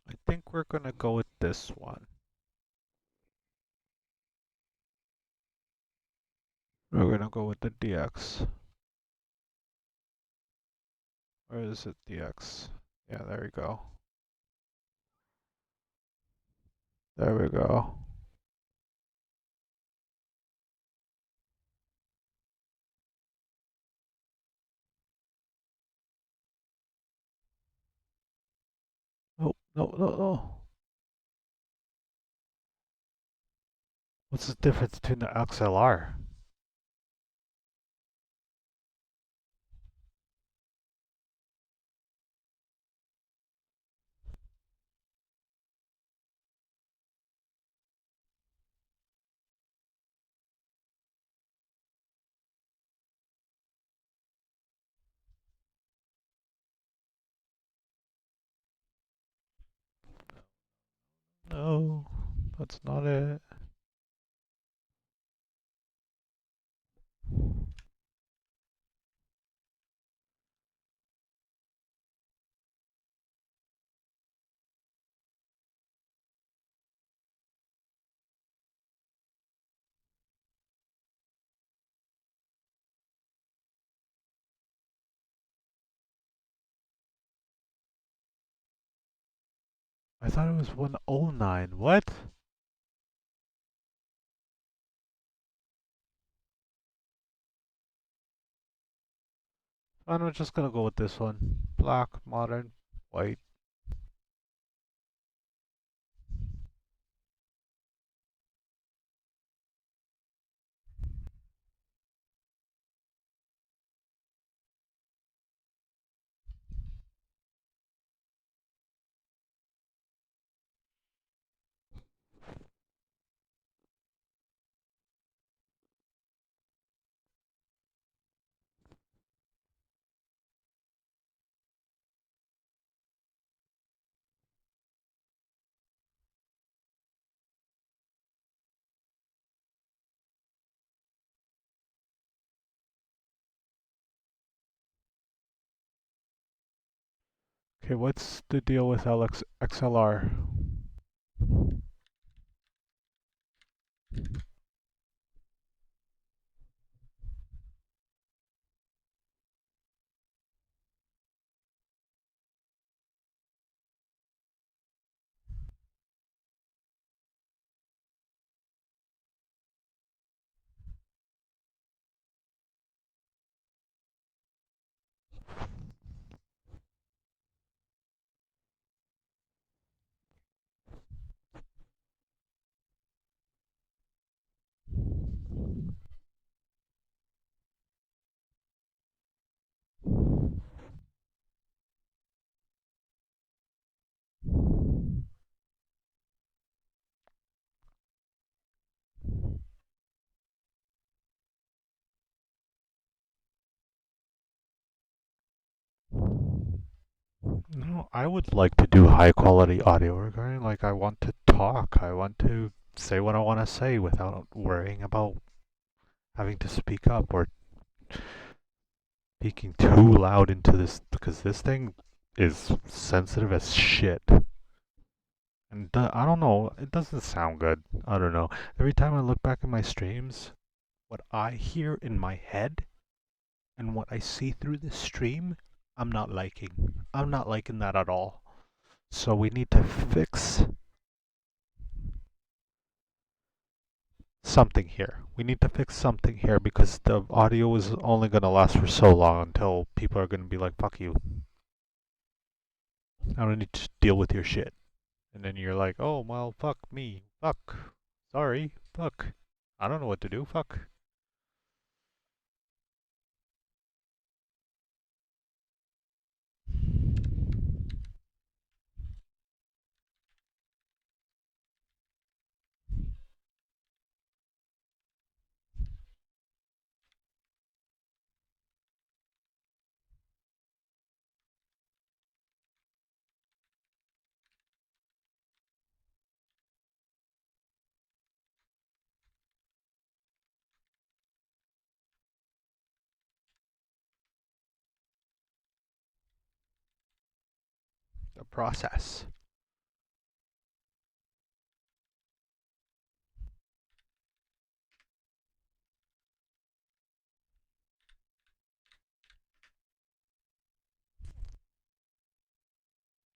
I think we're gonna go with this one. We're gonna go with the DX. Or is it DX? Yeah, there we go. There we go. Oh, no, no, no. What's the difference between the XLR? No, that's not it. I thought it was 109. What? I'm just gonna go with this one. Black, modern, white. Okay, what's the deal with XLR? No, I would like to do high quality audio recording. Like, I want to talk. I want to say what I want to say without worrying about having to speak up or speaking too loud into this, because this thing is sensitive as shit. And I don't know, it doesn't sound good. I don't know. Every time I look back at my streams, what I hear in my head and what I see through the stream, I'm not liking. I'm not liking that at all. So we need to fix something here. We need to fix something here because the audio is only going to last for so long until people are going to be like, fuck you. I don't need to deal with your shit. And then you're like, oh, well, fuck me. Fuck. Sorry. Fuck. I don't know what to do. Fuck. The process.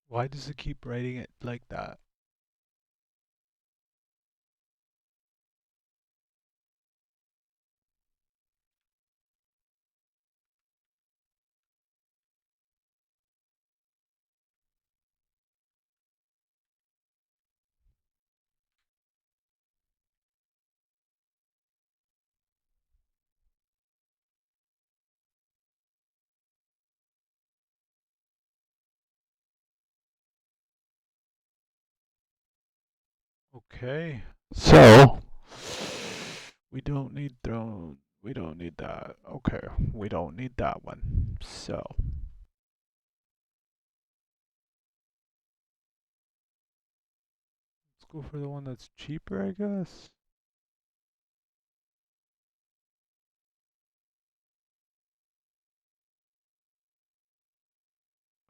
Why does it keep writing it like that? Okay. So we don't need drone. We don't need that. Okay. We don't need that one. So let's go for the one that's cheaper, I guess.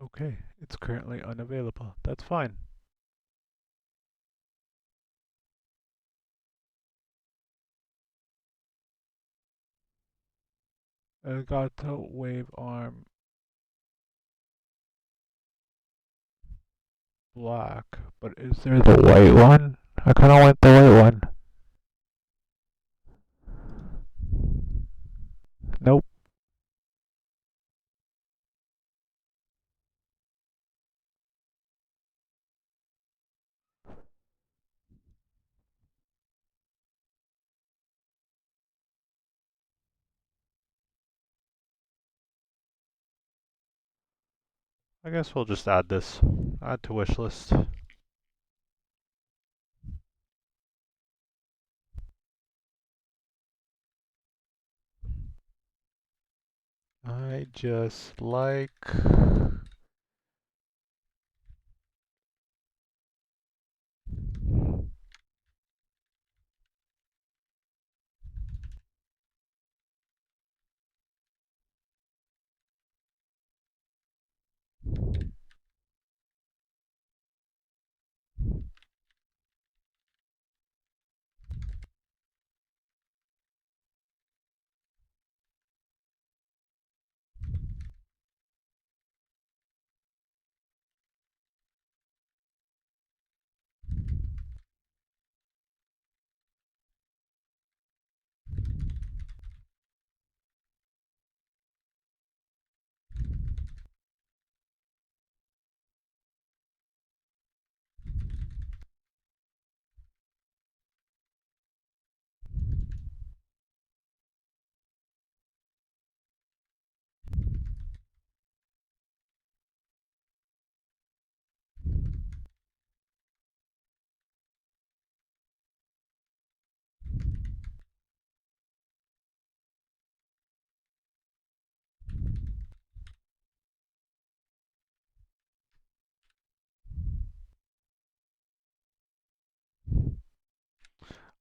Okay, it's currently unavailable. That's fine. I got the wave arm black, but is there the white one? I kind of want the white one. Nope. I guess we'll just add this. Add to wish list. I just like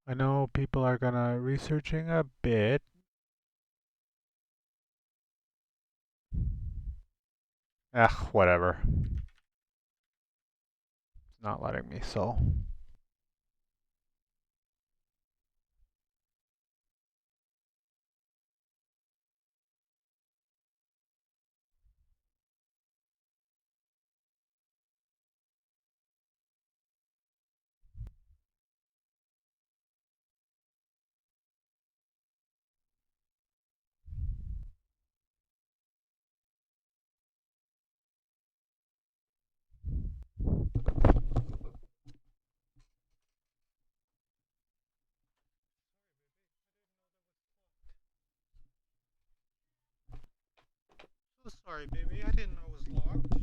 I know people are gonna researching a bit. Whatever. It's not letting me, so. So sorry, baby. I didn't know it was locked.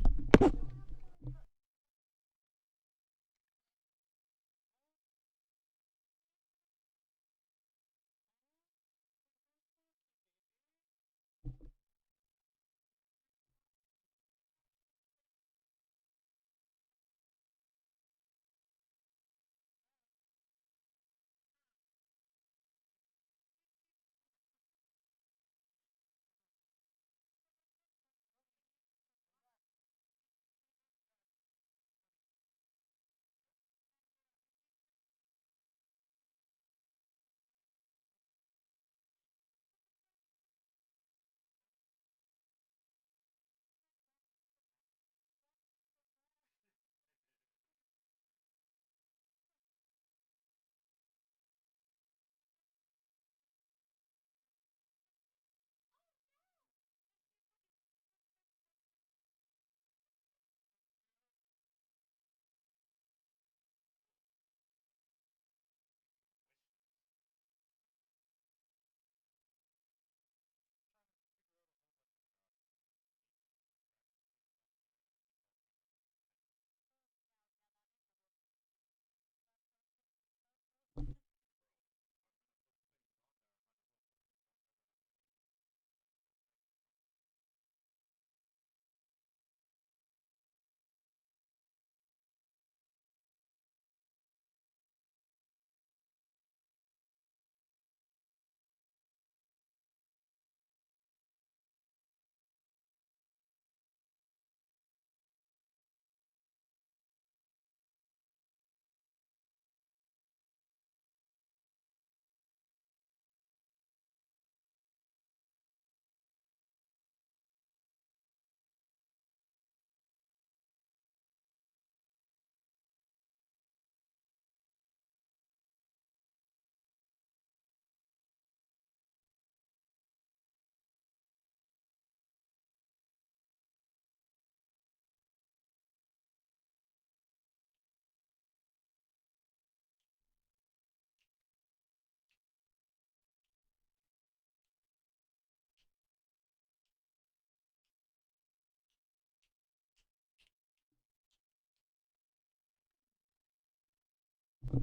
How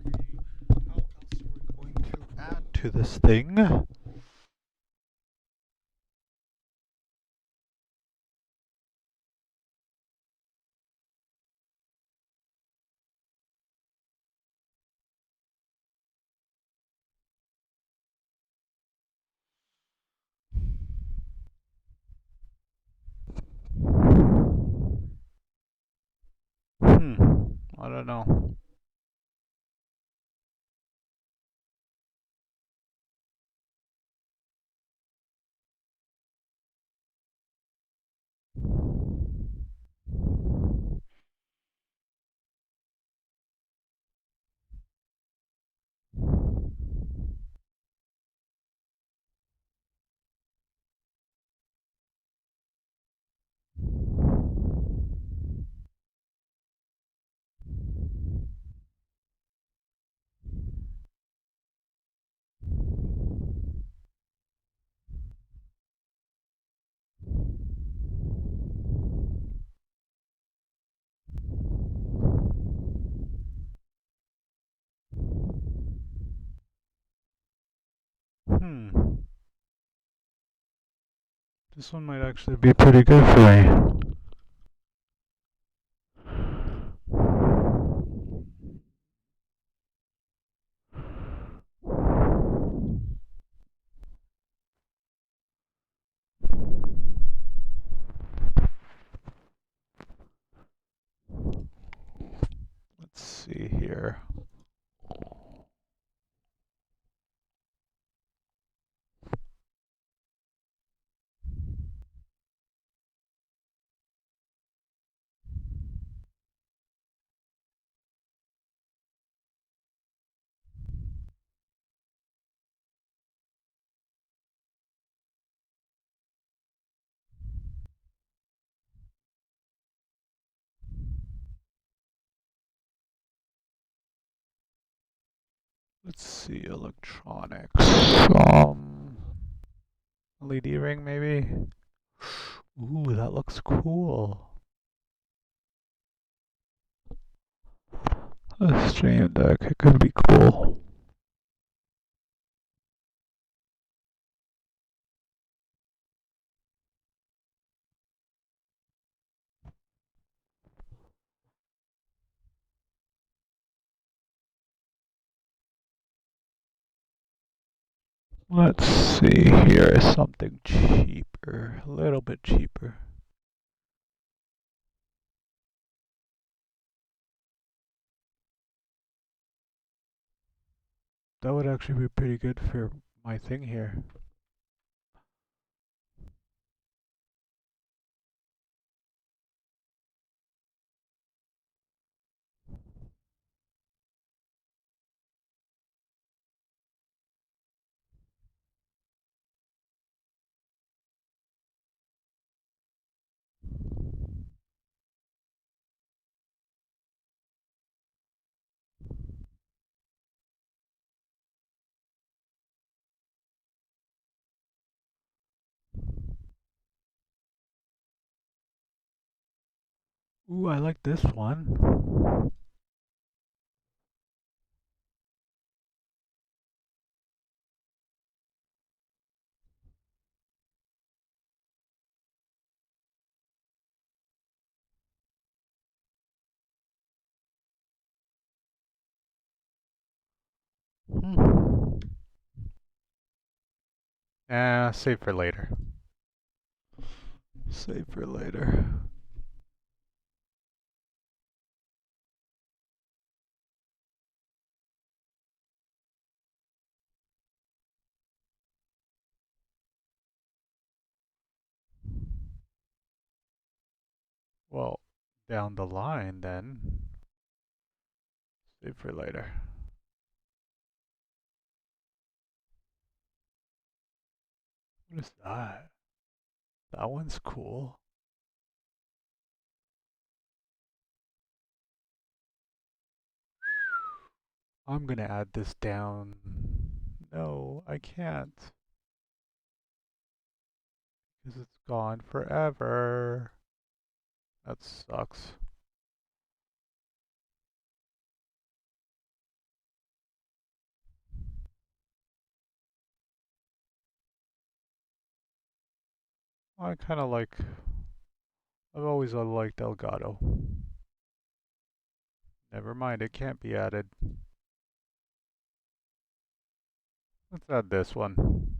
else are we going to add to this thing? I don't know. This one might actually be pretty good for me. here. Let's see, electronics. LED ring maybe? Ooh, that looks cool. A stream deck, it could be cool. Let's see here, something cheaper, a little bit cheaper. That would actually be pretty good for my thing here. Ooh, I like this one. Save for later. Save for later. Well, down the line then. Save for later. What is that? That one's cool. I'm gonna add this down. No, I can't. Because it's gone forever. That sucks. I kind of like... I've always liked Elgato. Never mind, it can't be added. Let's add this one.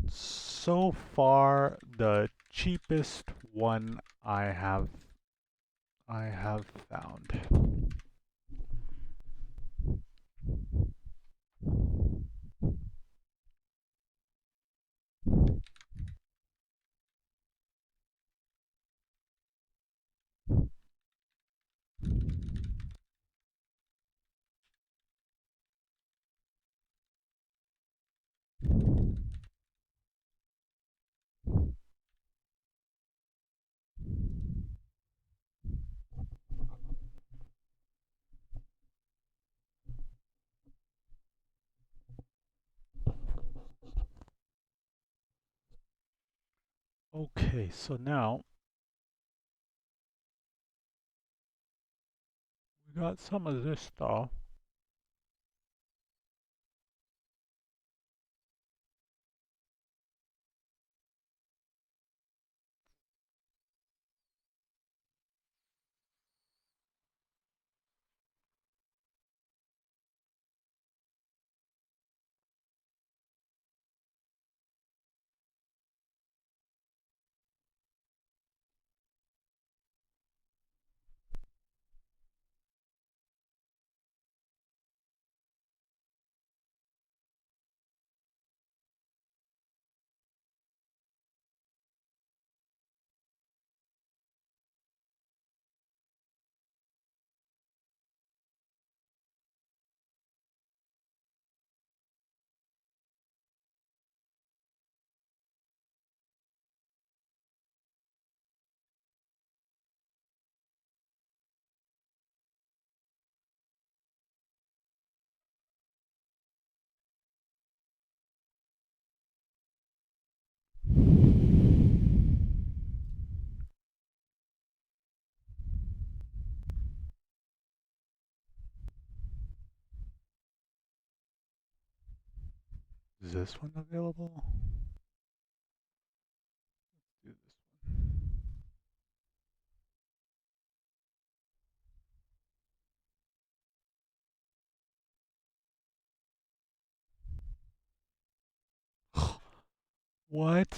So far, the cheapest one I have found. Okay, so now we got some of this stuff. Is this one available? Let's do this one. What?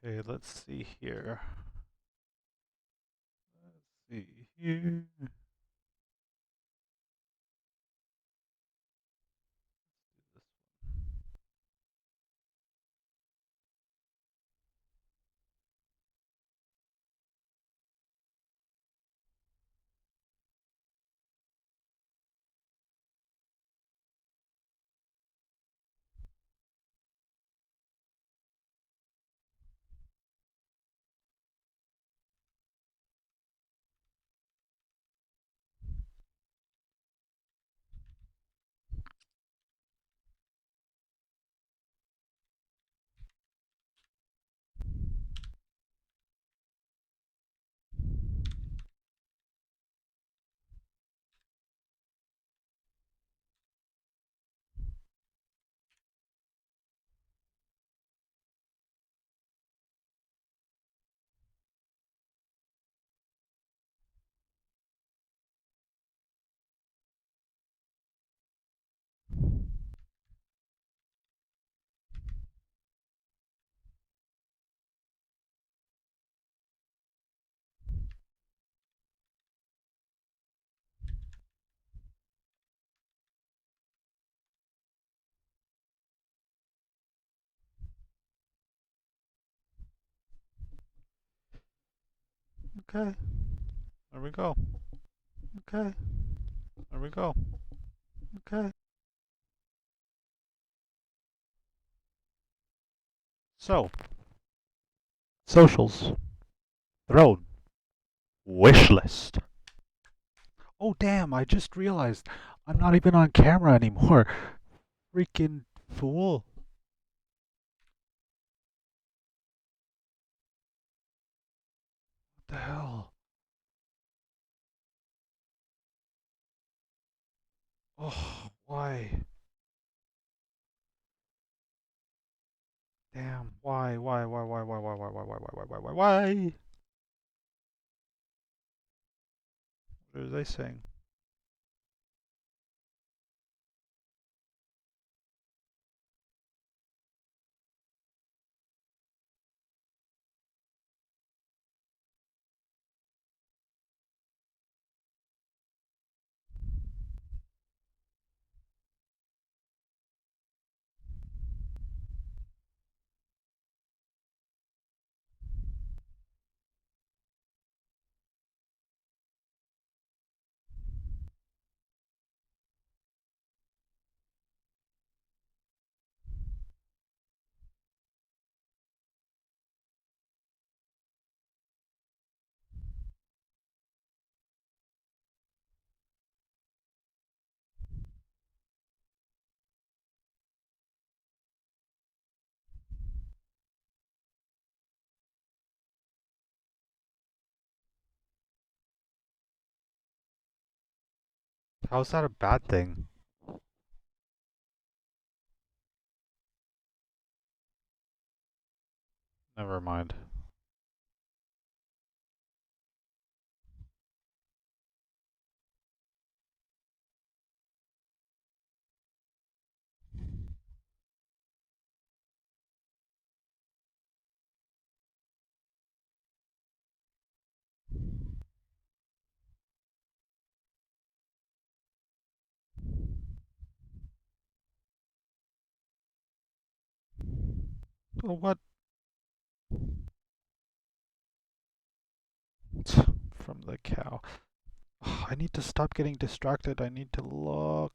Okay, let's see here. Let's see here. Okay. There we go. Okay. There we go. Okay. So, socials. Throne. Wish list. Oh damn, I just realized I'm not even on camera anymore. Freaking fool. What the hell? Oh, why? Damn, why? What are they saying? How's that a bad thing? Never mind. Oh, what? From the cow. I need to stop getting distracted. I need to look.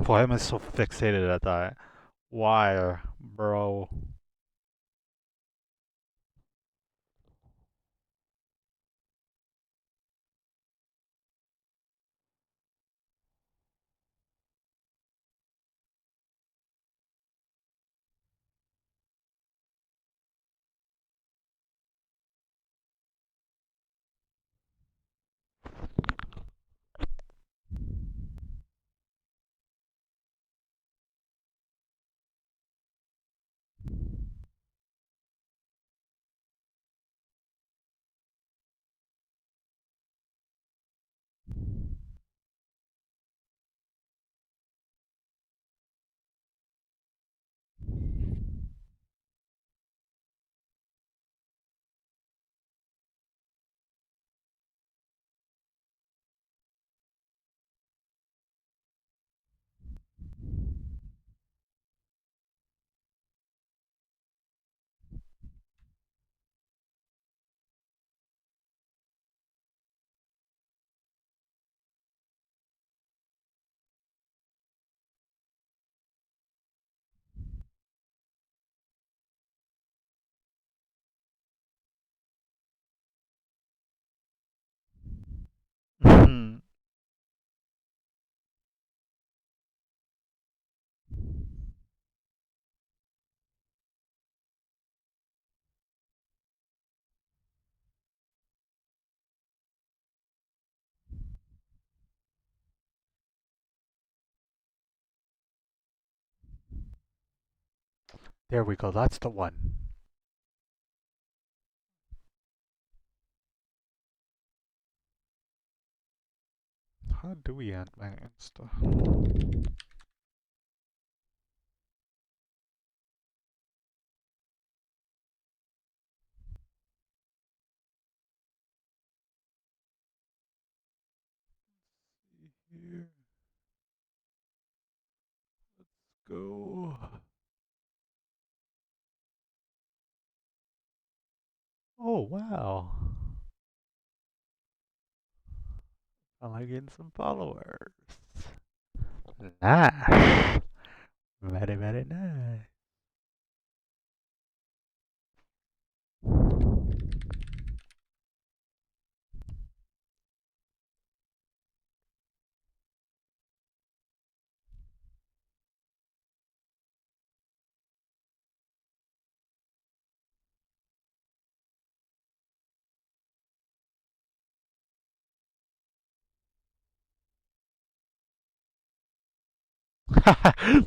Why am I so fixated at that? Why, bro? There we go, that's the one. How do we add my Insta? Here. Let's go. Oh, wow. I'm like getting some followers. Nice. Very, very nice.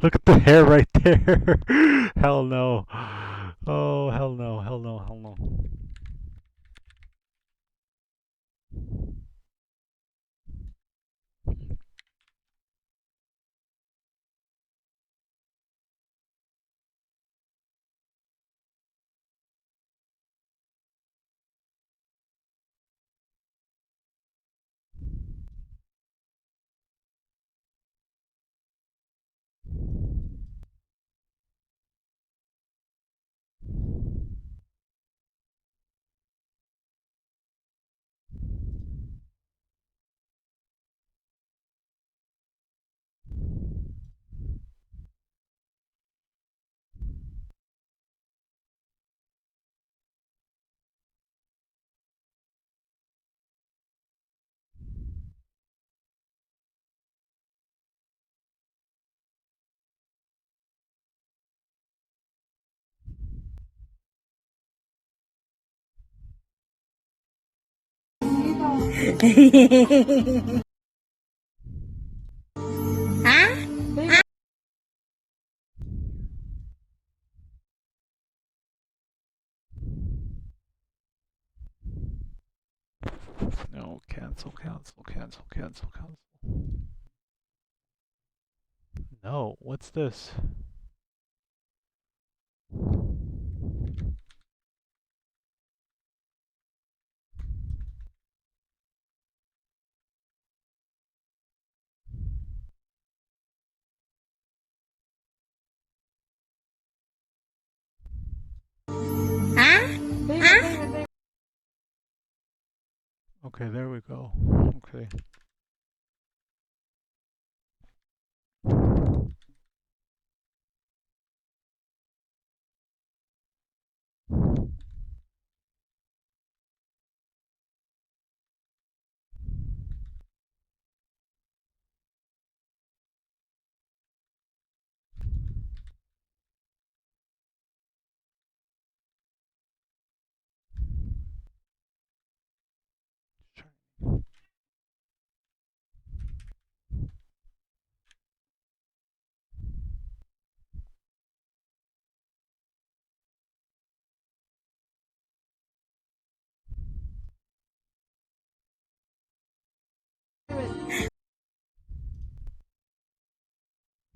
Look at the hair right there. Hell no. Oh, hell no, hell no, hell no. No, cancel, cancel, cancel, cancel, cancel. No, what's this? Okay, there we go. Okay.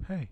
Hey.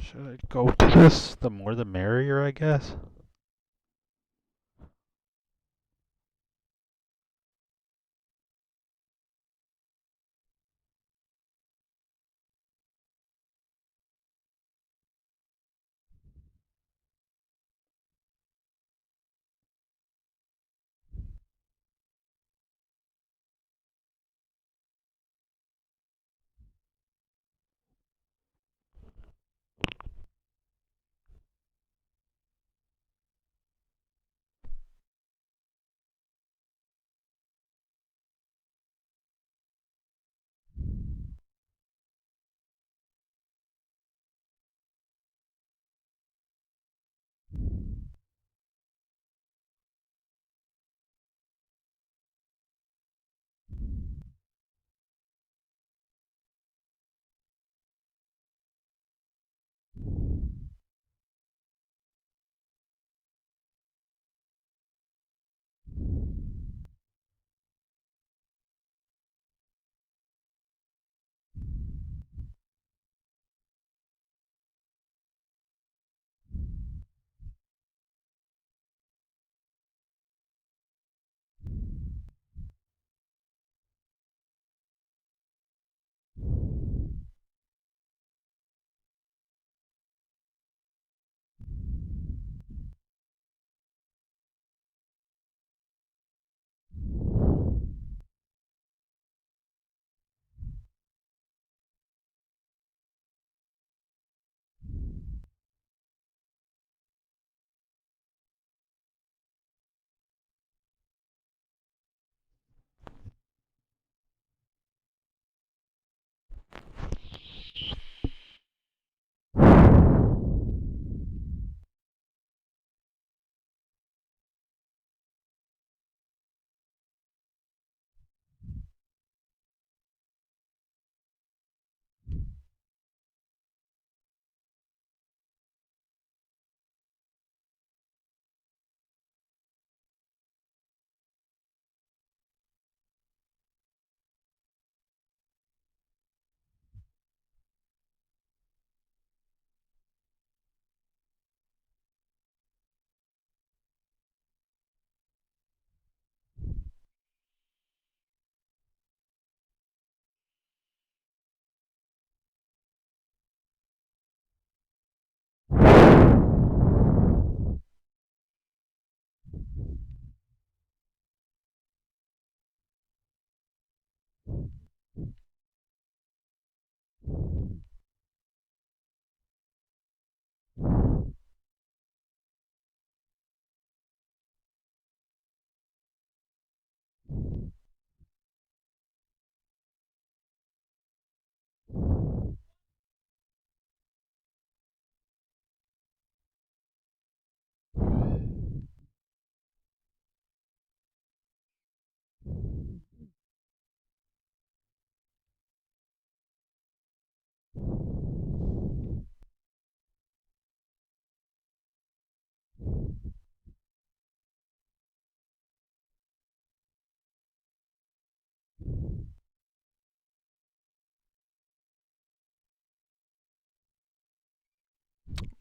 Should I go to this? The more the merrier, I guess.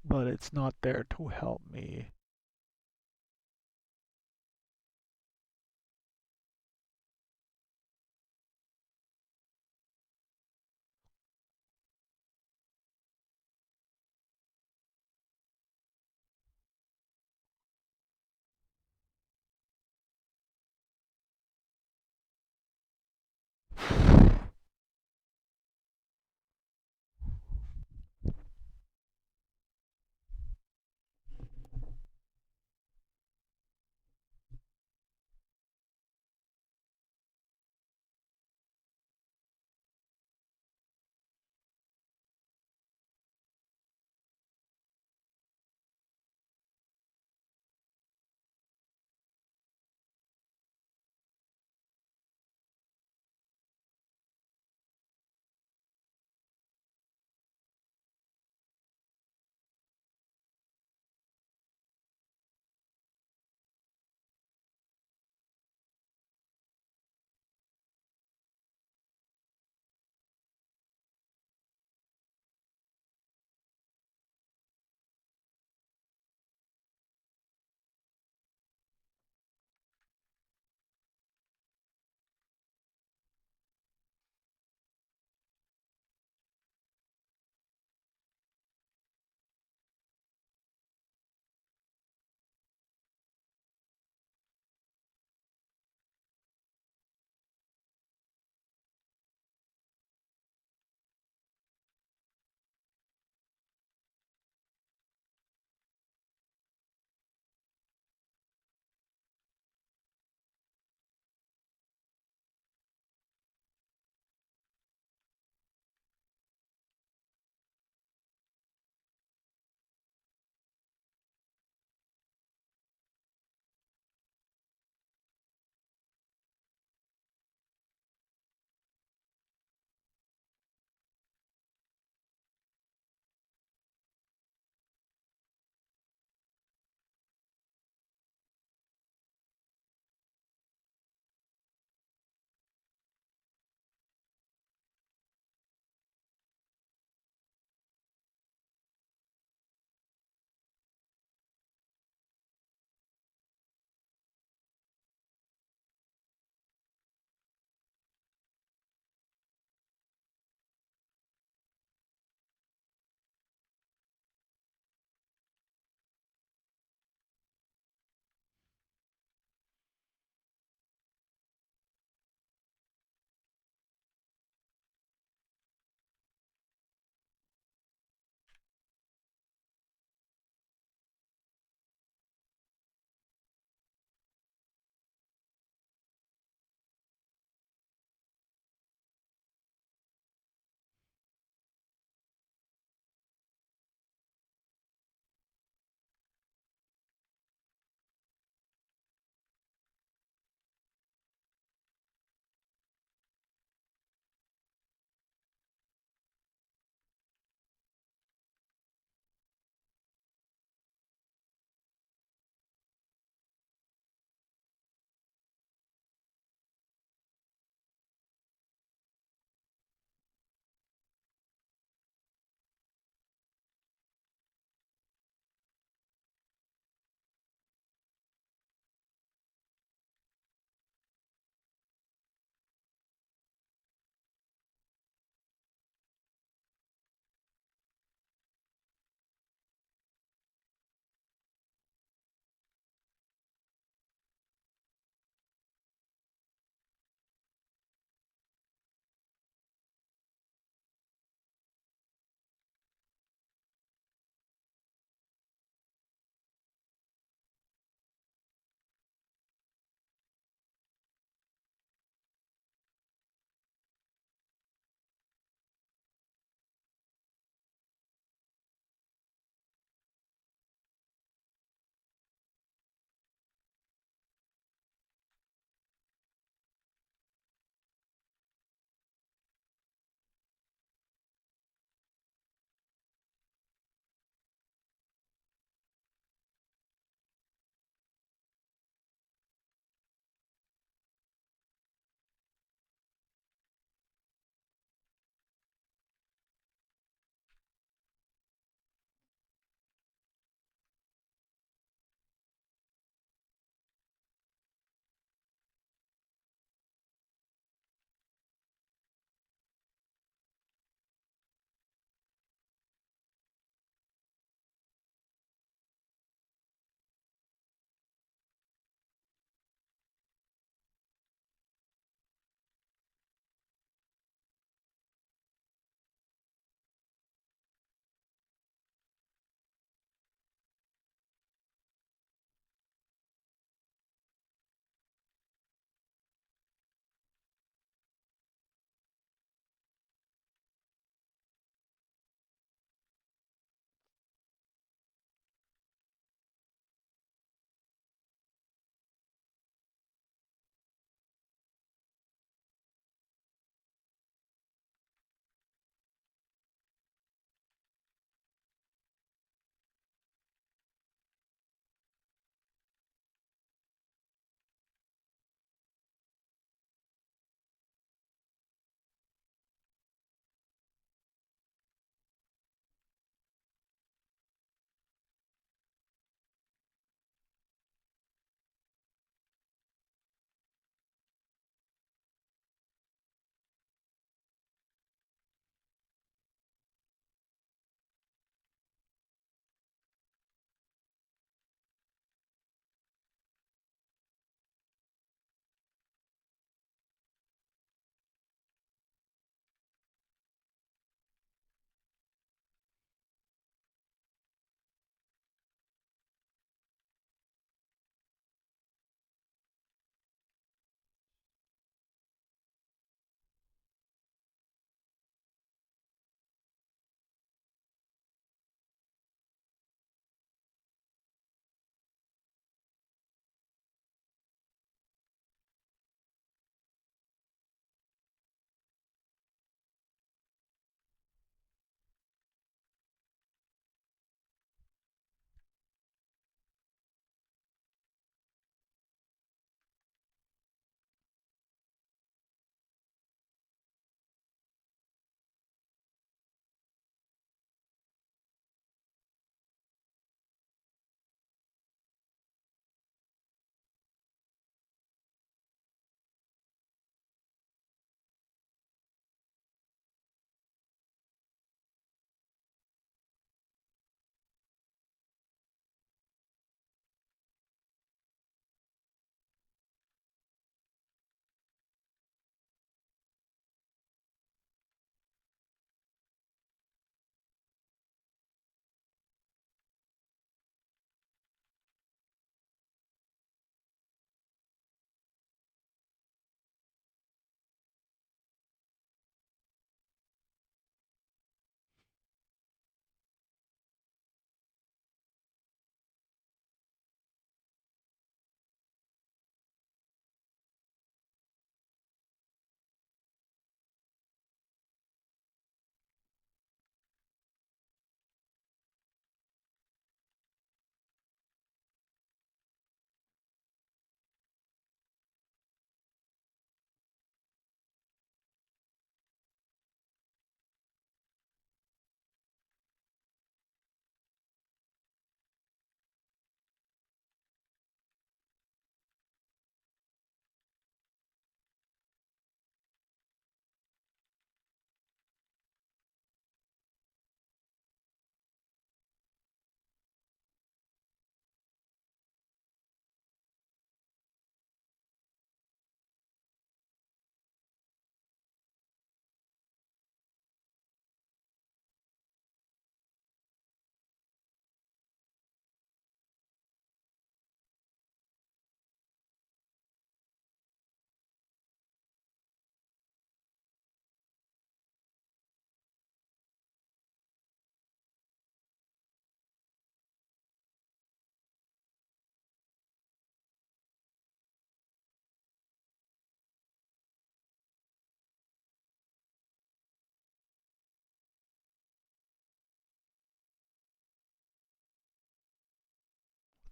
But it's not there to help me.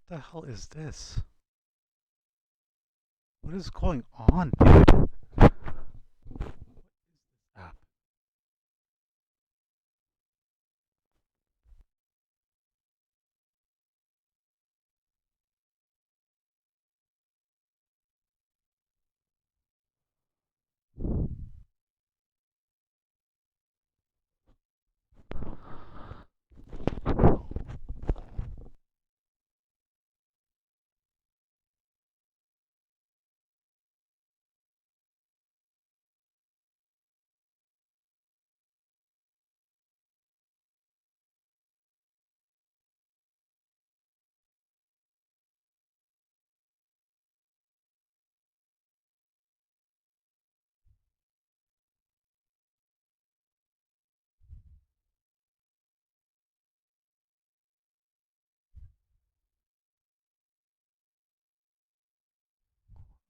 What the hell is this? What is going on, dude? App.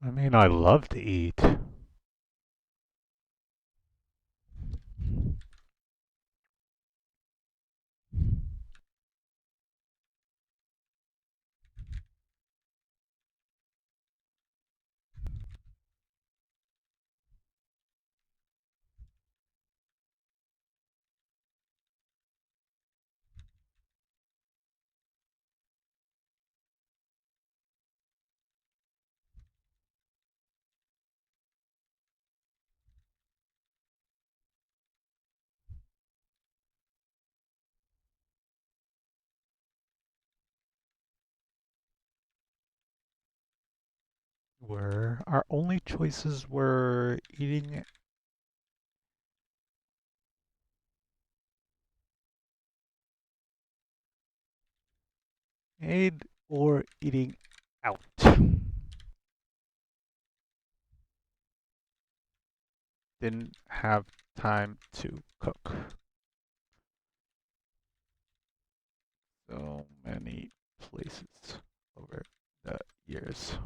I mean, I love to eat. Where our only choices were eating aid or eating out. Didn't have time to cook. So many places over the years.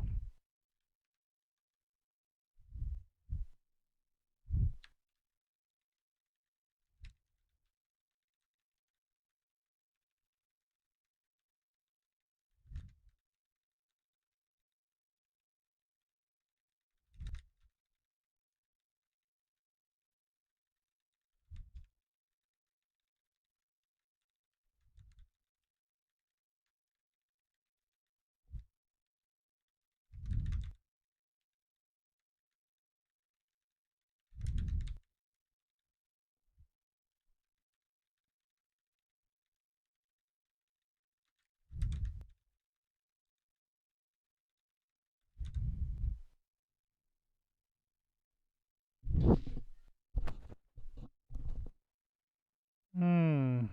Hmm.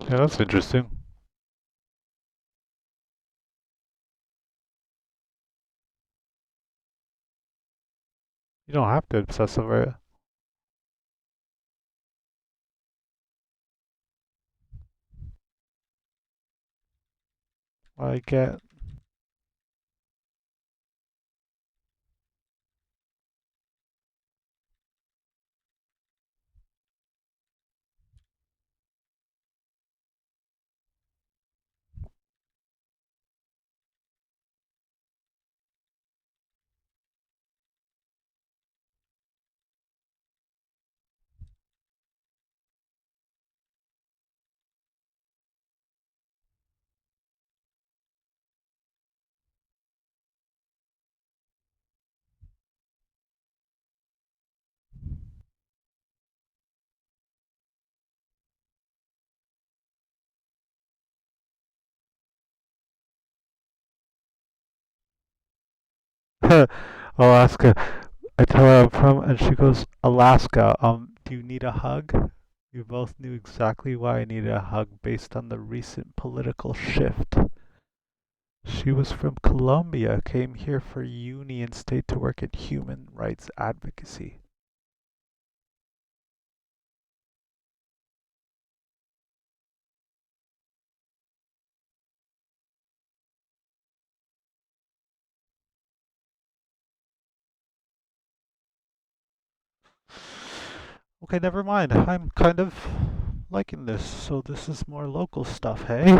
Yeah, that's interesting. You don't have to obsess over it. I get. Alaska. I tell her I'm from, and she goes, Alaska. Do you need a hug? We both knew exactly why I needed a hug based on the recent political shift. She was from Colombia, came here for uni, and stayed to work in human rights advocacy. Okay, never mind. I'm kind of liking this, so this is more local stuff, hey?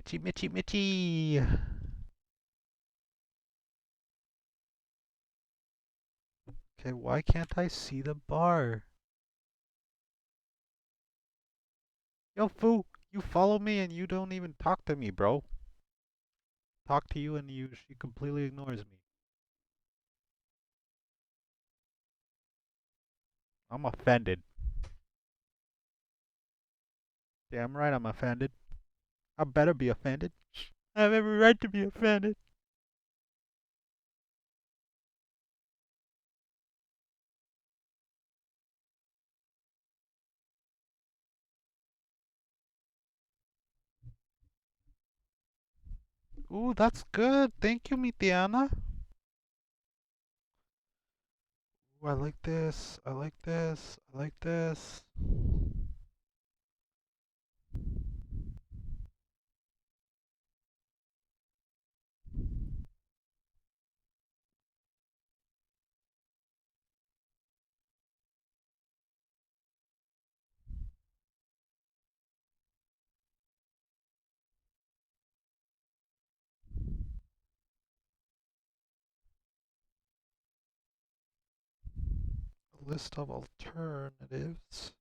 Mitchy, Mitchy, Mitchy! Okay, why can't I see the bar? Yo, Foo, you follow me and you don't even talk to me, bro. Talk to you and she completely ignores me. I'm offended. Damn right I'm offended. I better be offended. I have every right to be offended. Ooh, that's good. Thank you, Mitiana. Ooh, I like this. I like this. I like this. A list of alternatives.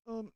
Um.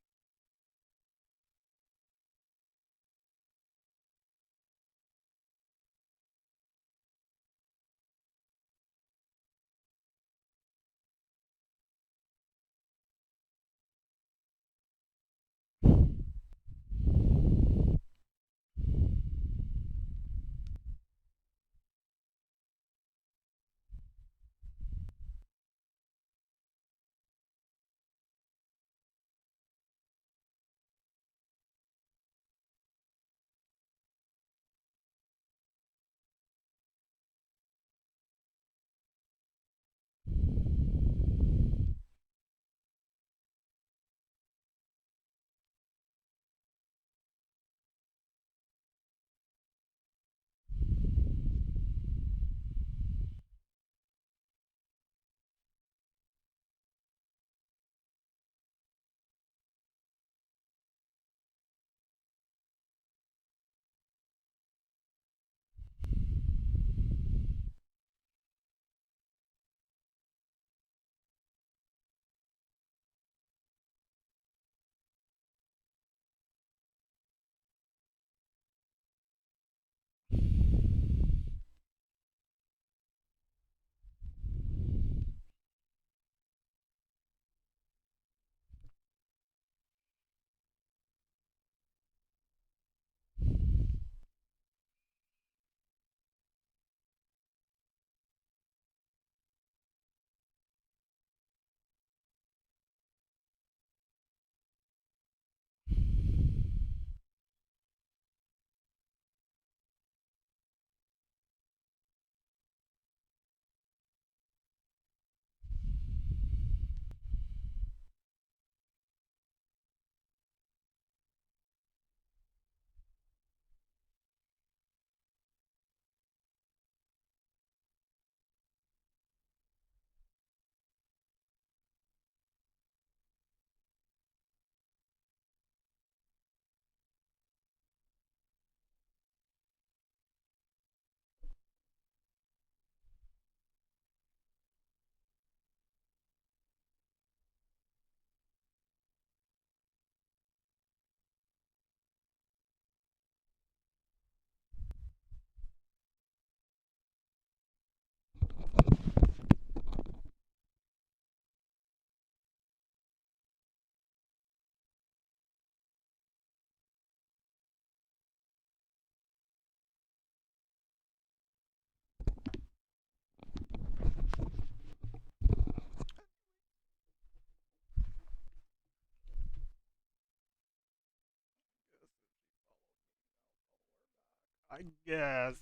I guess.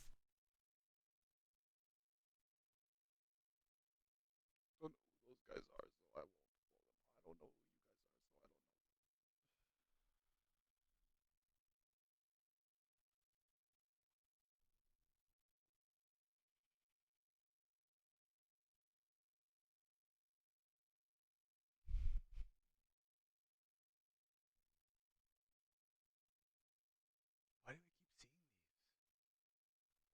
I don't know who those guys are, so I won't follow them. I don't know who you guys are, so I don't know. Why do we keep seeing these?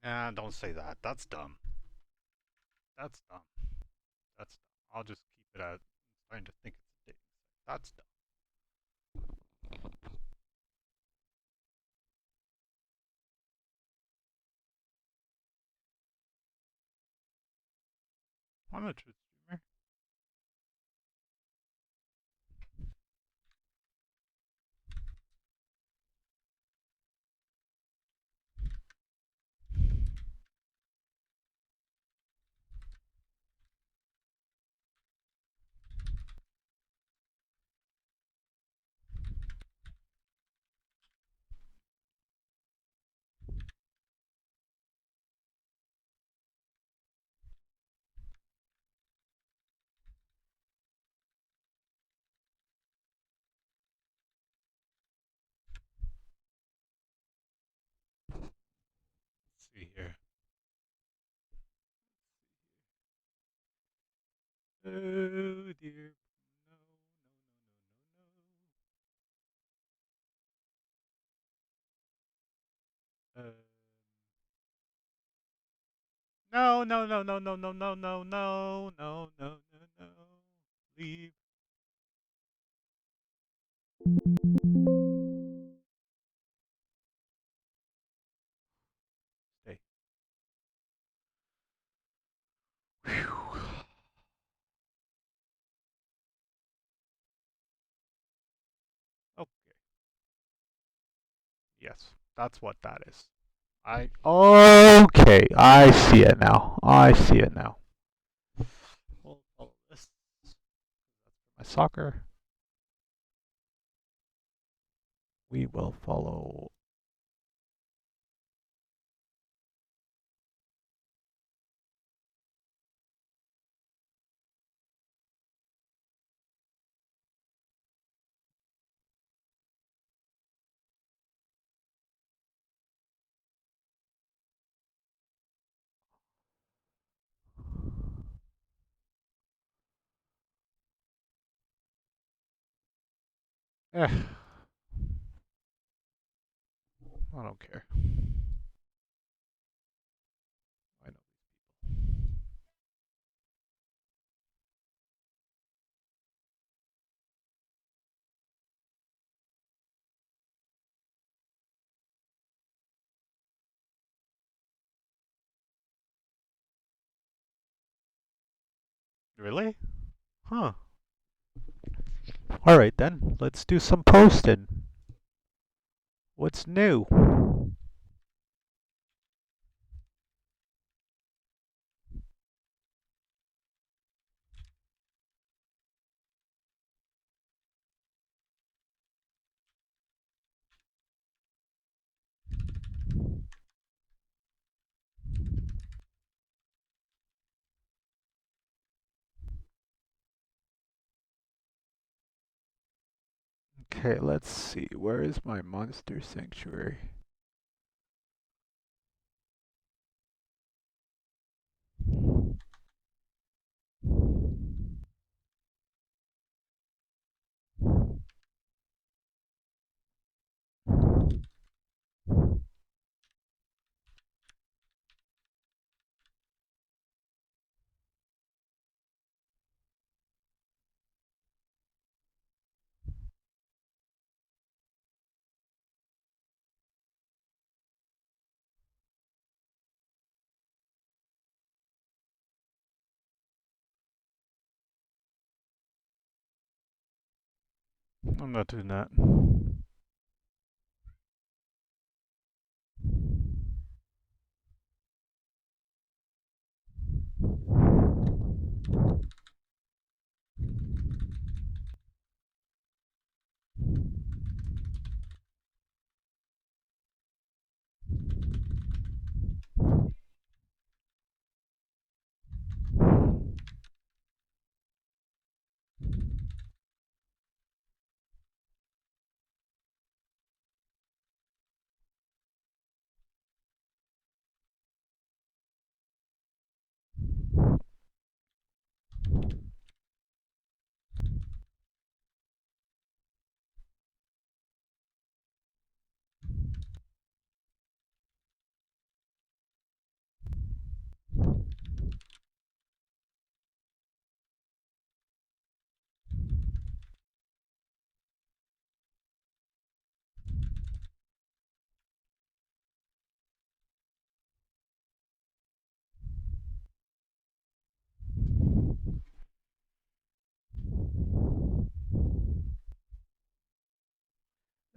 Don't say that. That's dumb. That's dumb. That's dumb. I'll just keep it at trying to think it's a dating site. That's dumb. I'm a Twitch streamer. Let's see here. Oh dear. No, no, no, no, no, no, no, no, no, no, no, no, no. Leave. Stay. Whew. Okay. Yes, that's what that is. Okay, I see it now. I see it now. We'll follow this. That's for my soccer. We will follow. Eh. I don't care. I know these people. Really? Huh. Alright then, let's do some posting. What's new? Okay, let's see. Where is my monster sanctuary? I'm not doing that.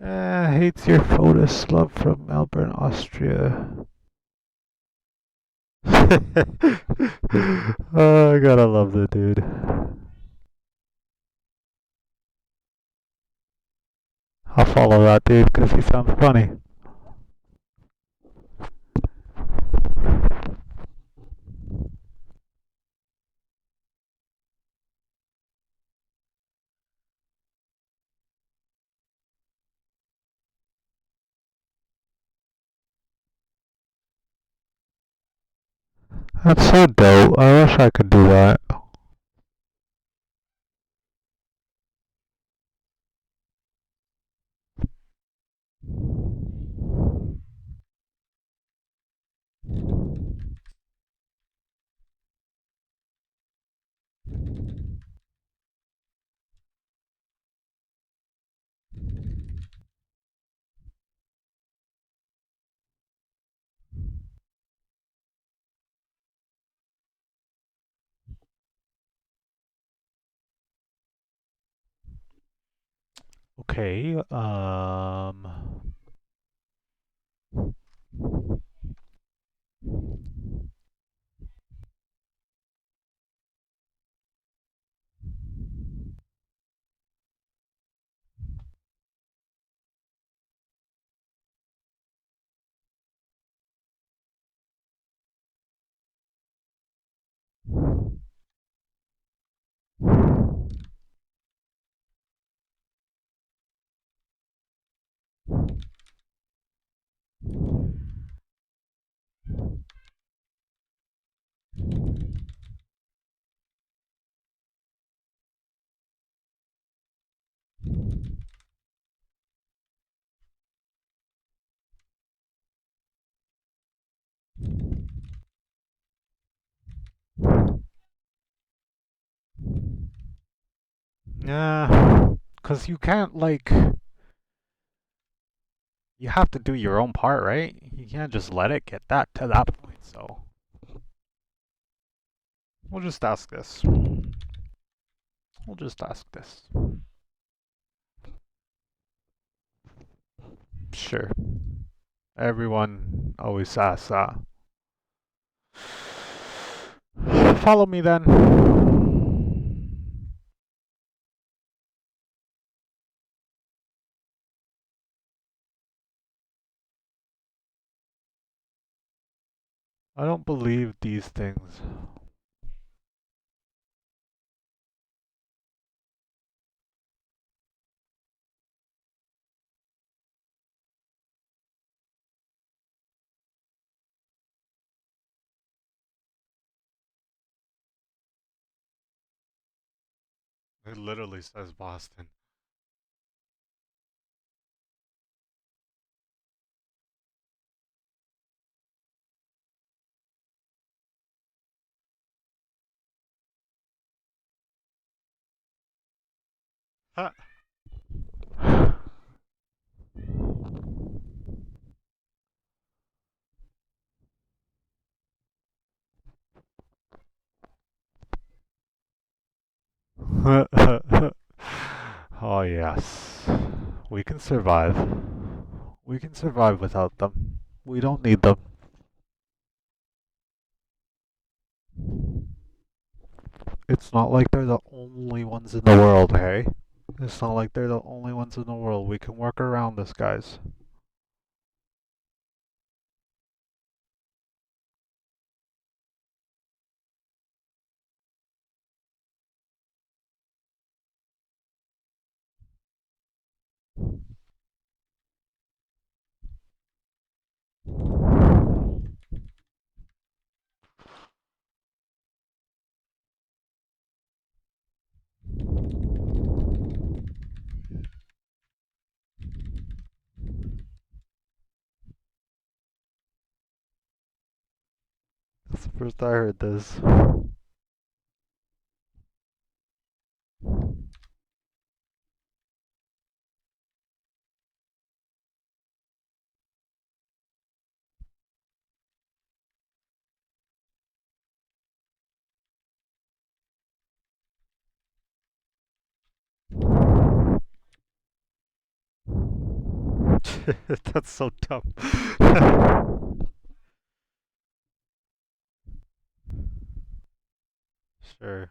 Hates your photos. Love from Melbourne, Austria. Oh, I gotta love the dude. I'll follow that dude because he sounds funny. That's so dope. I wish I could do that. Okay, yeah, because you can't, like, you have to do your own part, right? You can't just let it get that to that point, so we'll just ask this. We'll just ask this. Sure. Everyone always asks that. Follow me then. I don't believe these things. It literally says Boston. Huh. Oh yes. We can survive. We can survive without them. We don't need them. It's not like they're the only ones in the world, hey? It's not like they're the only ones in the world. We can work around this, guys. That's the first I heard this. That's so dumb. Sure.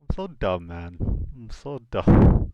I'm so dumb, man. I'm so dumb.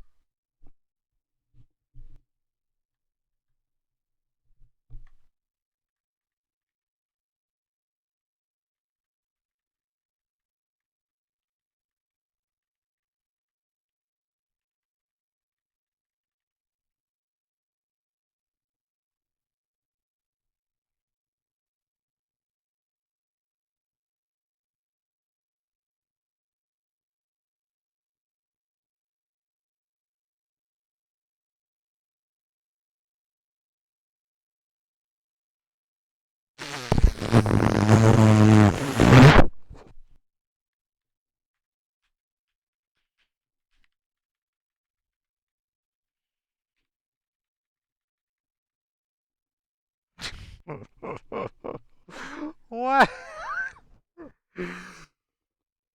What?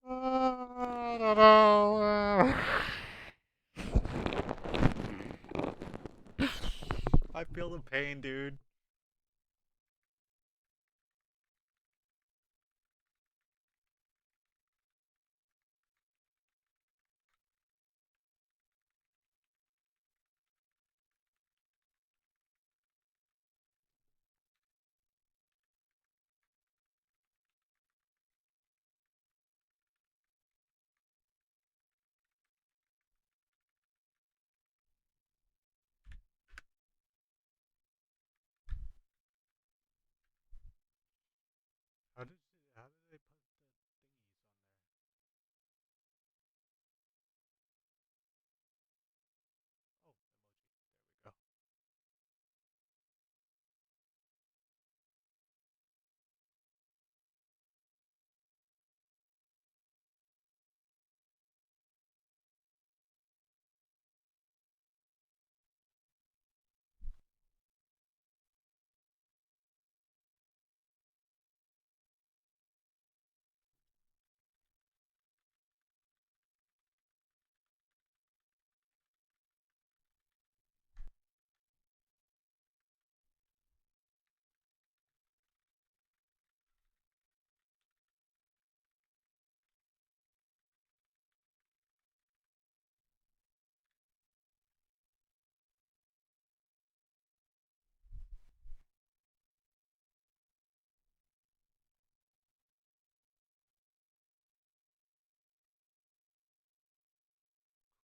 I don't know. I feel the pain, dude. How did they put the thingies on there? Oh, emoji. There we go.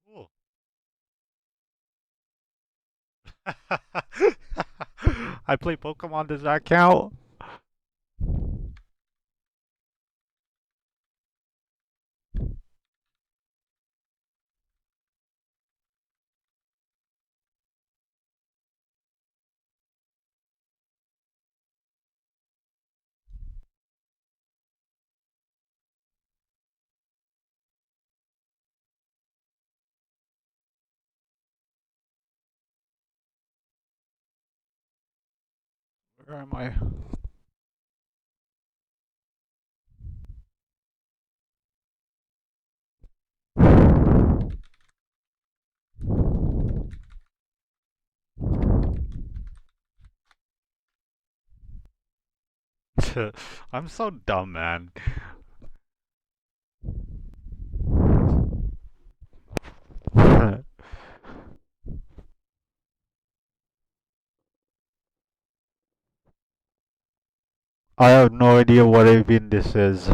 Cool. I play Pokemon, does that count? Where am I? I'm so dumb, man. I have no idea what even this is.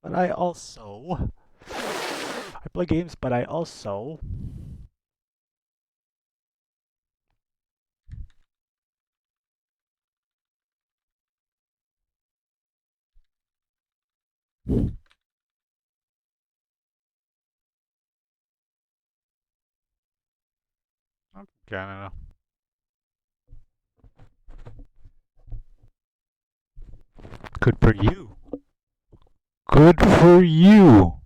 But I play games, but I also I'm from Canada. Good for you. Good for you.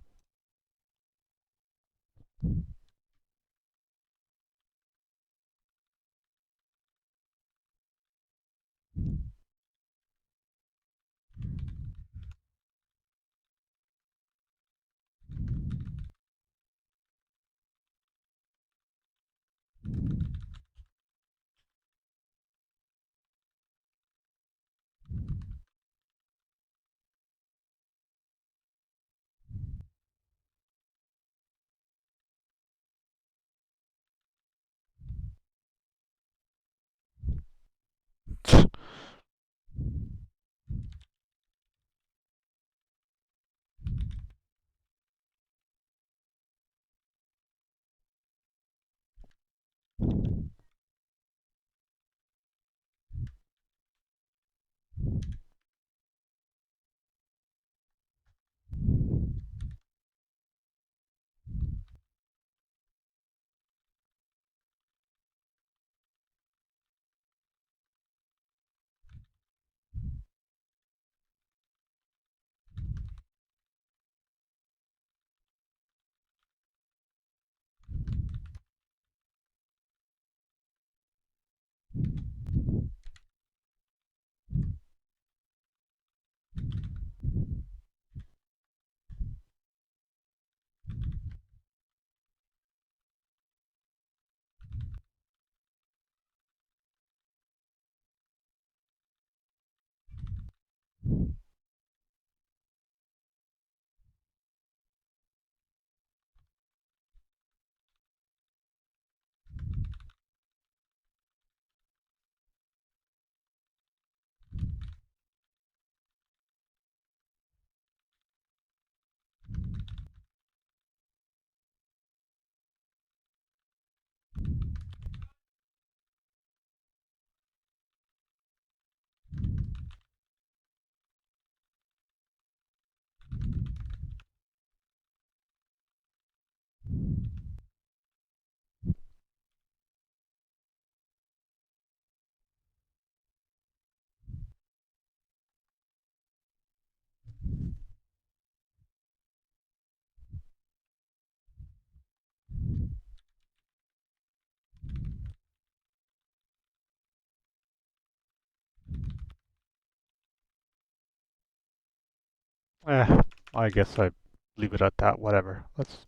I guess I leave it at that. Whatever. Let's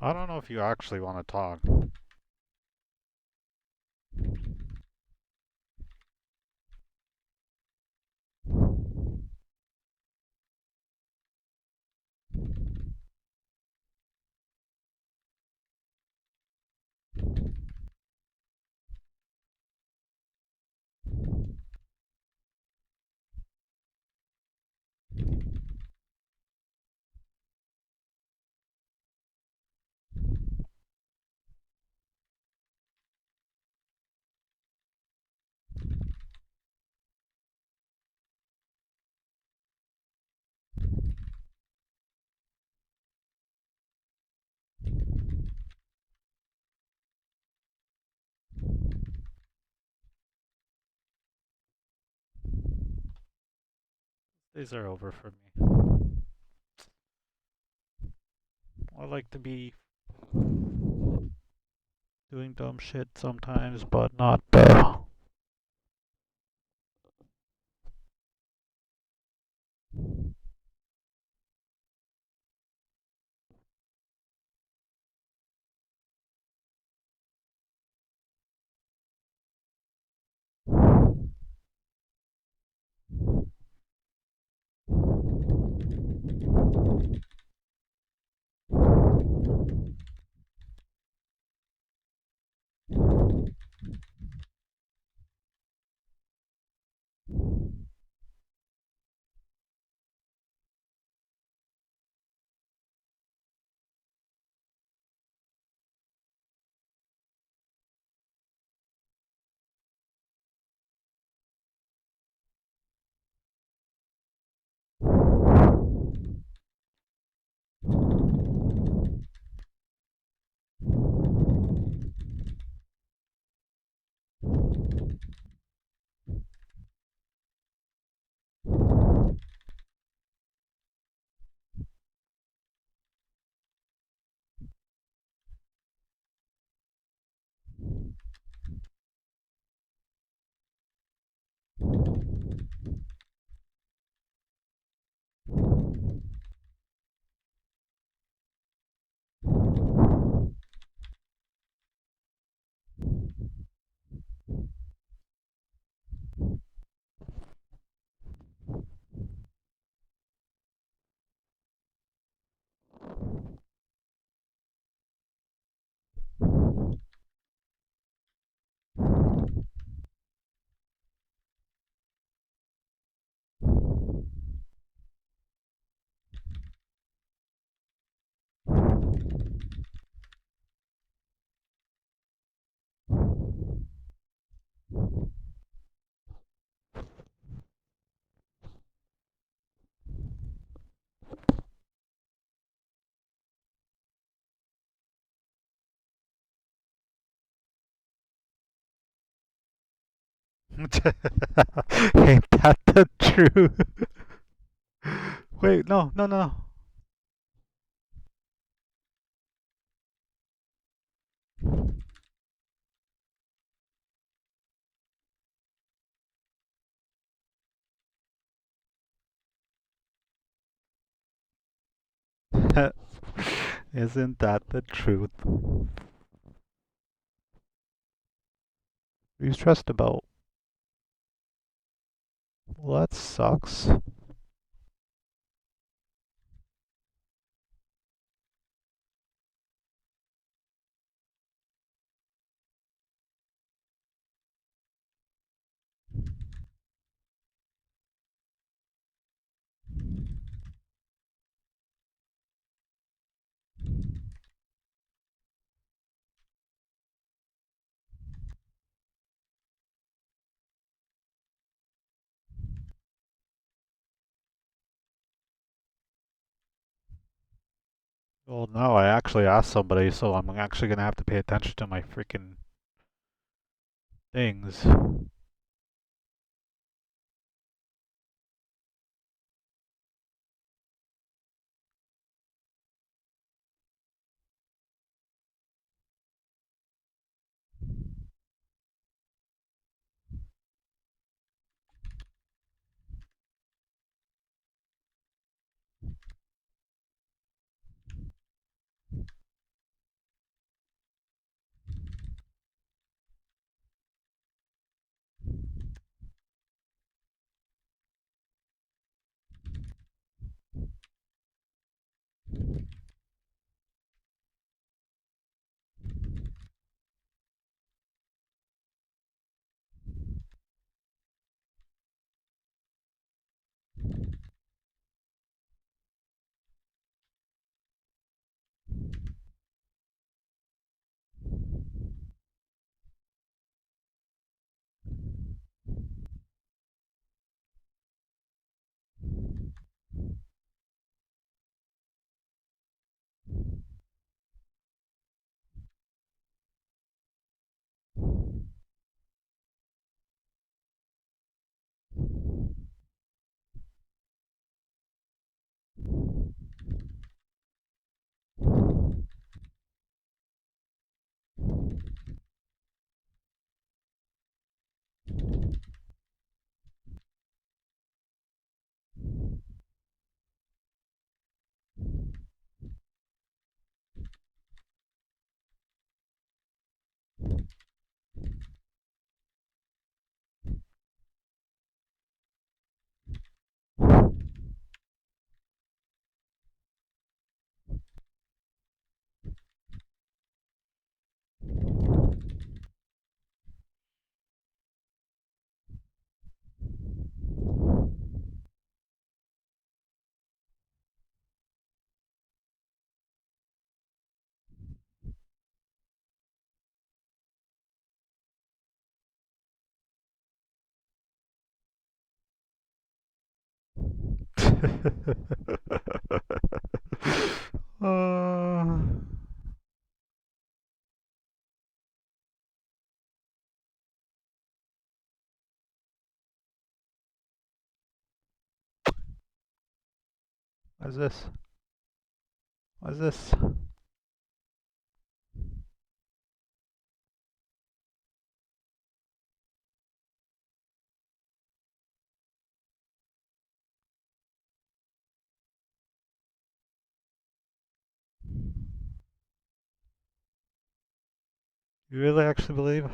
I don't know if you actually want to talk. These are over for me. I like to be doing dumb shit sometimes, but not Ain't that the truth? Wait, no, no, no, no. Isn't that the truth? What are you stressed about? Well, that sucks. Well, no, I actually asked somebody, so I'm actually gonna have to pay attention to my freaking things. What is this? What is this? You really actually believe?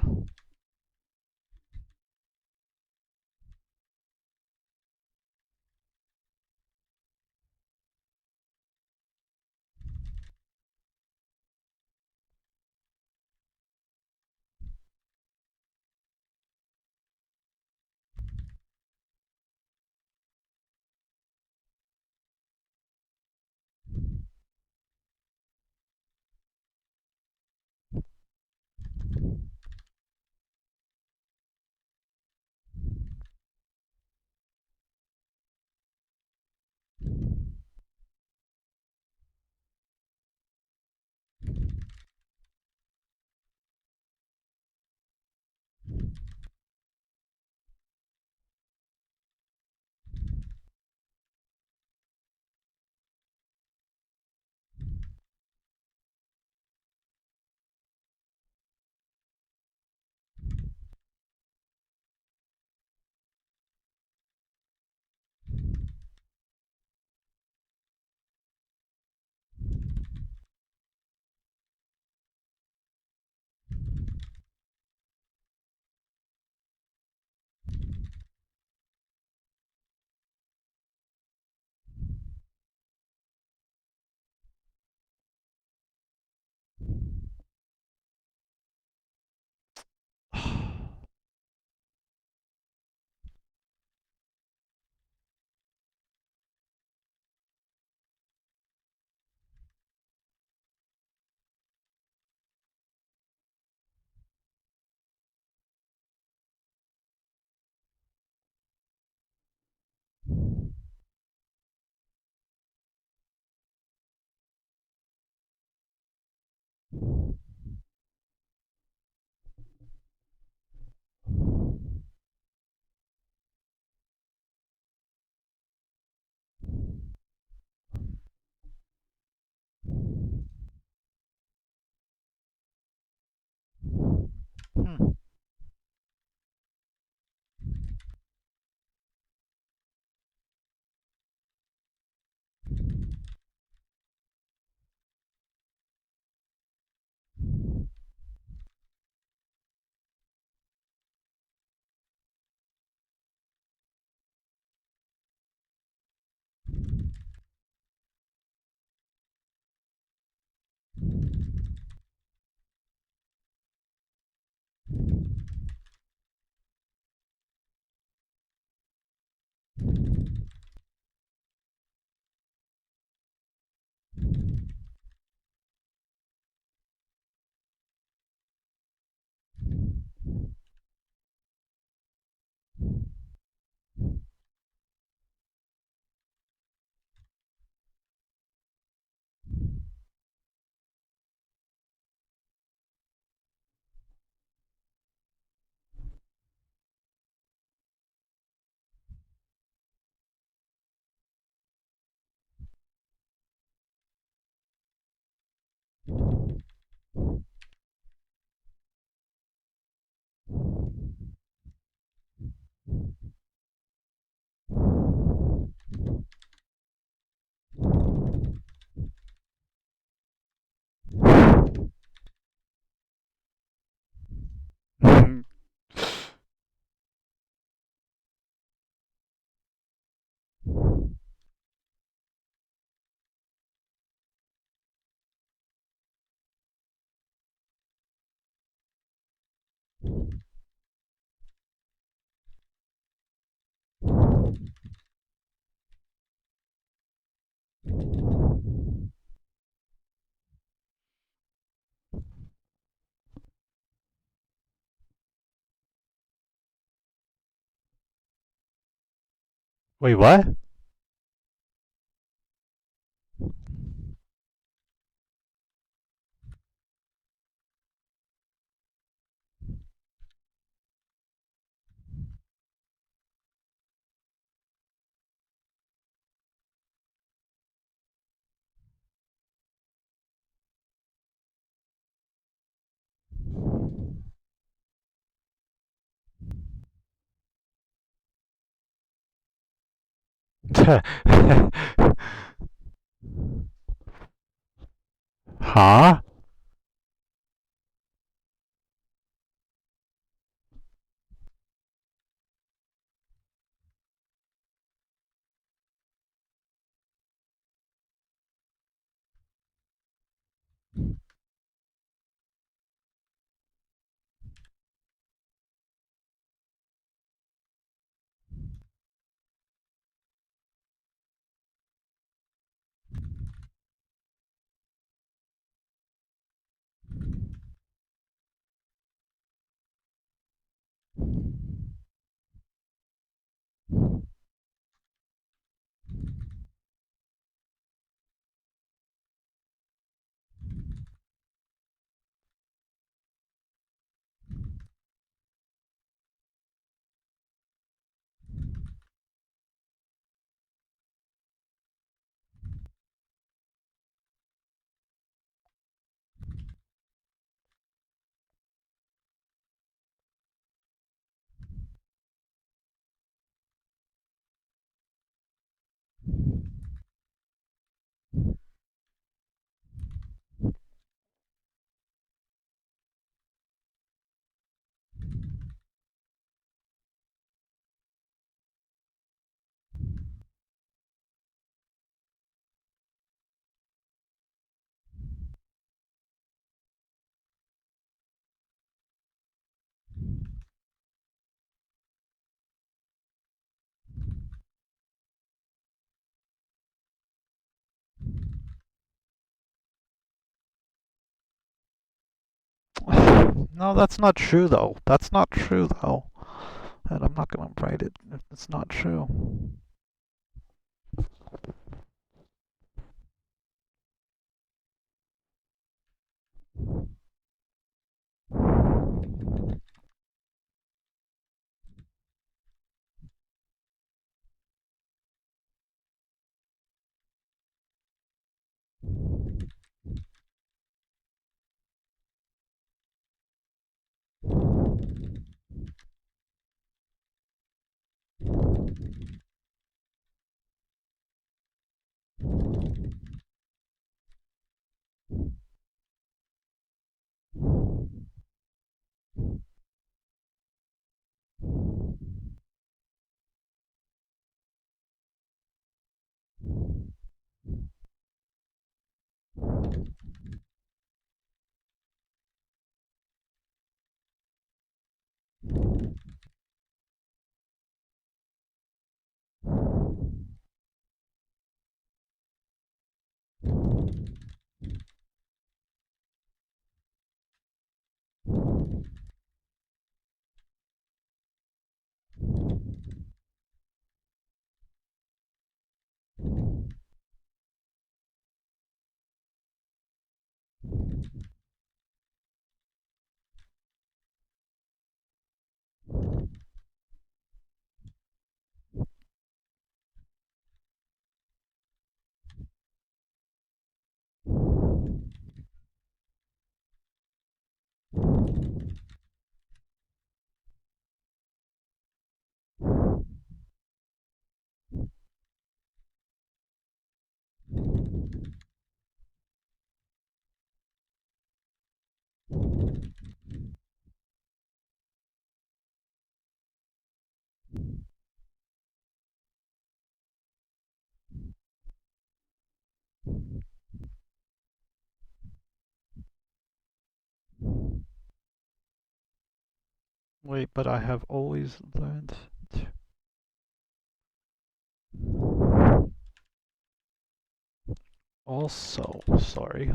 Wait, what? Huh? No, that's not true though. That's not true though. And I'm not gonna write it if it's not true. Wait, but I have always learned Also, sorry.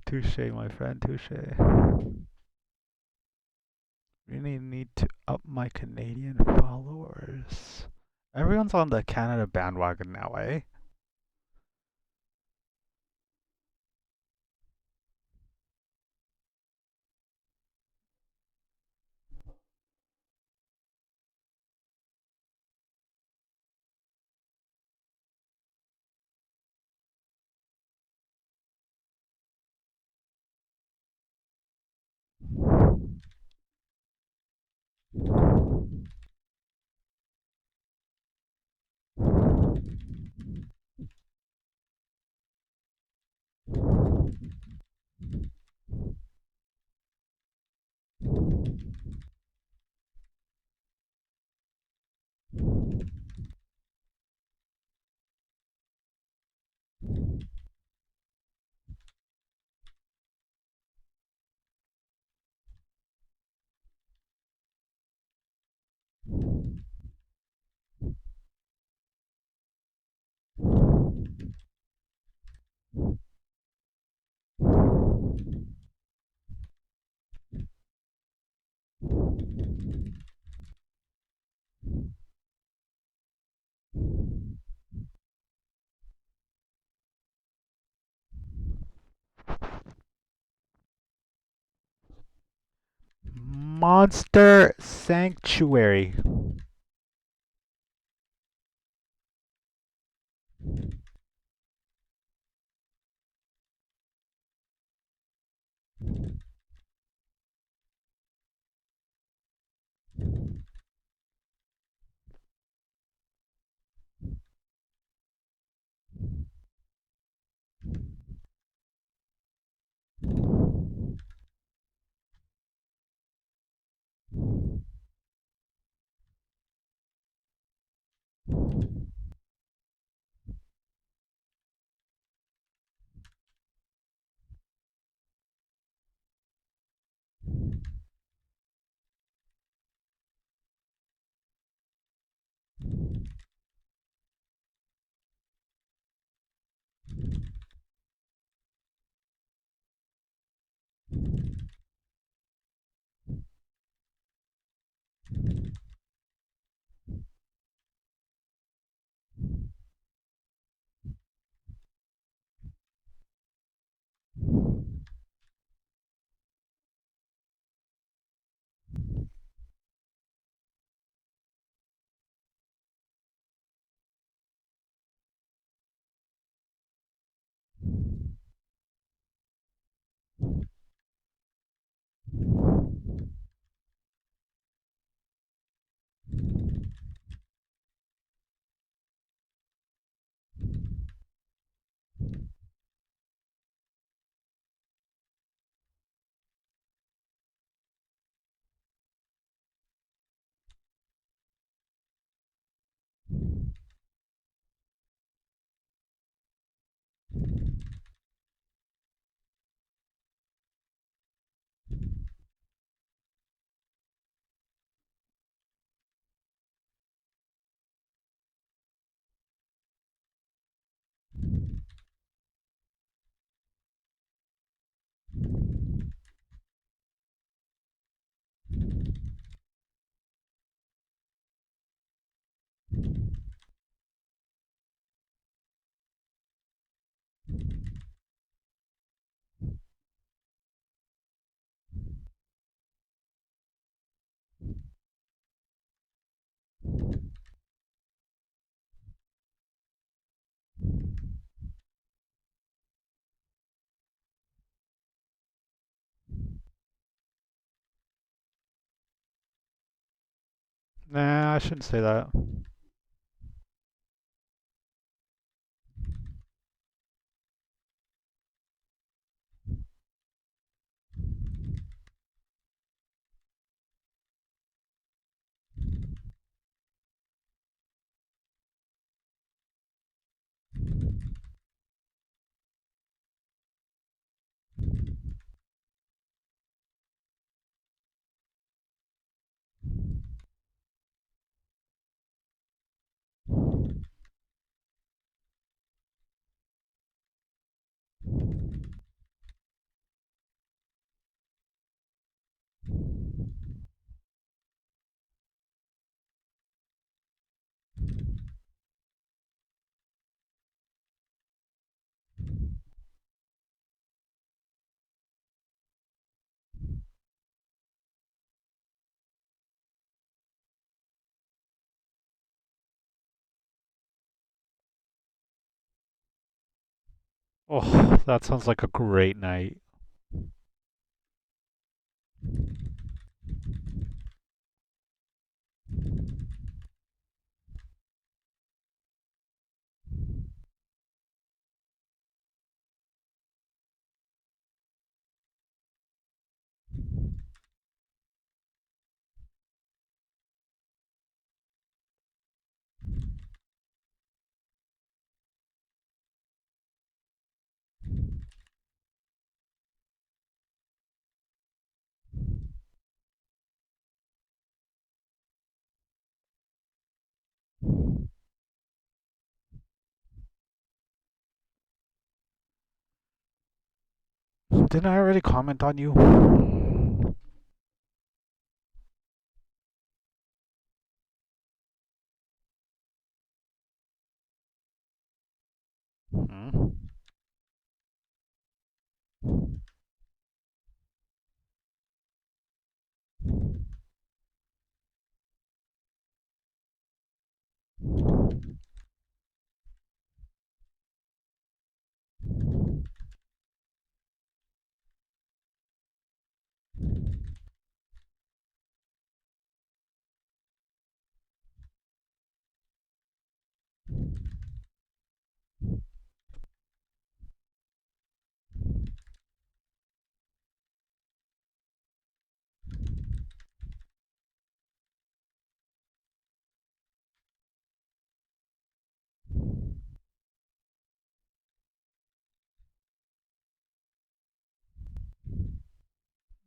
Touche, my friend, touche. Really need to up my Canadian followers. Everyone's on the Canada bandwagon now, eh? Monster Sanctuary. Nah, I shouldn't say that. Oh, that sounds like a great night. Didn't I already comment on you?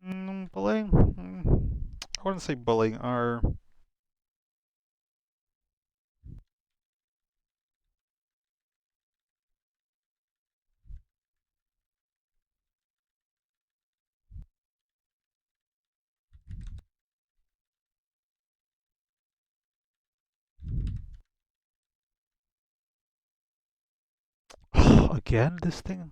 Hmm? Bullying? I wouldn't say bullying, or... Again, this thing?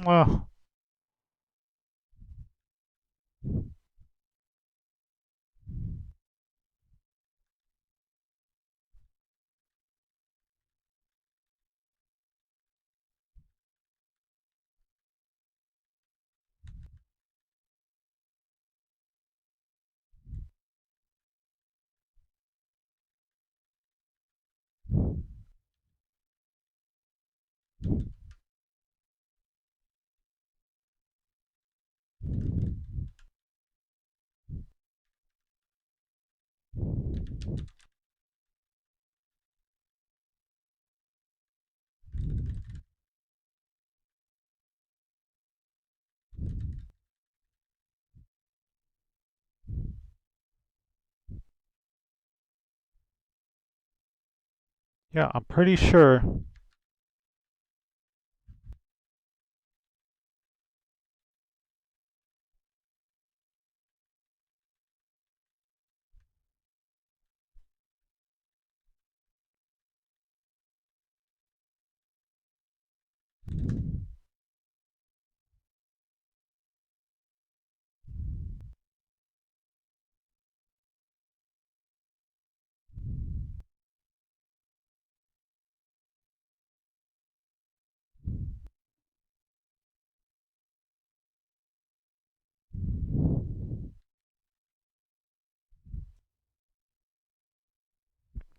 Well... Yeah, I'm pretty sure...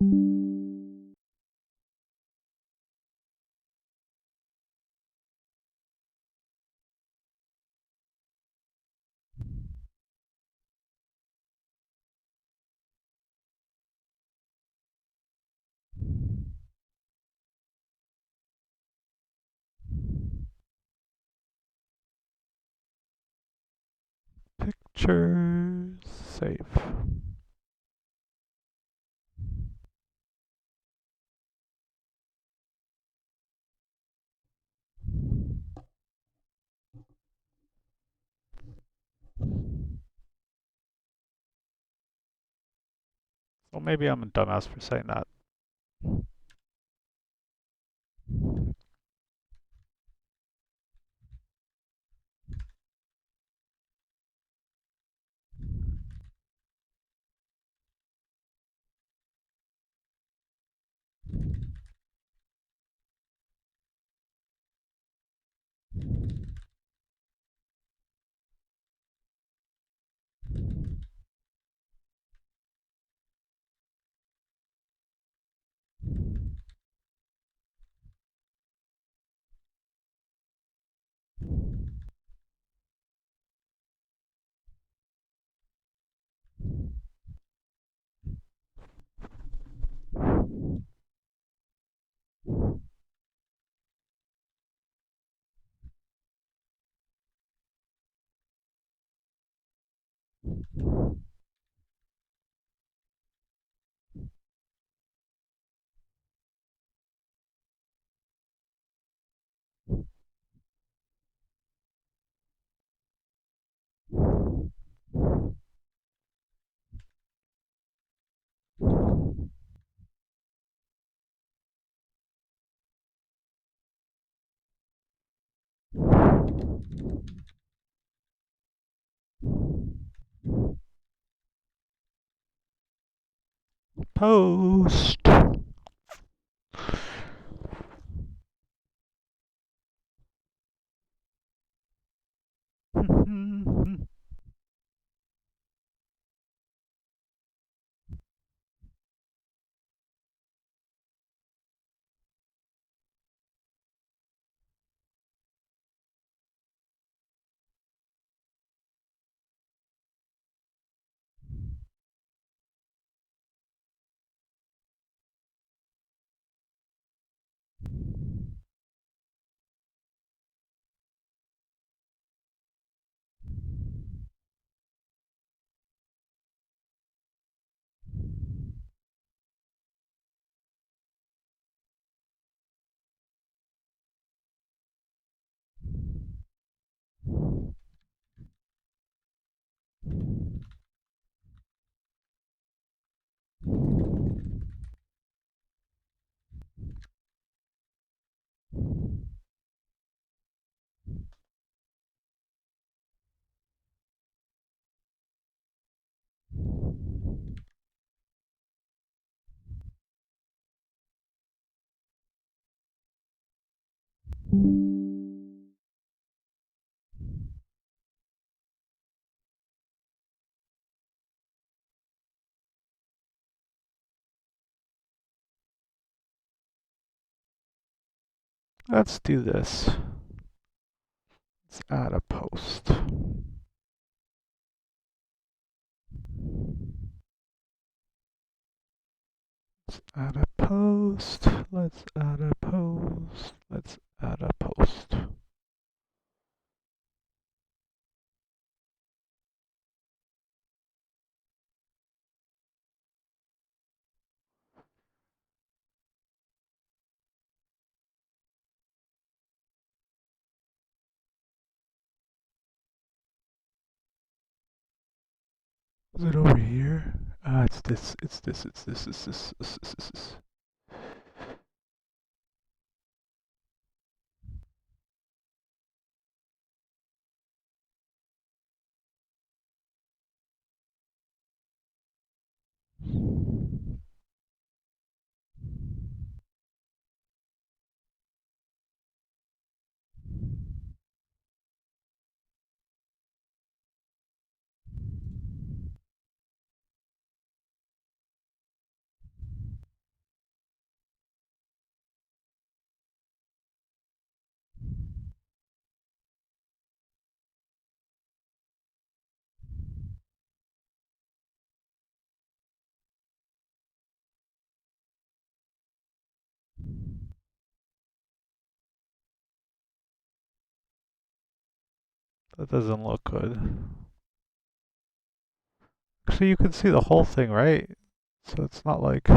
Pictures, save. Well, maybe I'm a dumbass for saying that. Post. Let's do this. Let's add a post. Let's add a post. Let's add a post. Let's add a post. Is it over here? Ah, it's this, it's this, it's this, it's this, it's this. That doesn't look good. Actually, you can see the whole thing, right? So it's not like...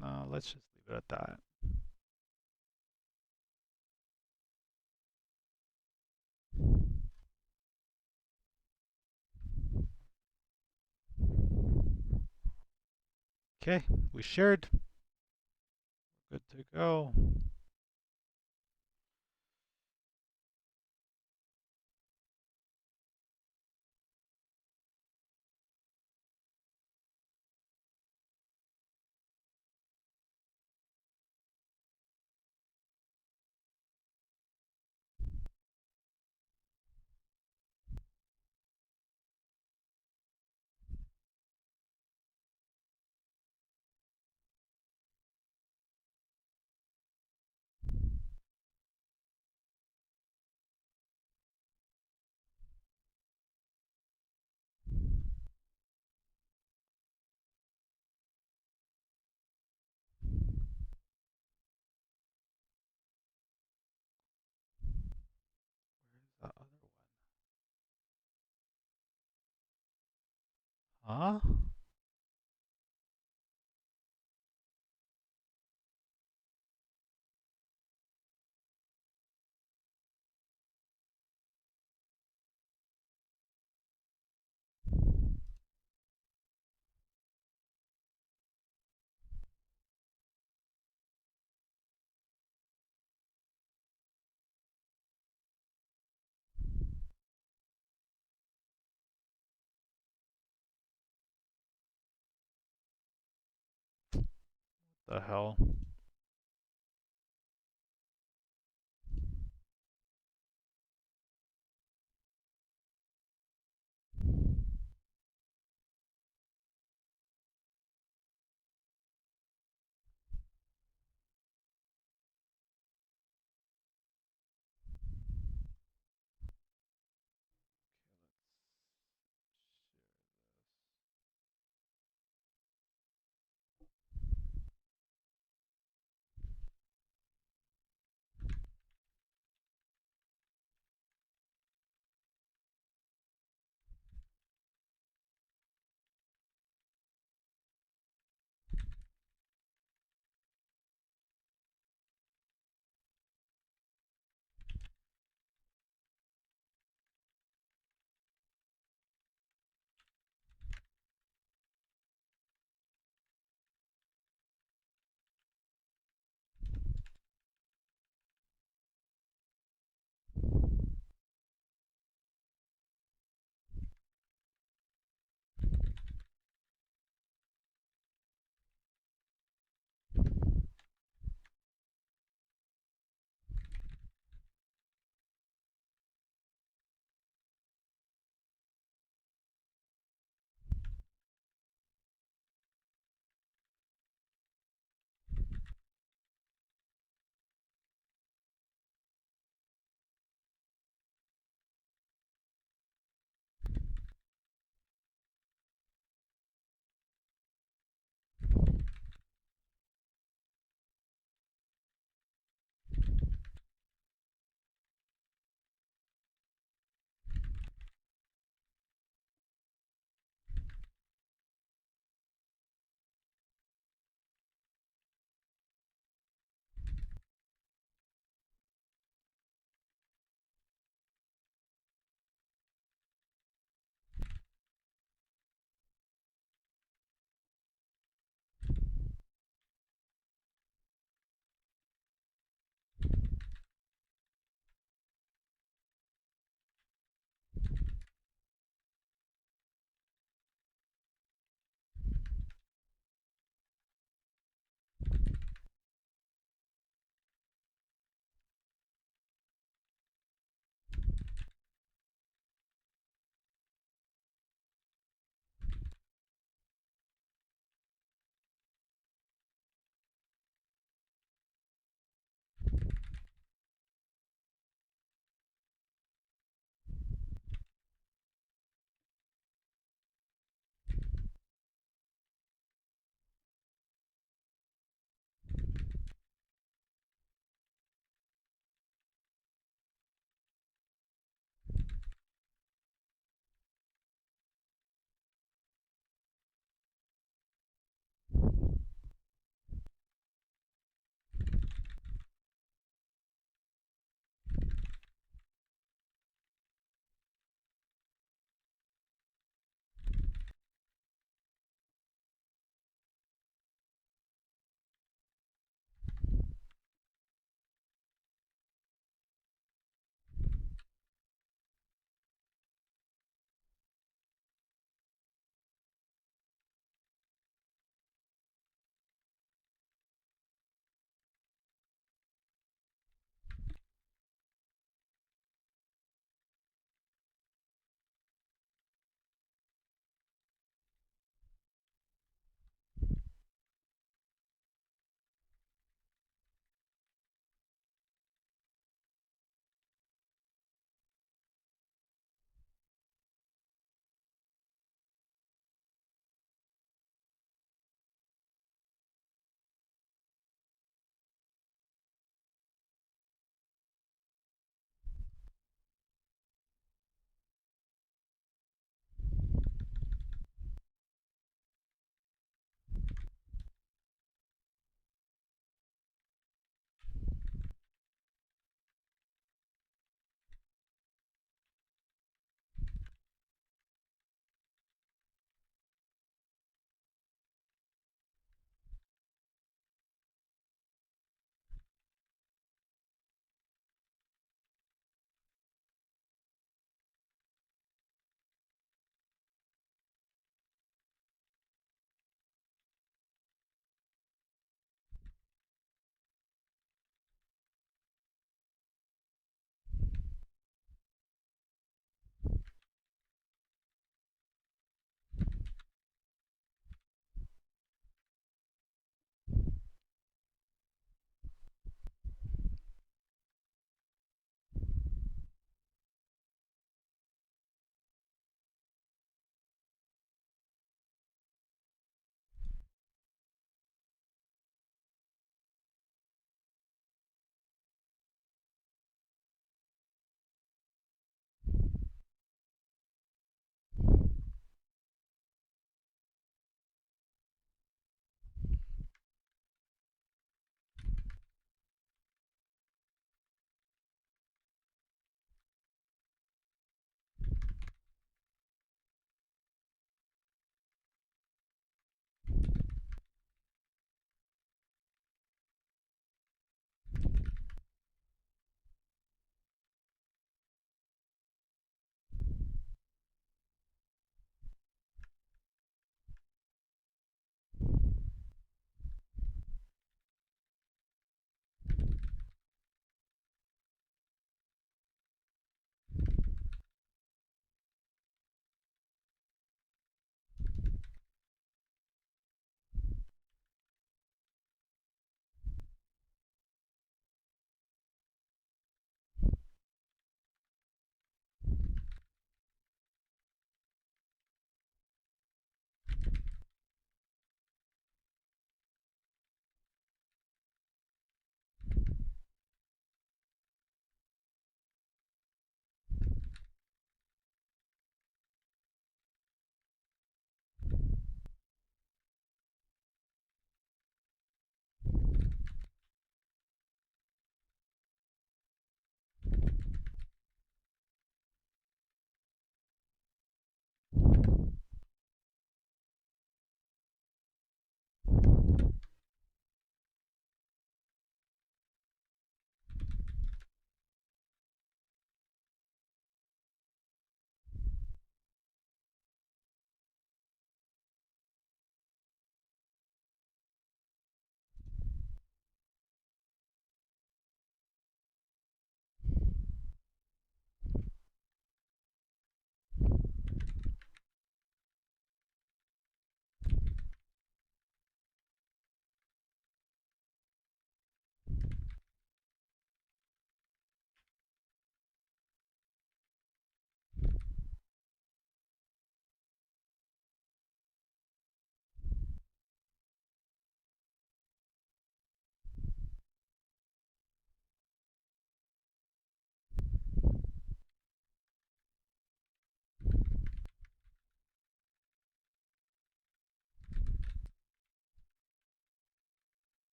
no, let's just leave it at that. Okay, we shared. Good to go. Huh? The hell?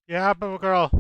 Yeah, boo girl.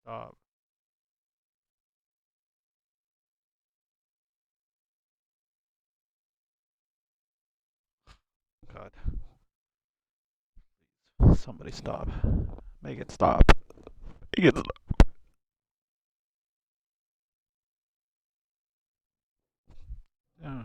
Stop. God. Please, somebody stop. Make it stop. Make it stop. Yeah.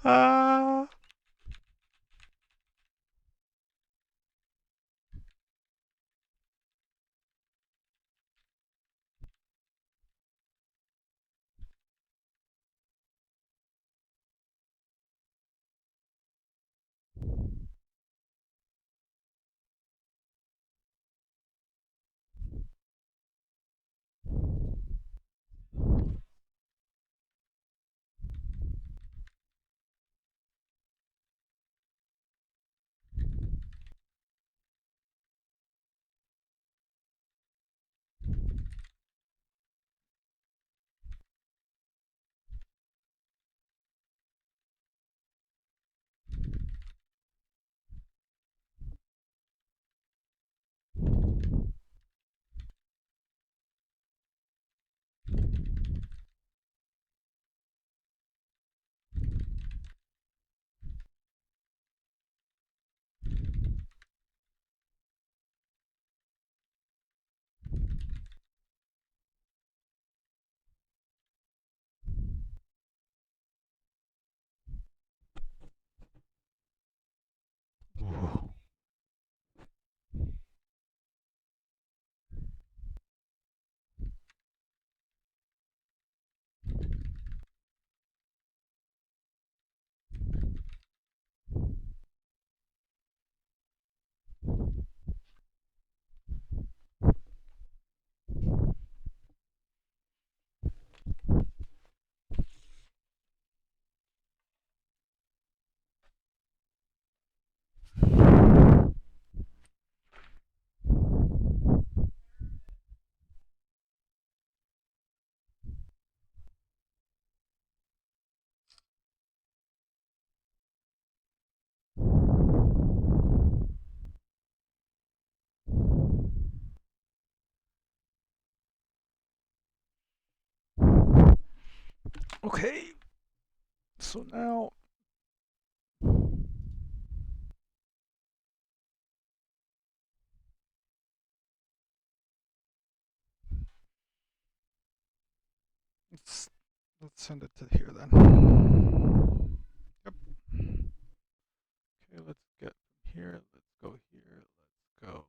Ah. Okay. So now... Let's send it to here then. Yep. Okay, let's get from here. Let's go here. Let's go.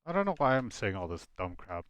I don't know why I'm saying all this dumb crap.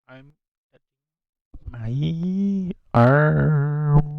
I'm my arm.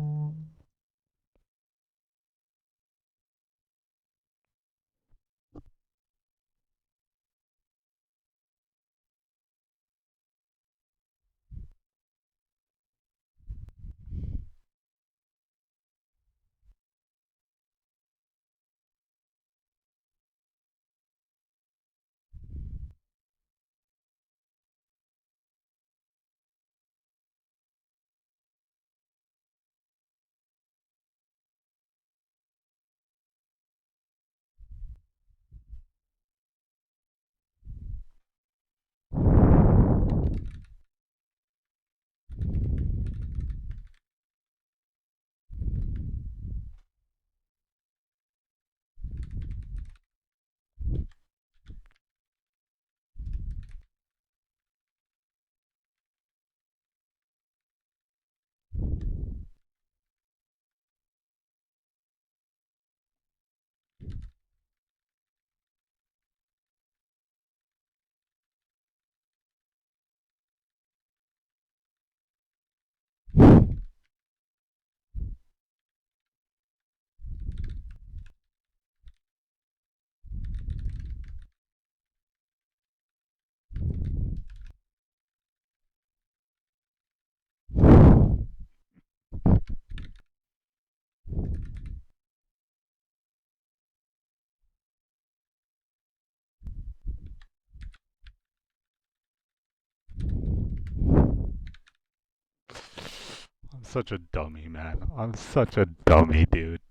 I'm such a dummy, man. I'm such a dummy, dude.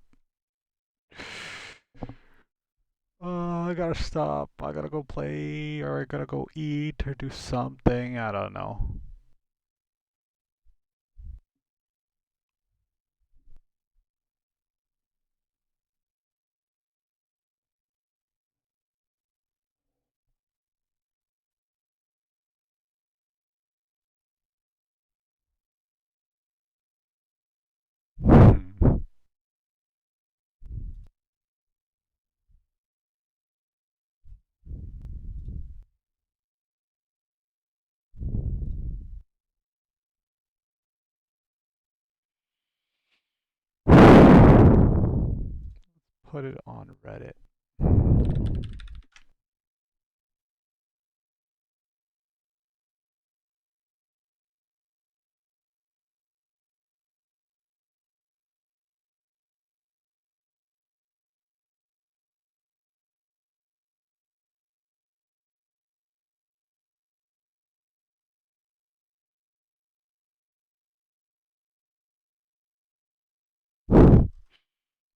I gotta stop. I gotta go play, or I gotta go eat, or do something. I don't know. Hmm. Put it on Reddit.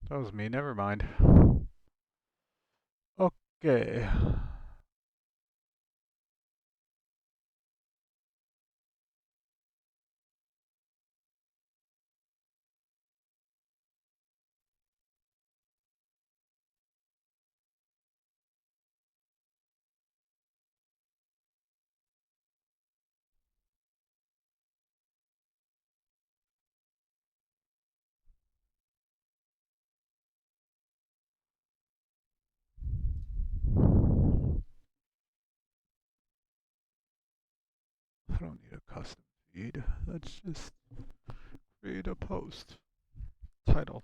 That was me. Never mind. Okay. I don't need a custom feed. Let's just create a post. Title.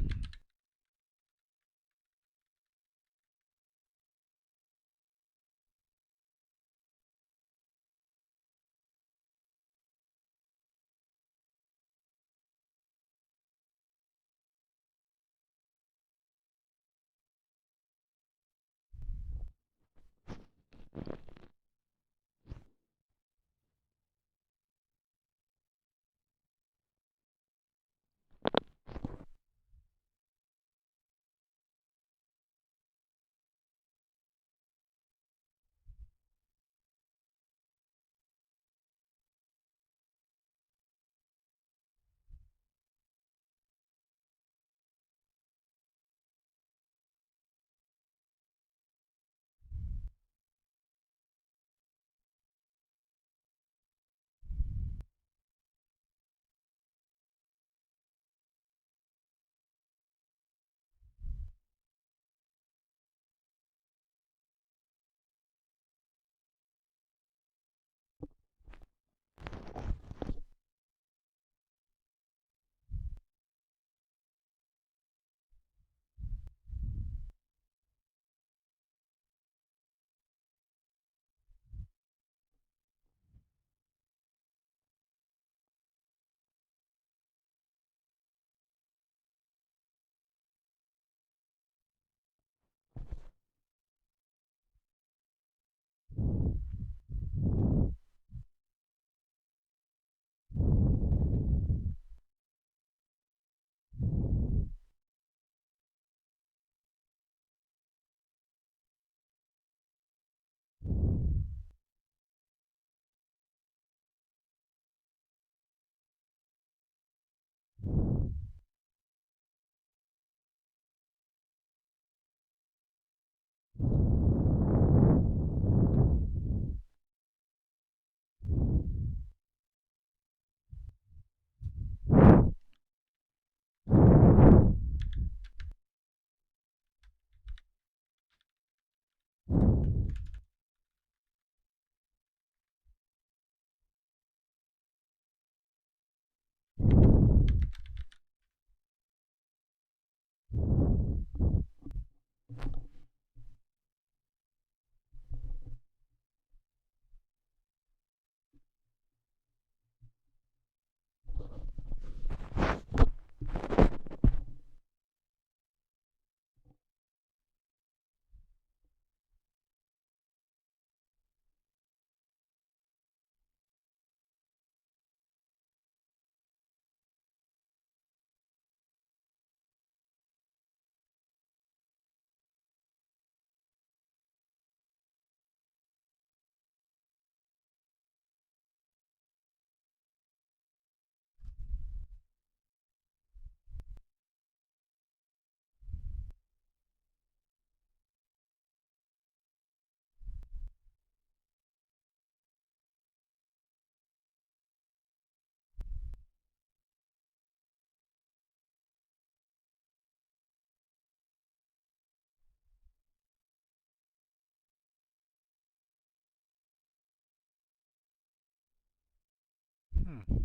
Hmm.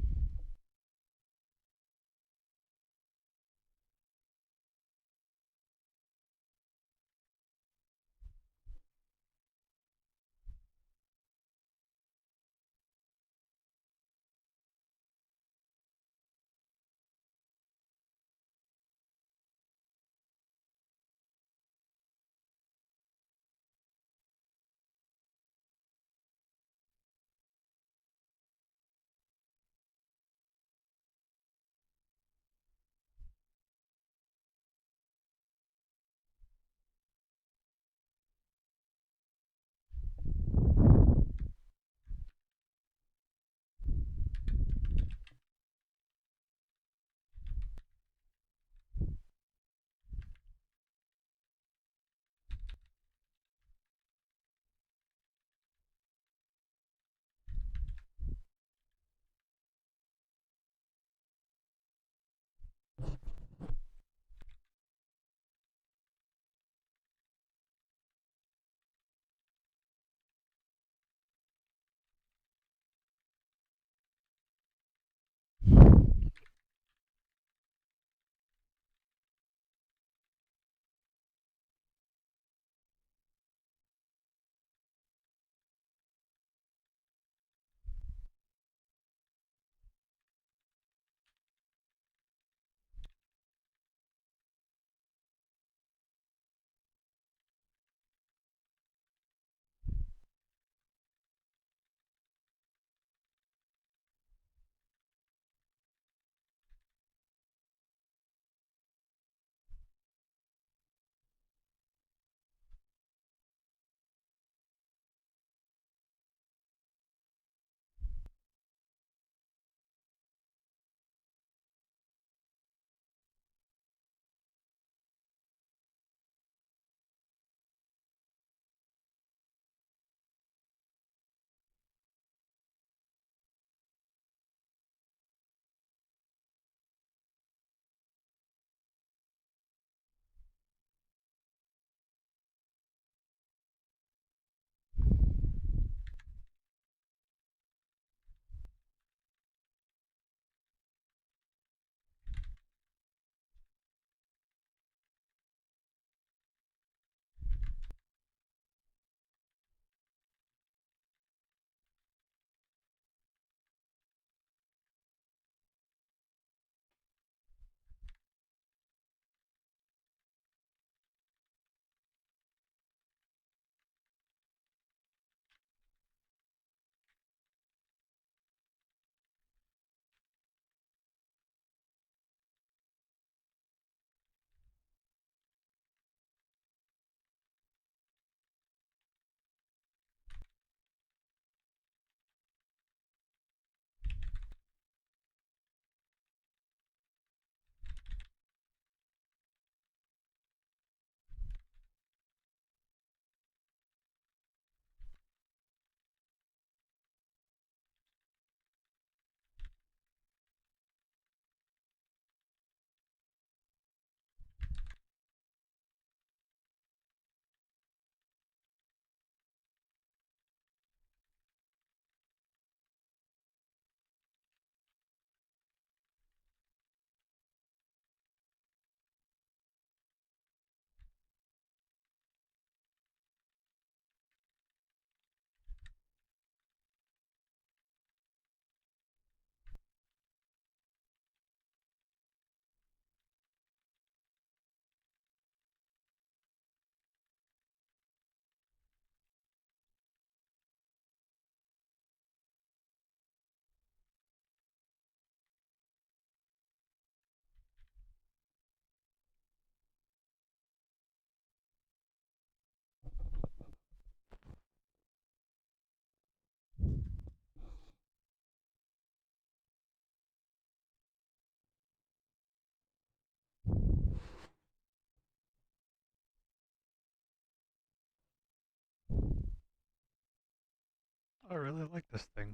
I really like this thing.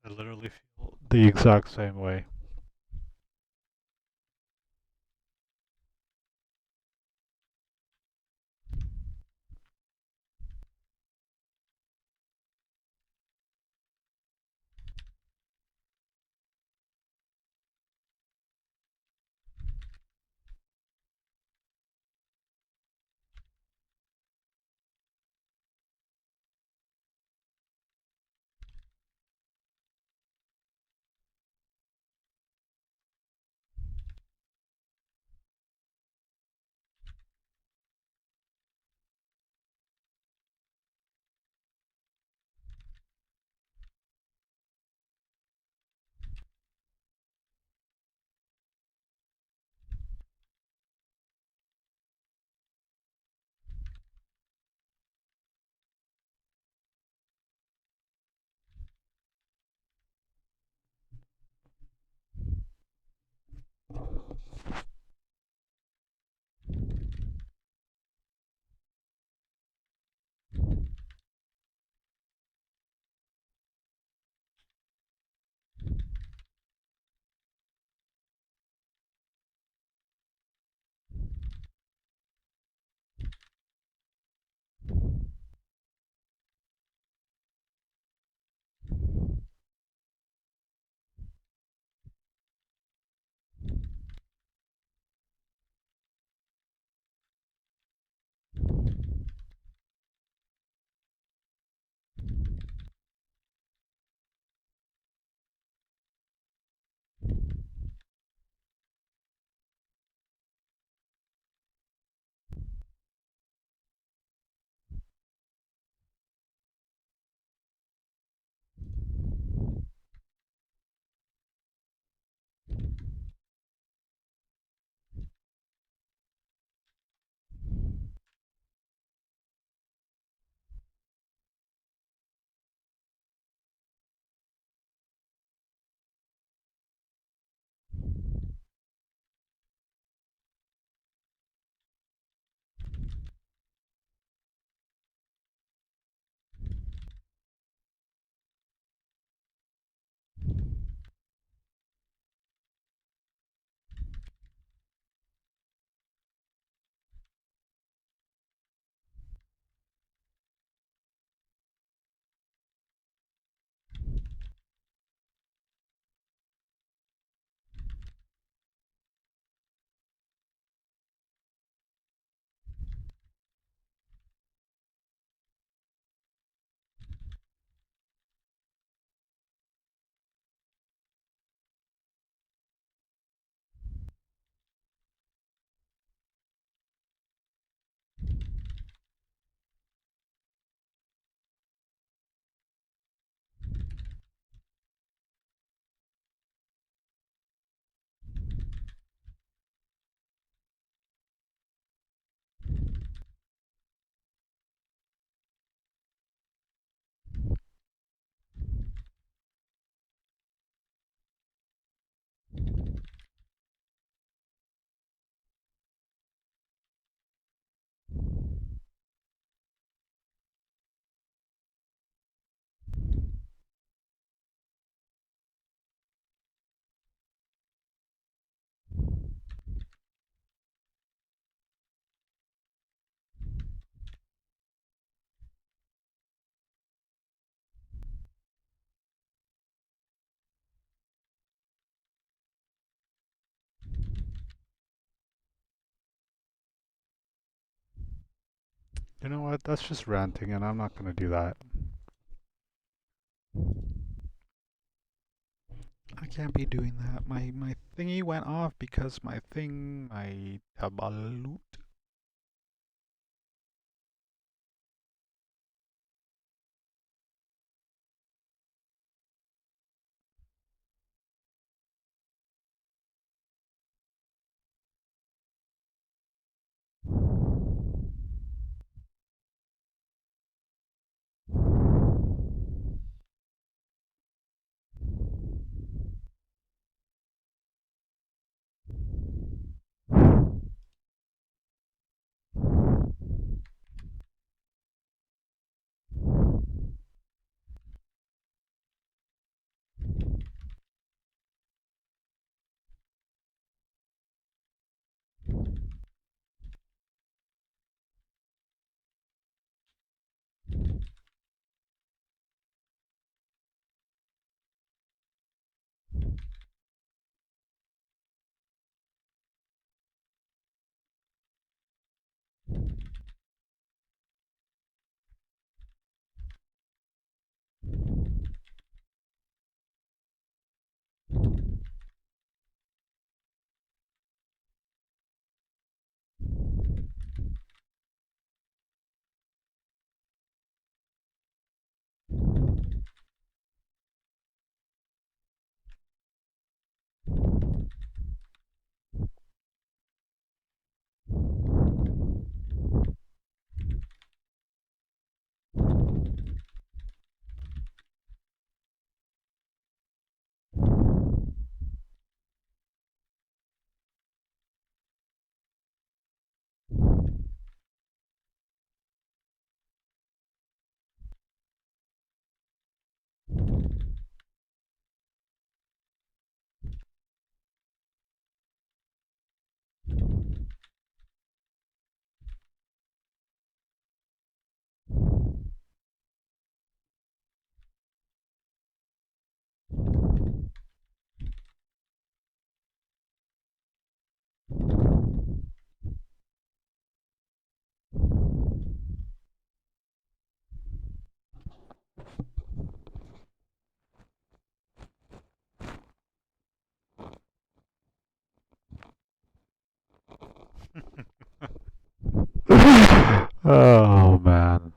I literally feel the exact same way. You know what? That's just ranting, and I'm not gonna do that. I can't be doing that. My thingy went off because my tabalut Oh, man.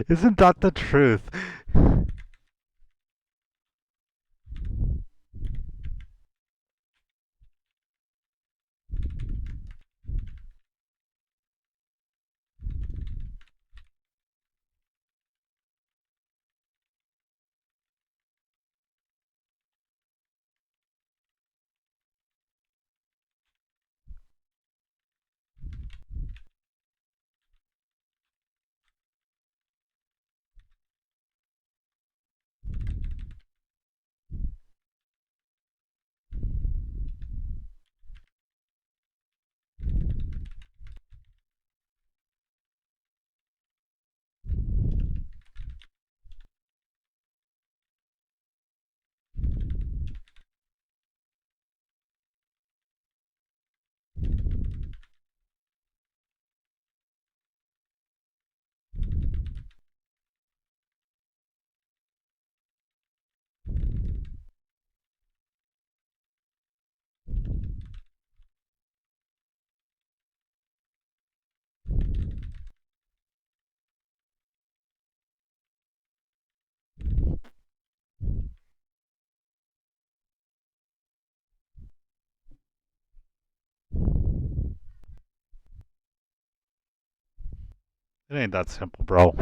Isn't that the truth? It ain't that simple, bro.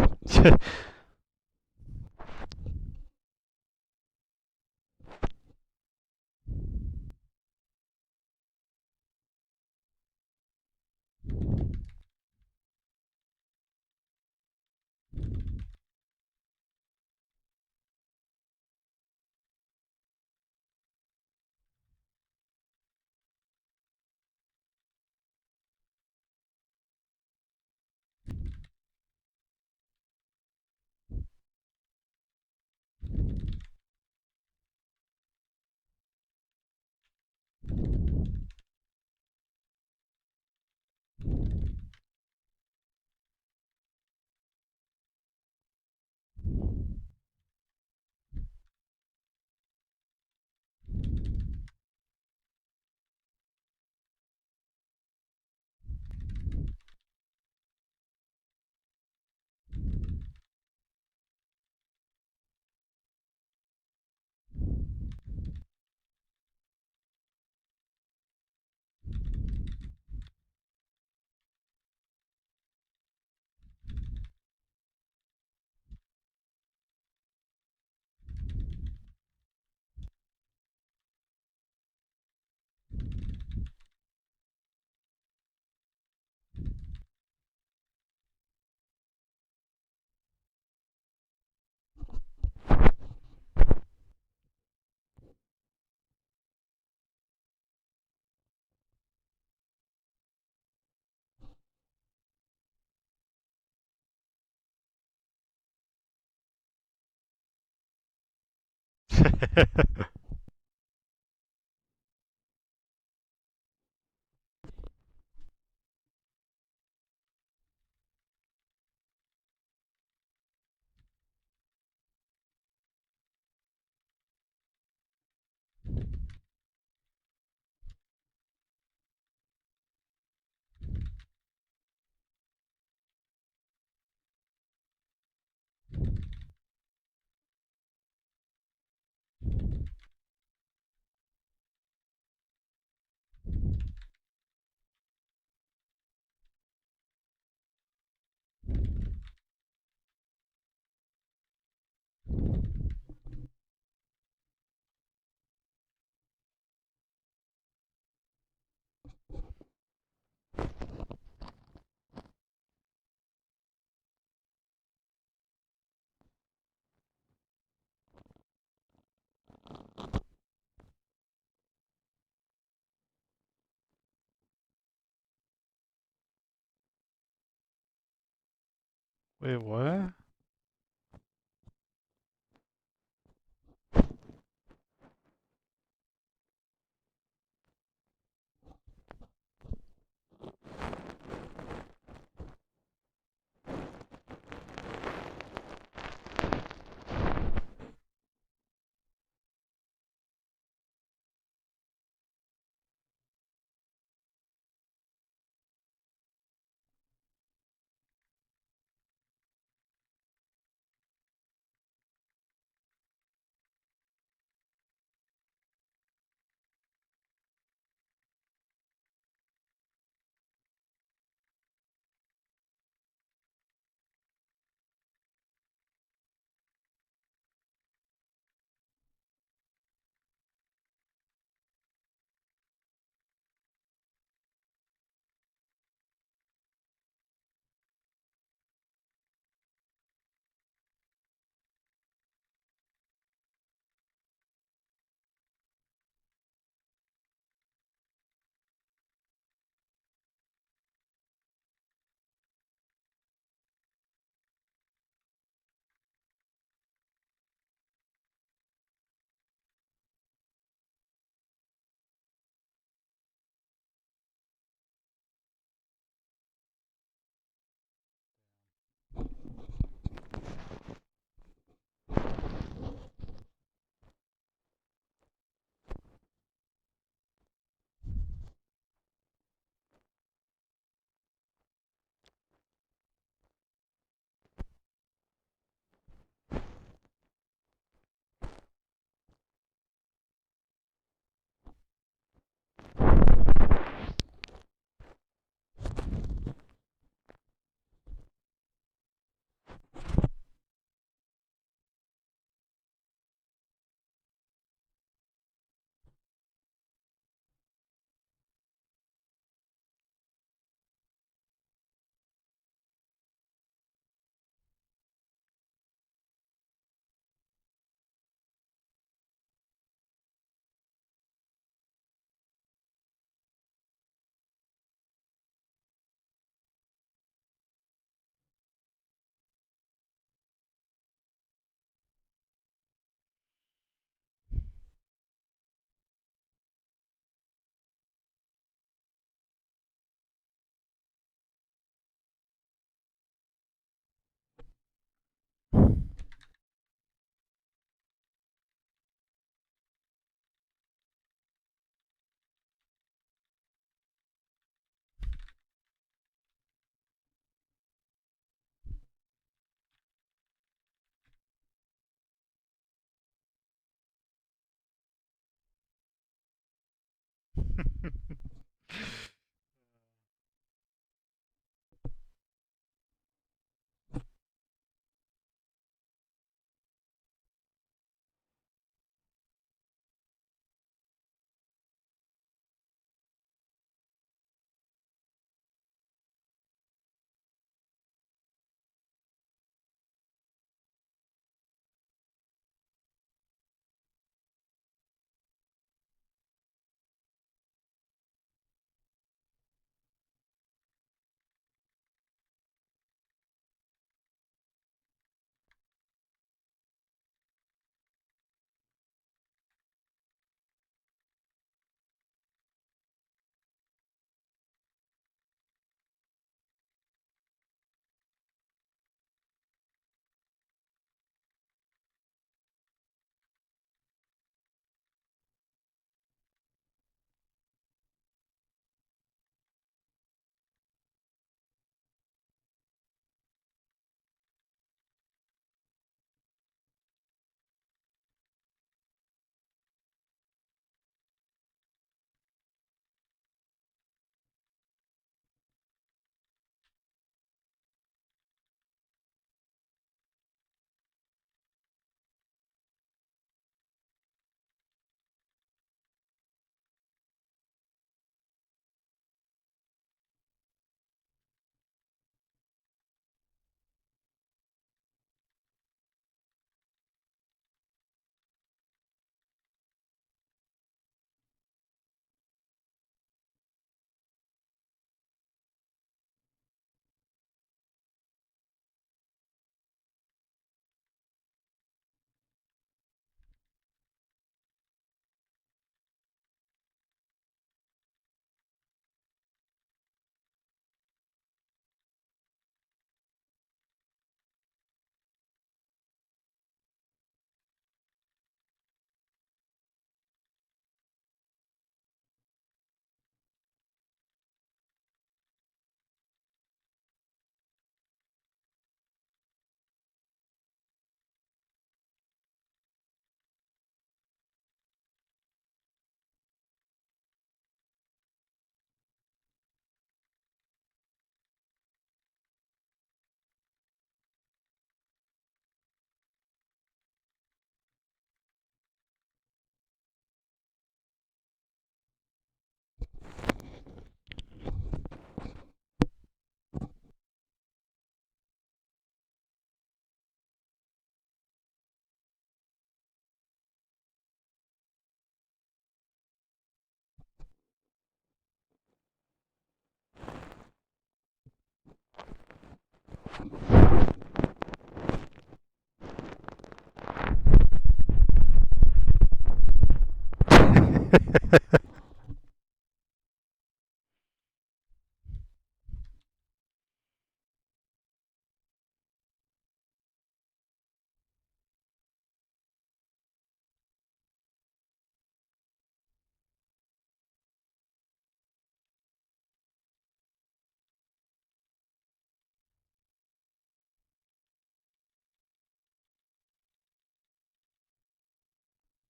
Wait, what?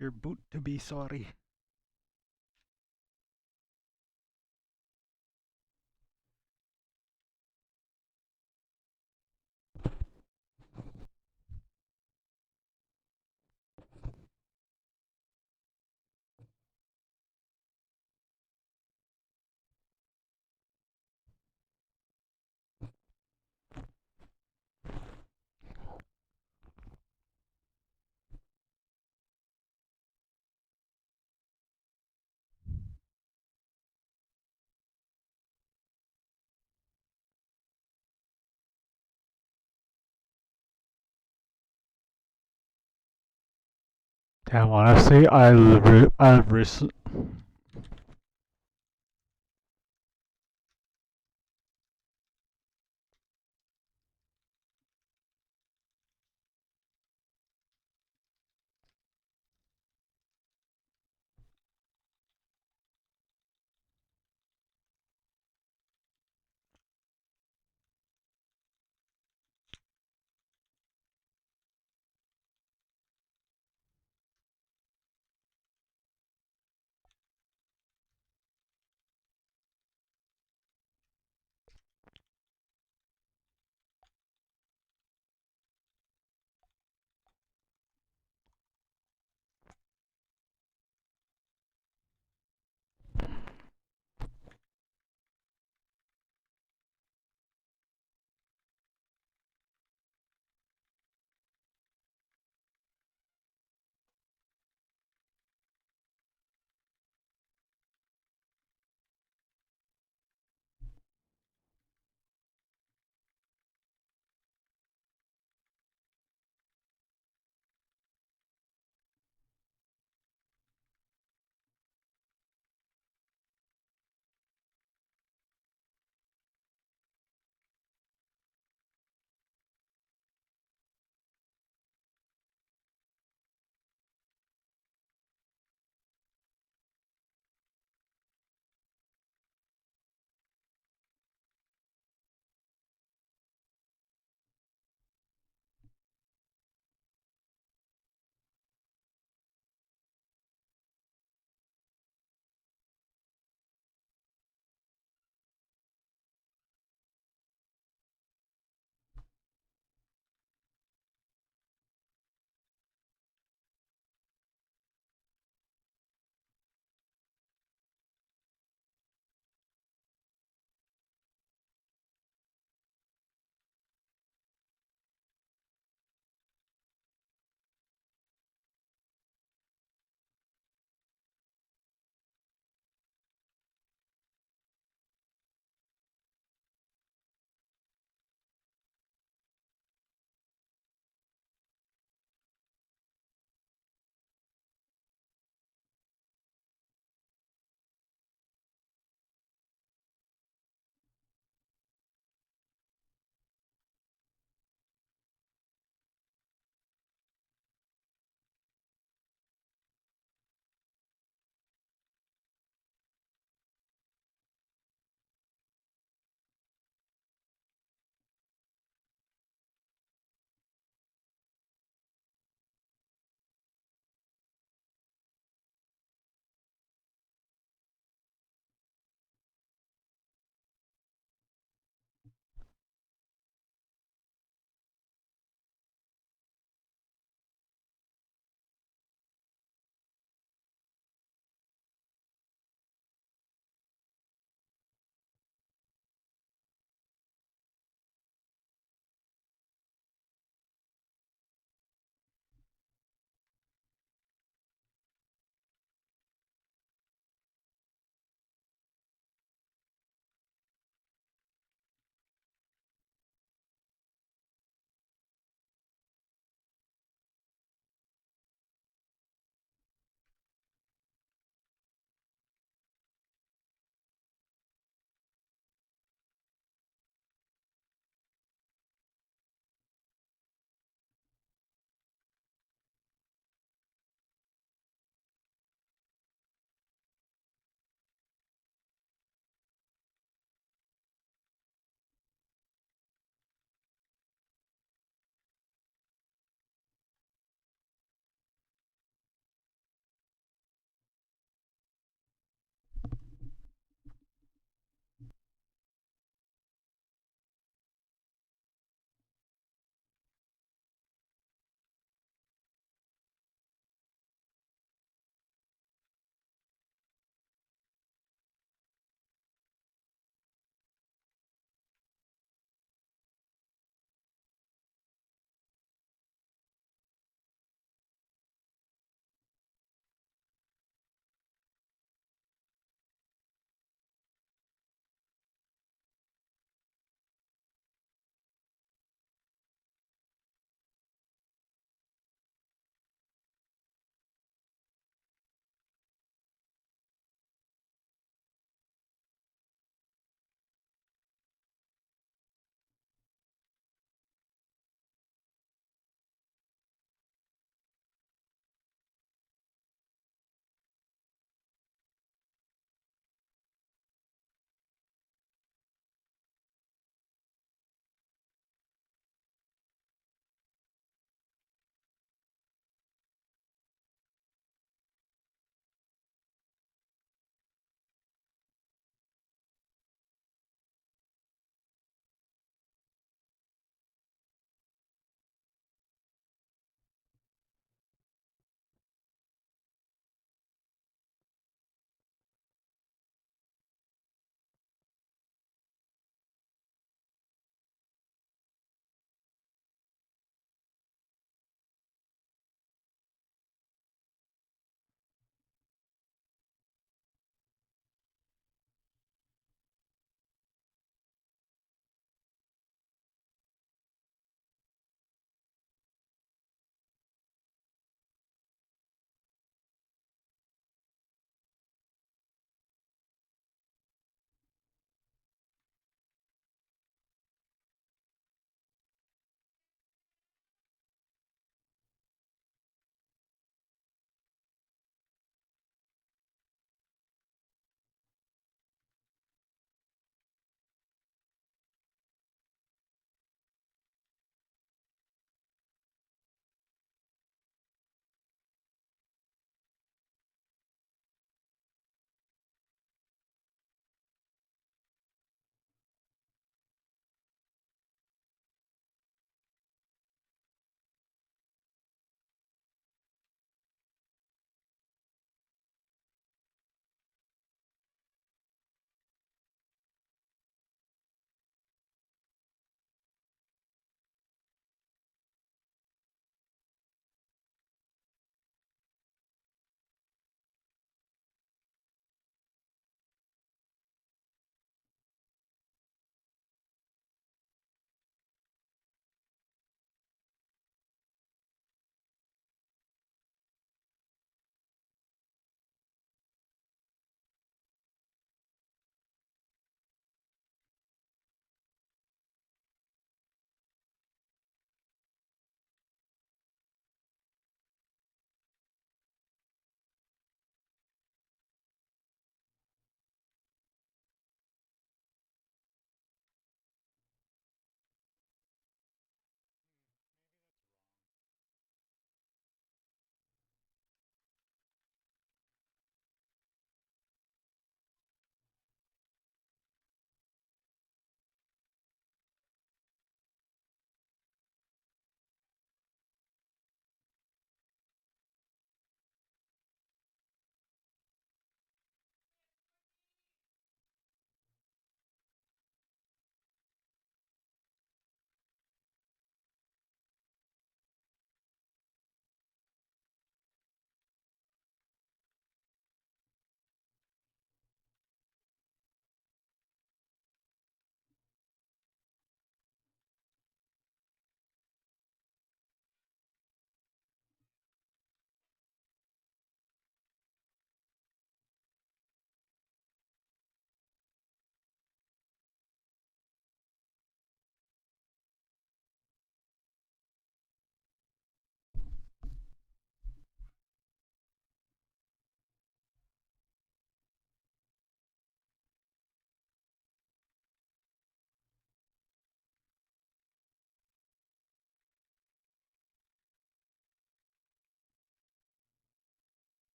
Your boot to be sorry. Damn, honestly, I'll risk.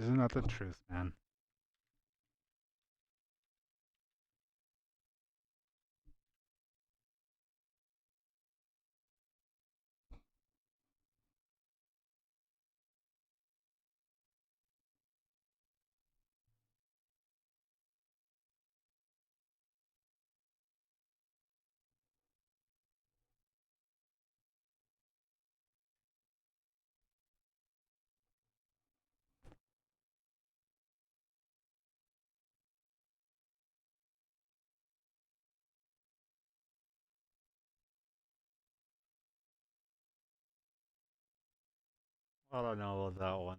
Isn't that the truth, man? I don't know about that one.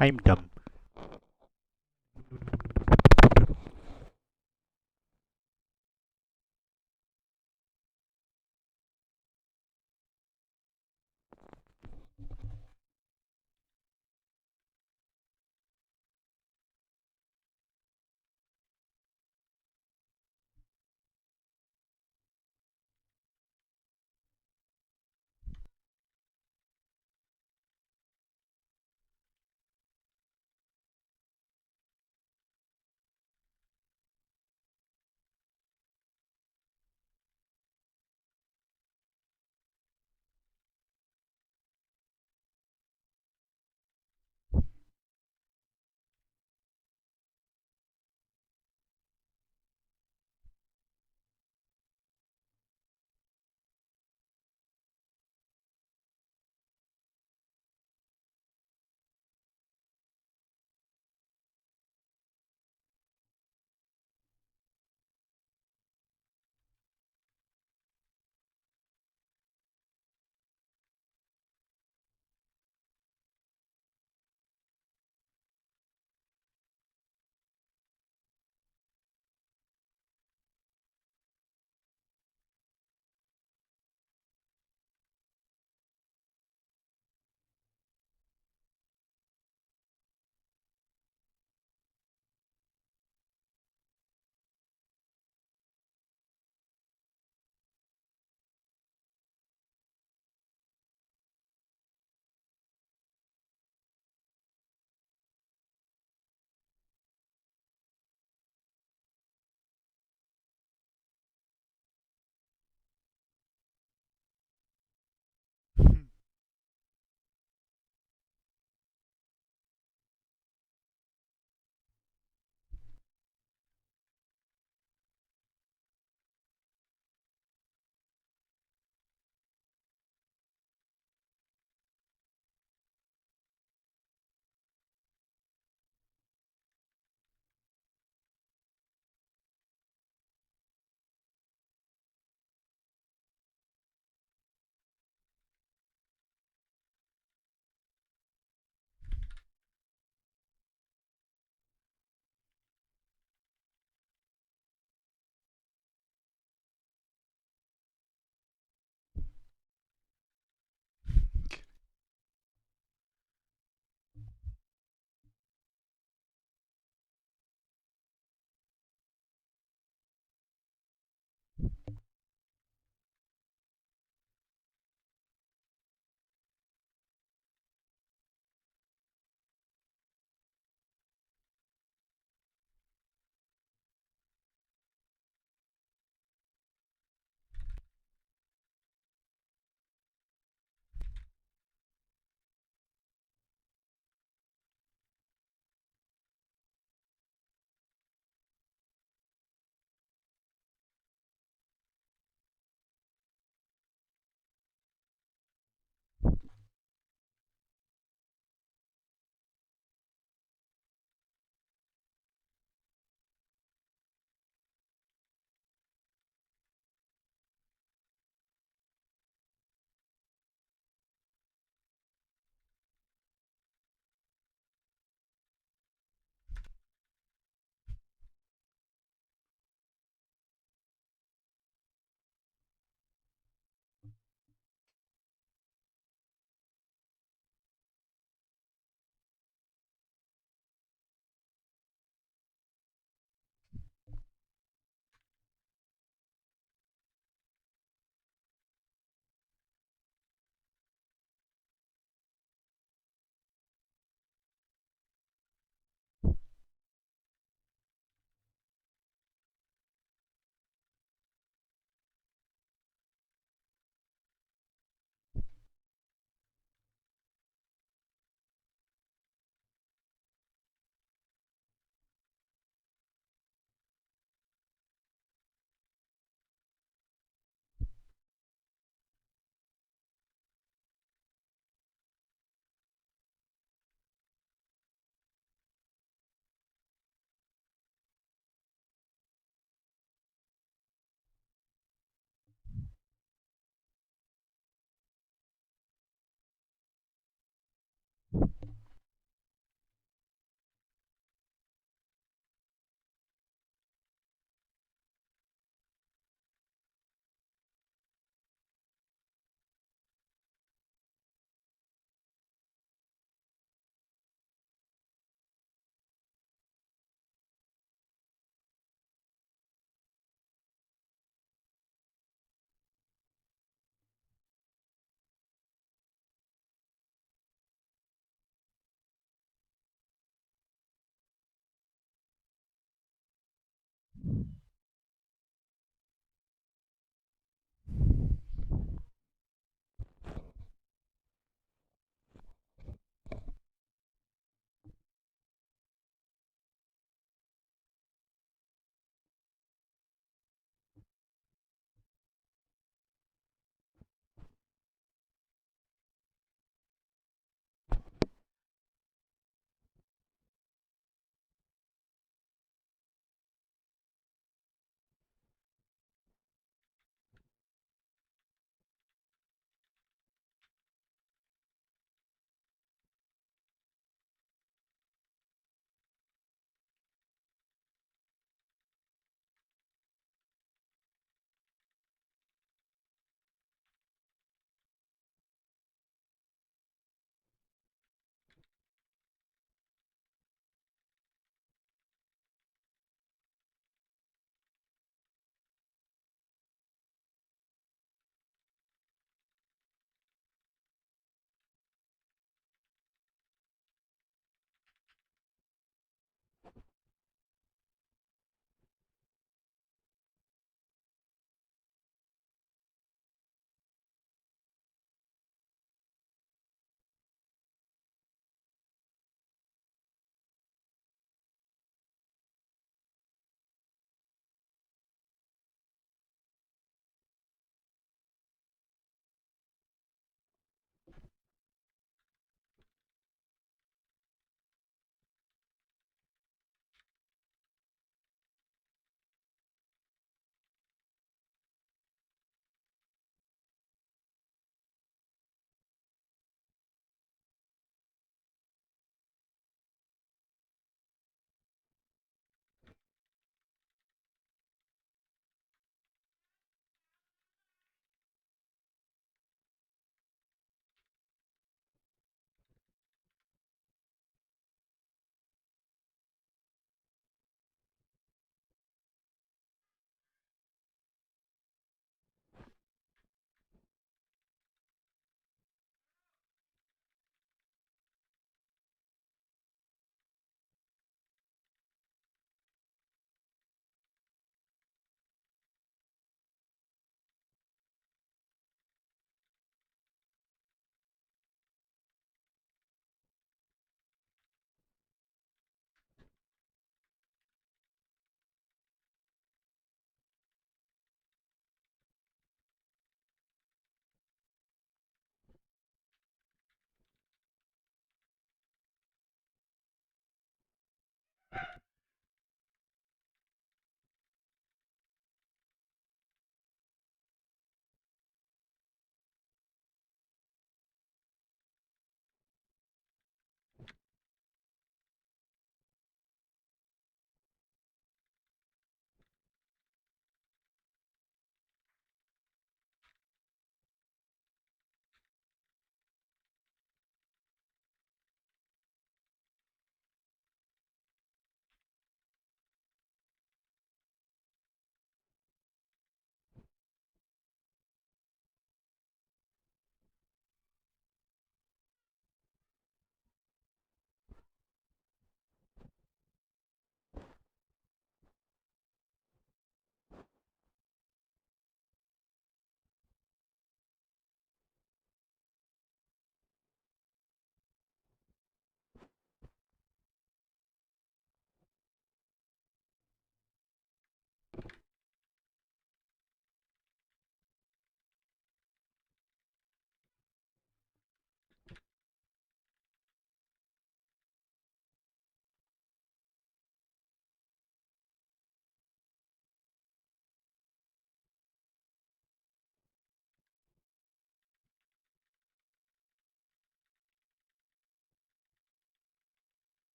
I'm dumb.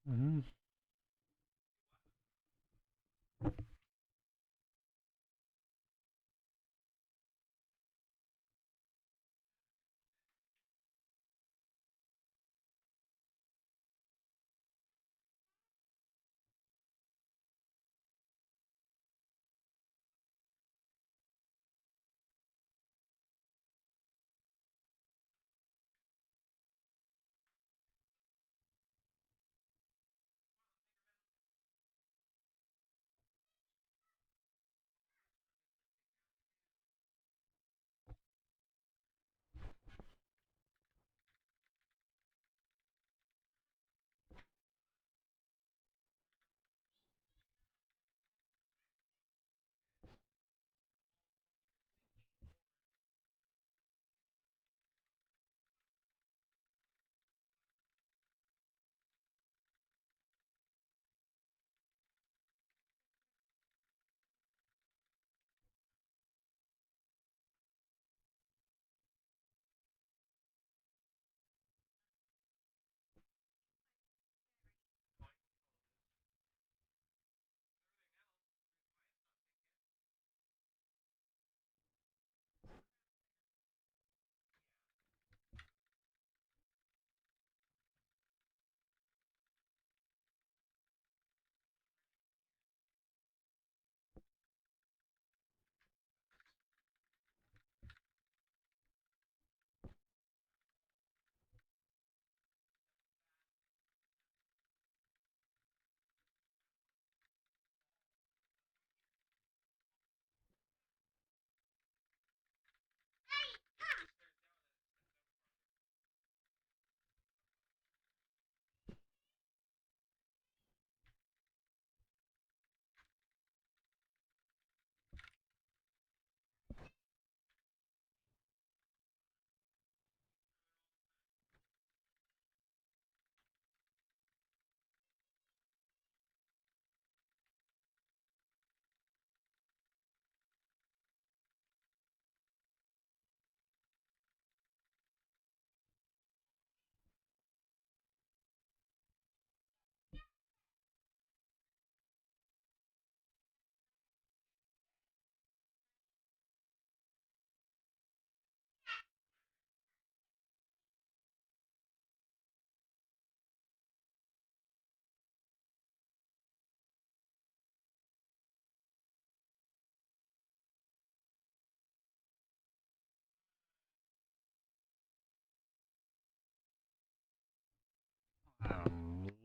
Mm-hmm.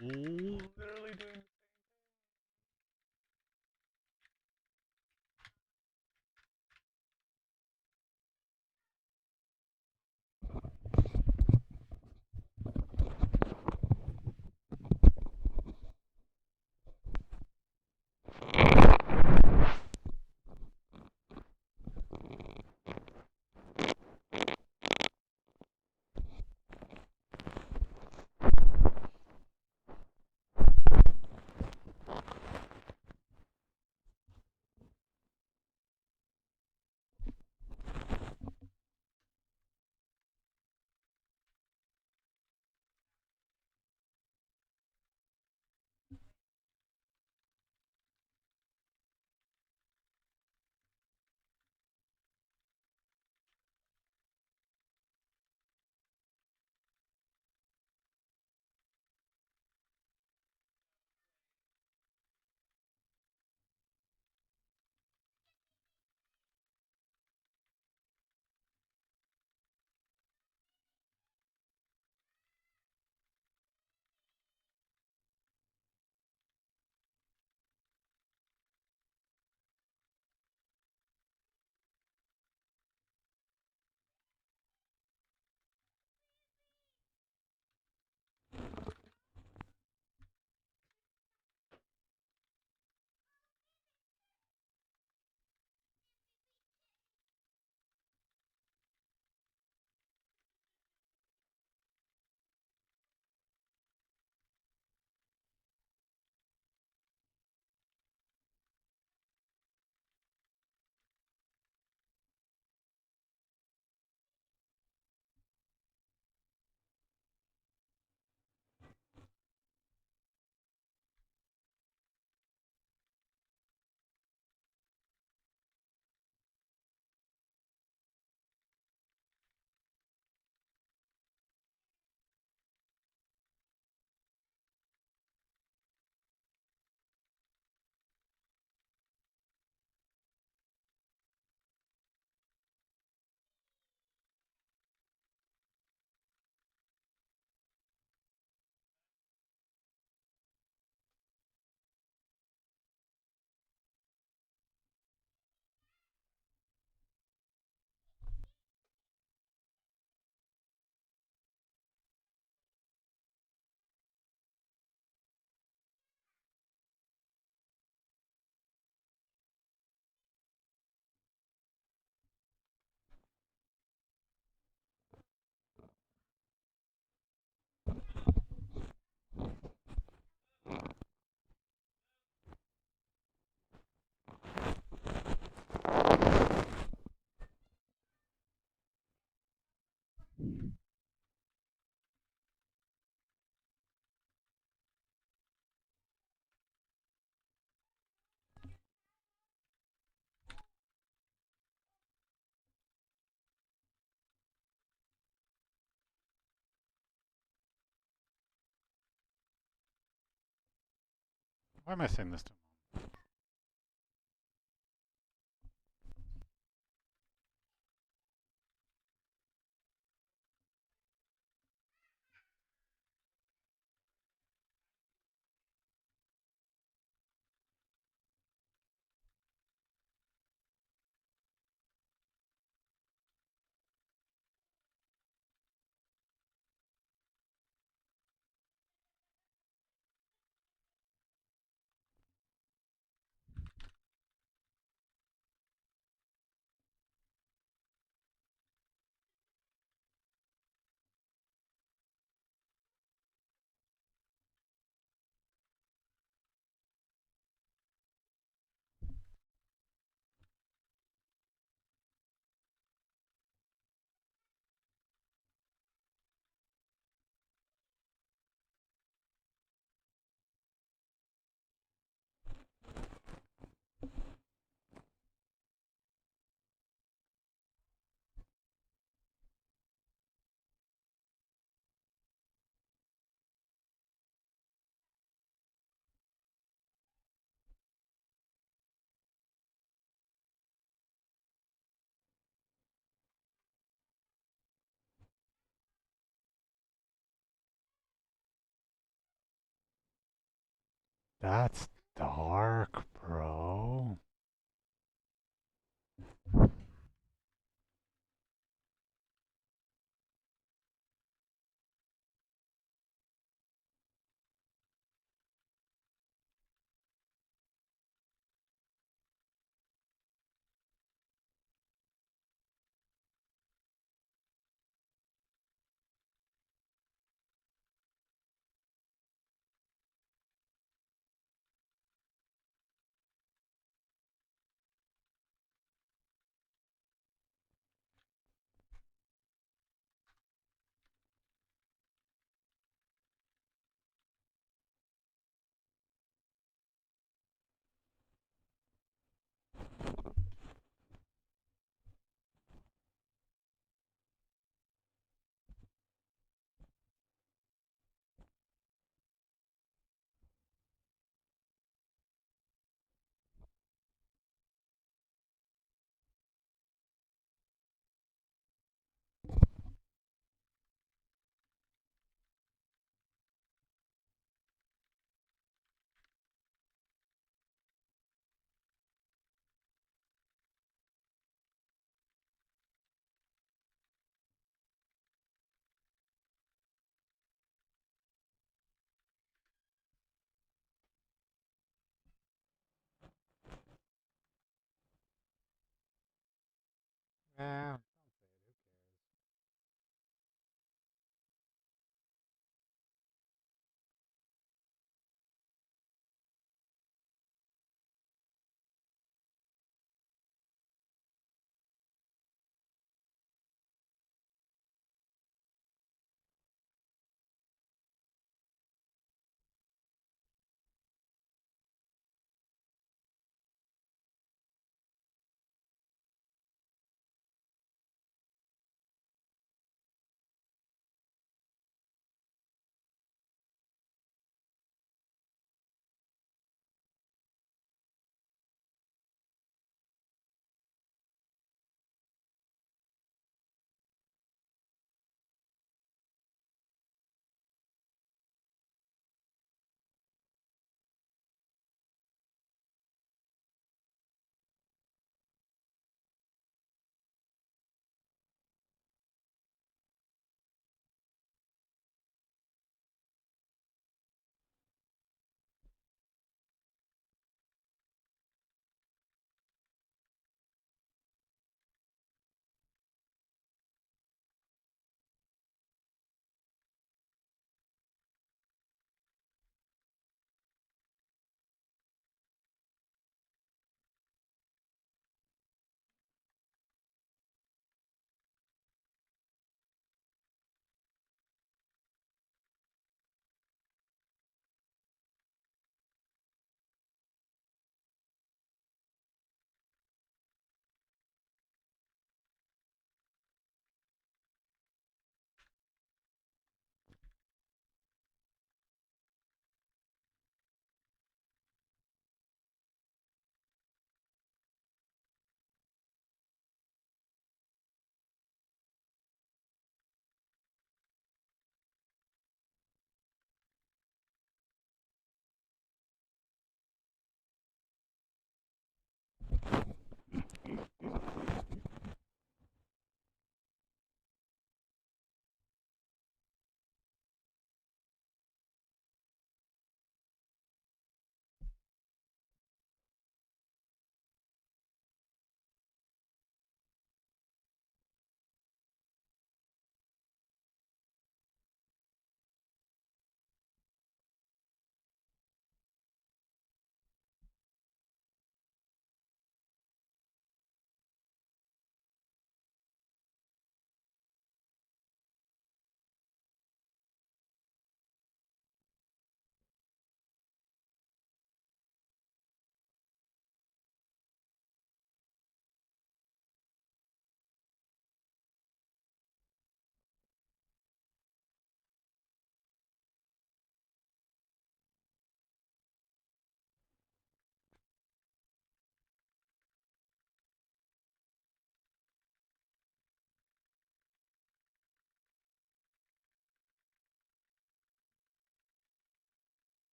Literally doing. Why am I saying this to Mom? That's dark, bro. Yeah.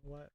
What?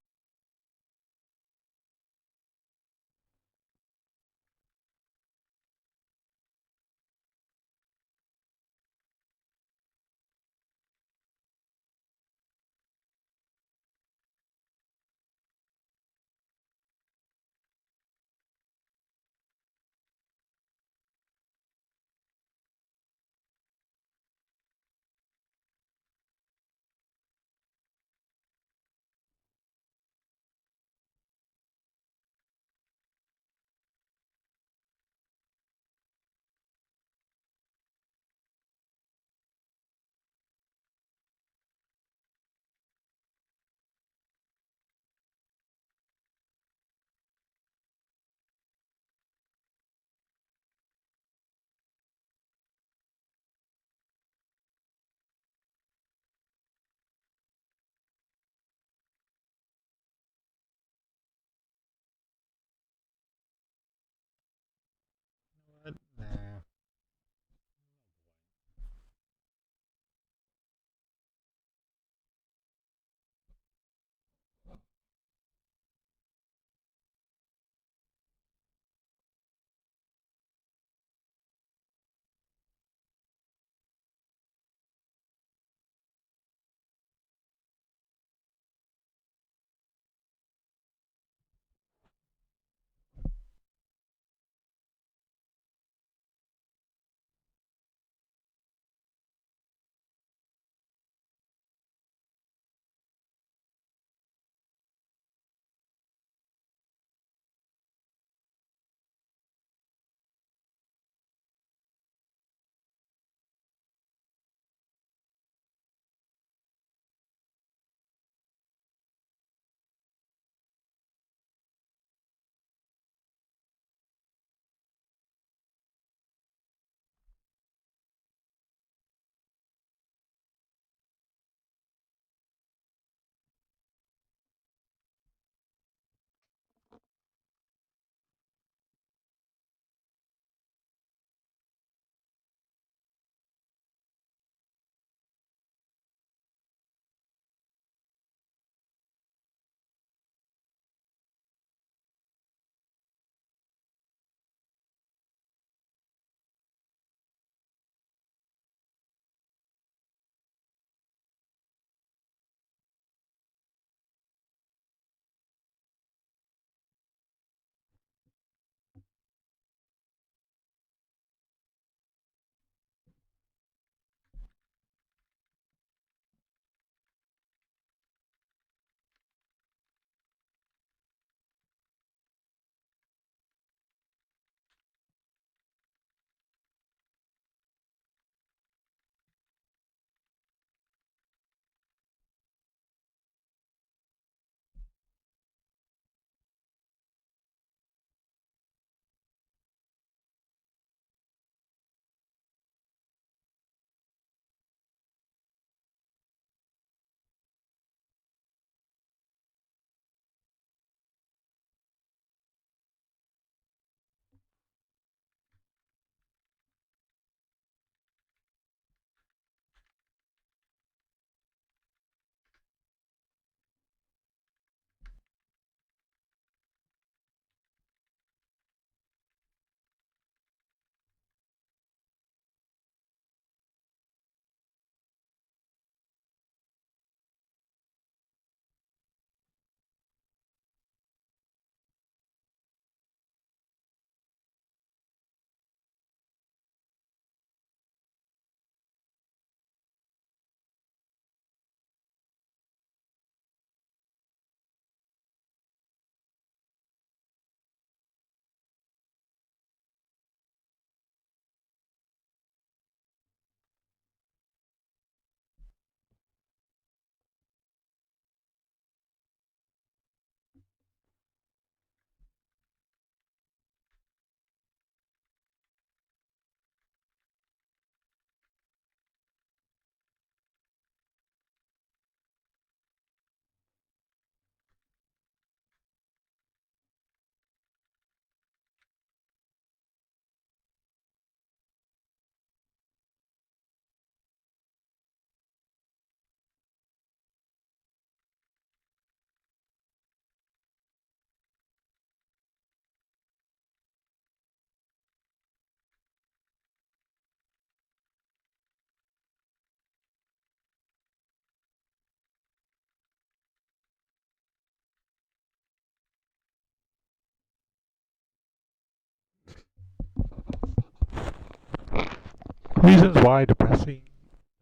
Reasons why depression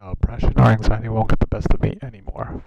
or anxiety won't get the best of me anymore.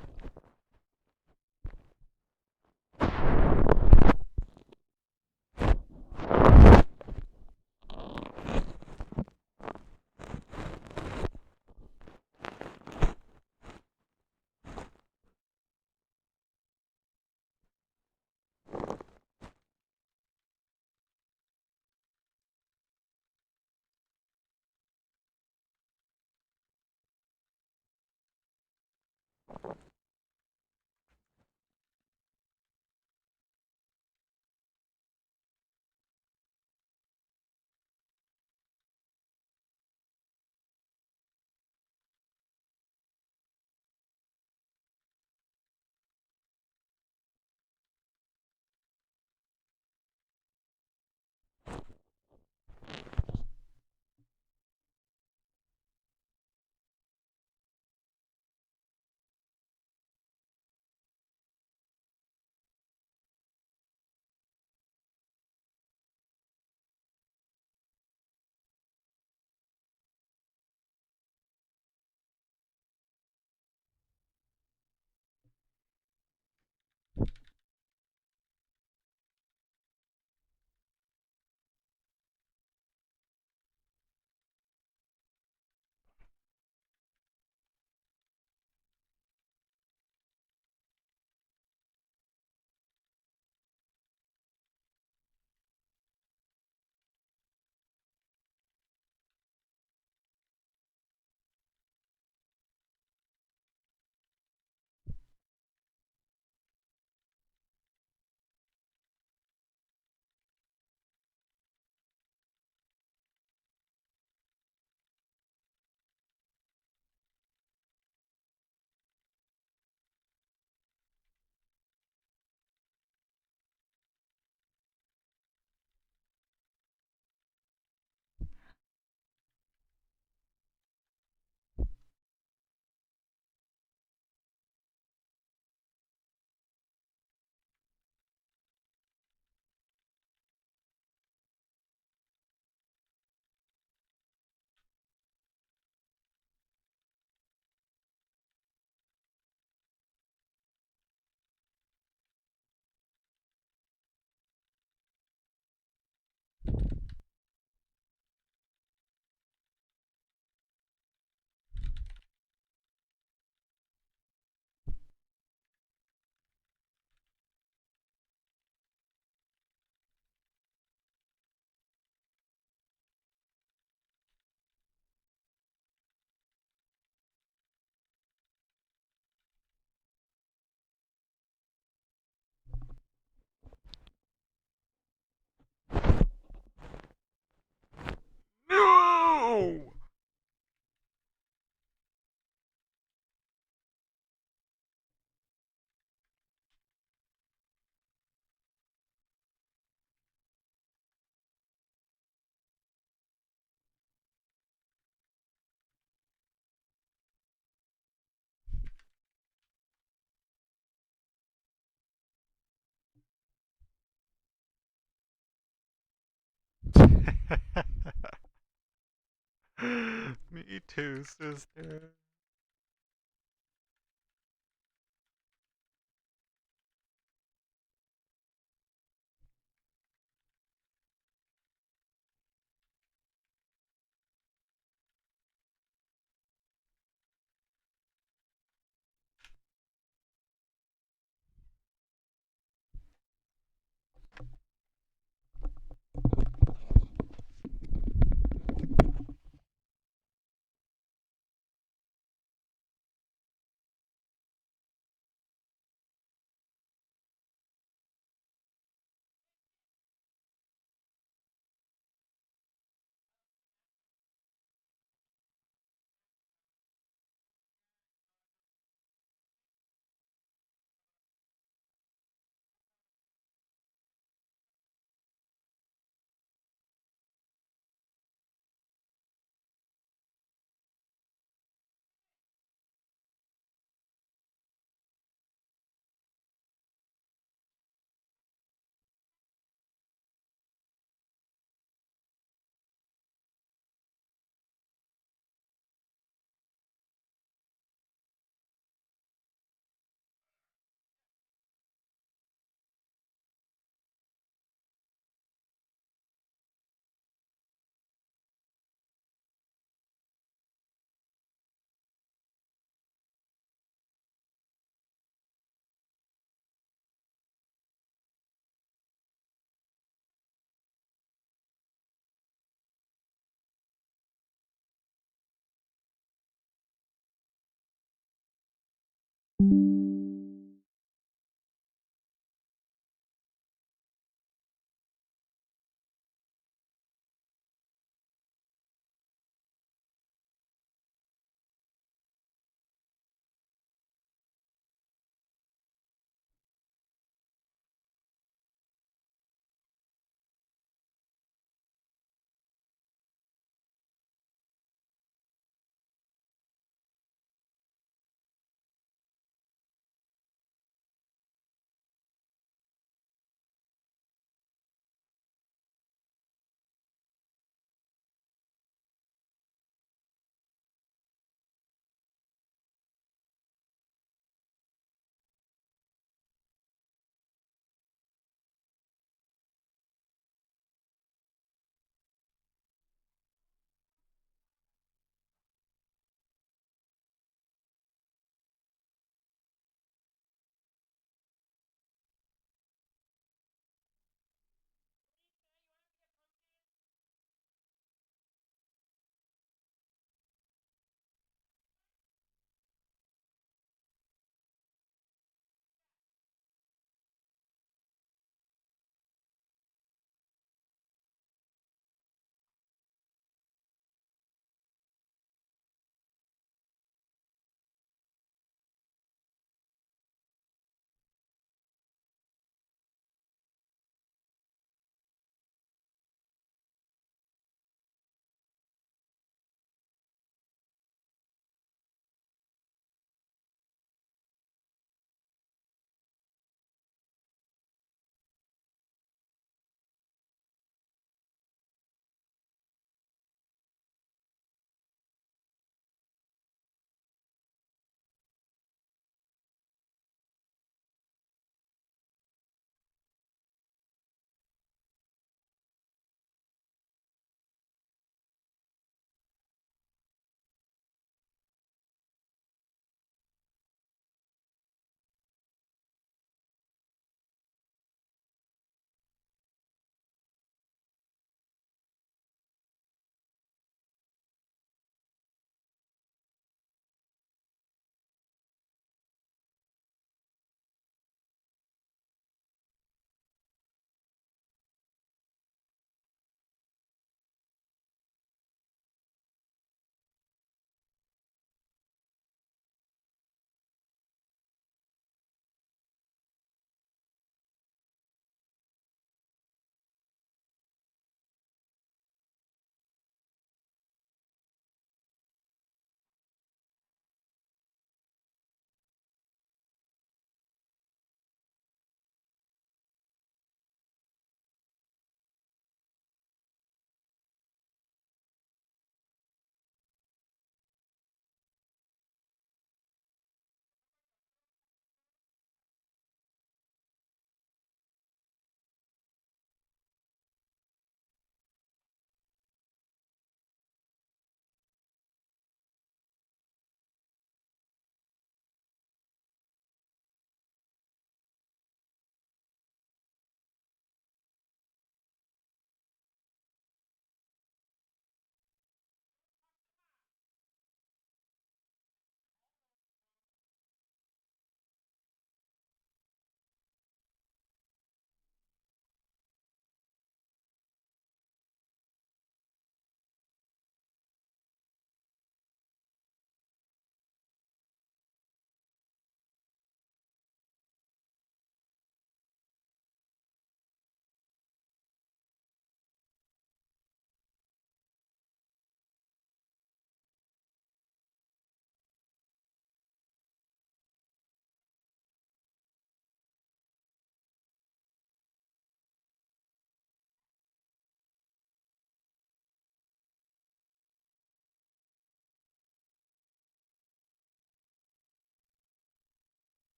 Me too, sister.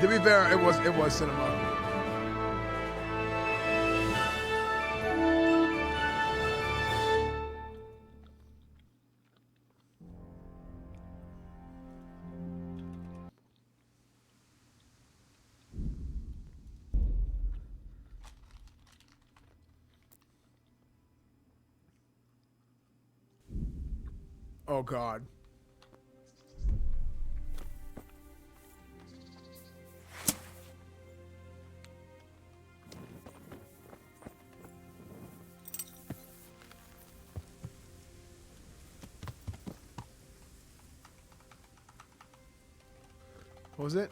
To be fair, it was cinema. Oh God. What was it?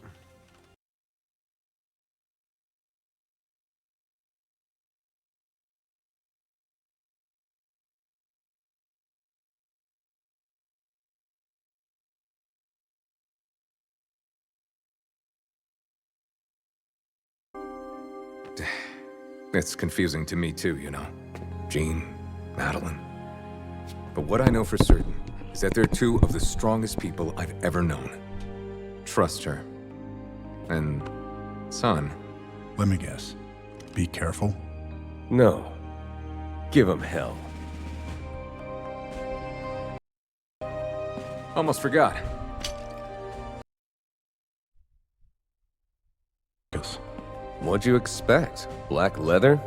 It's confusing to me too, you know. Jean, Madeline. But what I know for certain is that they're two of the strongest people I've ever known. Trust her. And, son. Let me guess. Be careful? No. Give him hell. Almost forgot. Yes. What'd you expect? Black leather?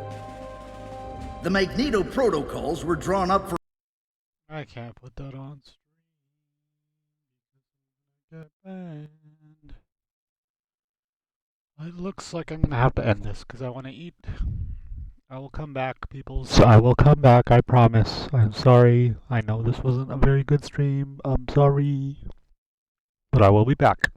The Magneto protocols were drawn up for... I can't put that on stream. Get banned. It looks like I'm gonna have to end this because I want to eat. I will come back, peoples. I will come back, I promise. I'm sorry. I know this wasn't a very good stream. I'm sorry. But I will be back.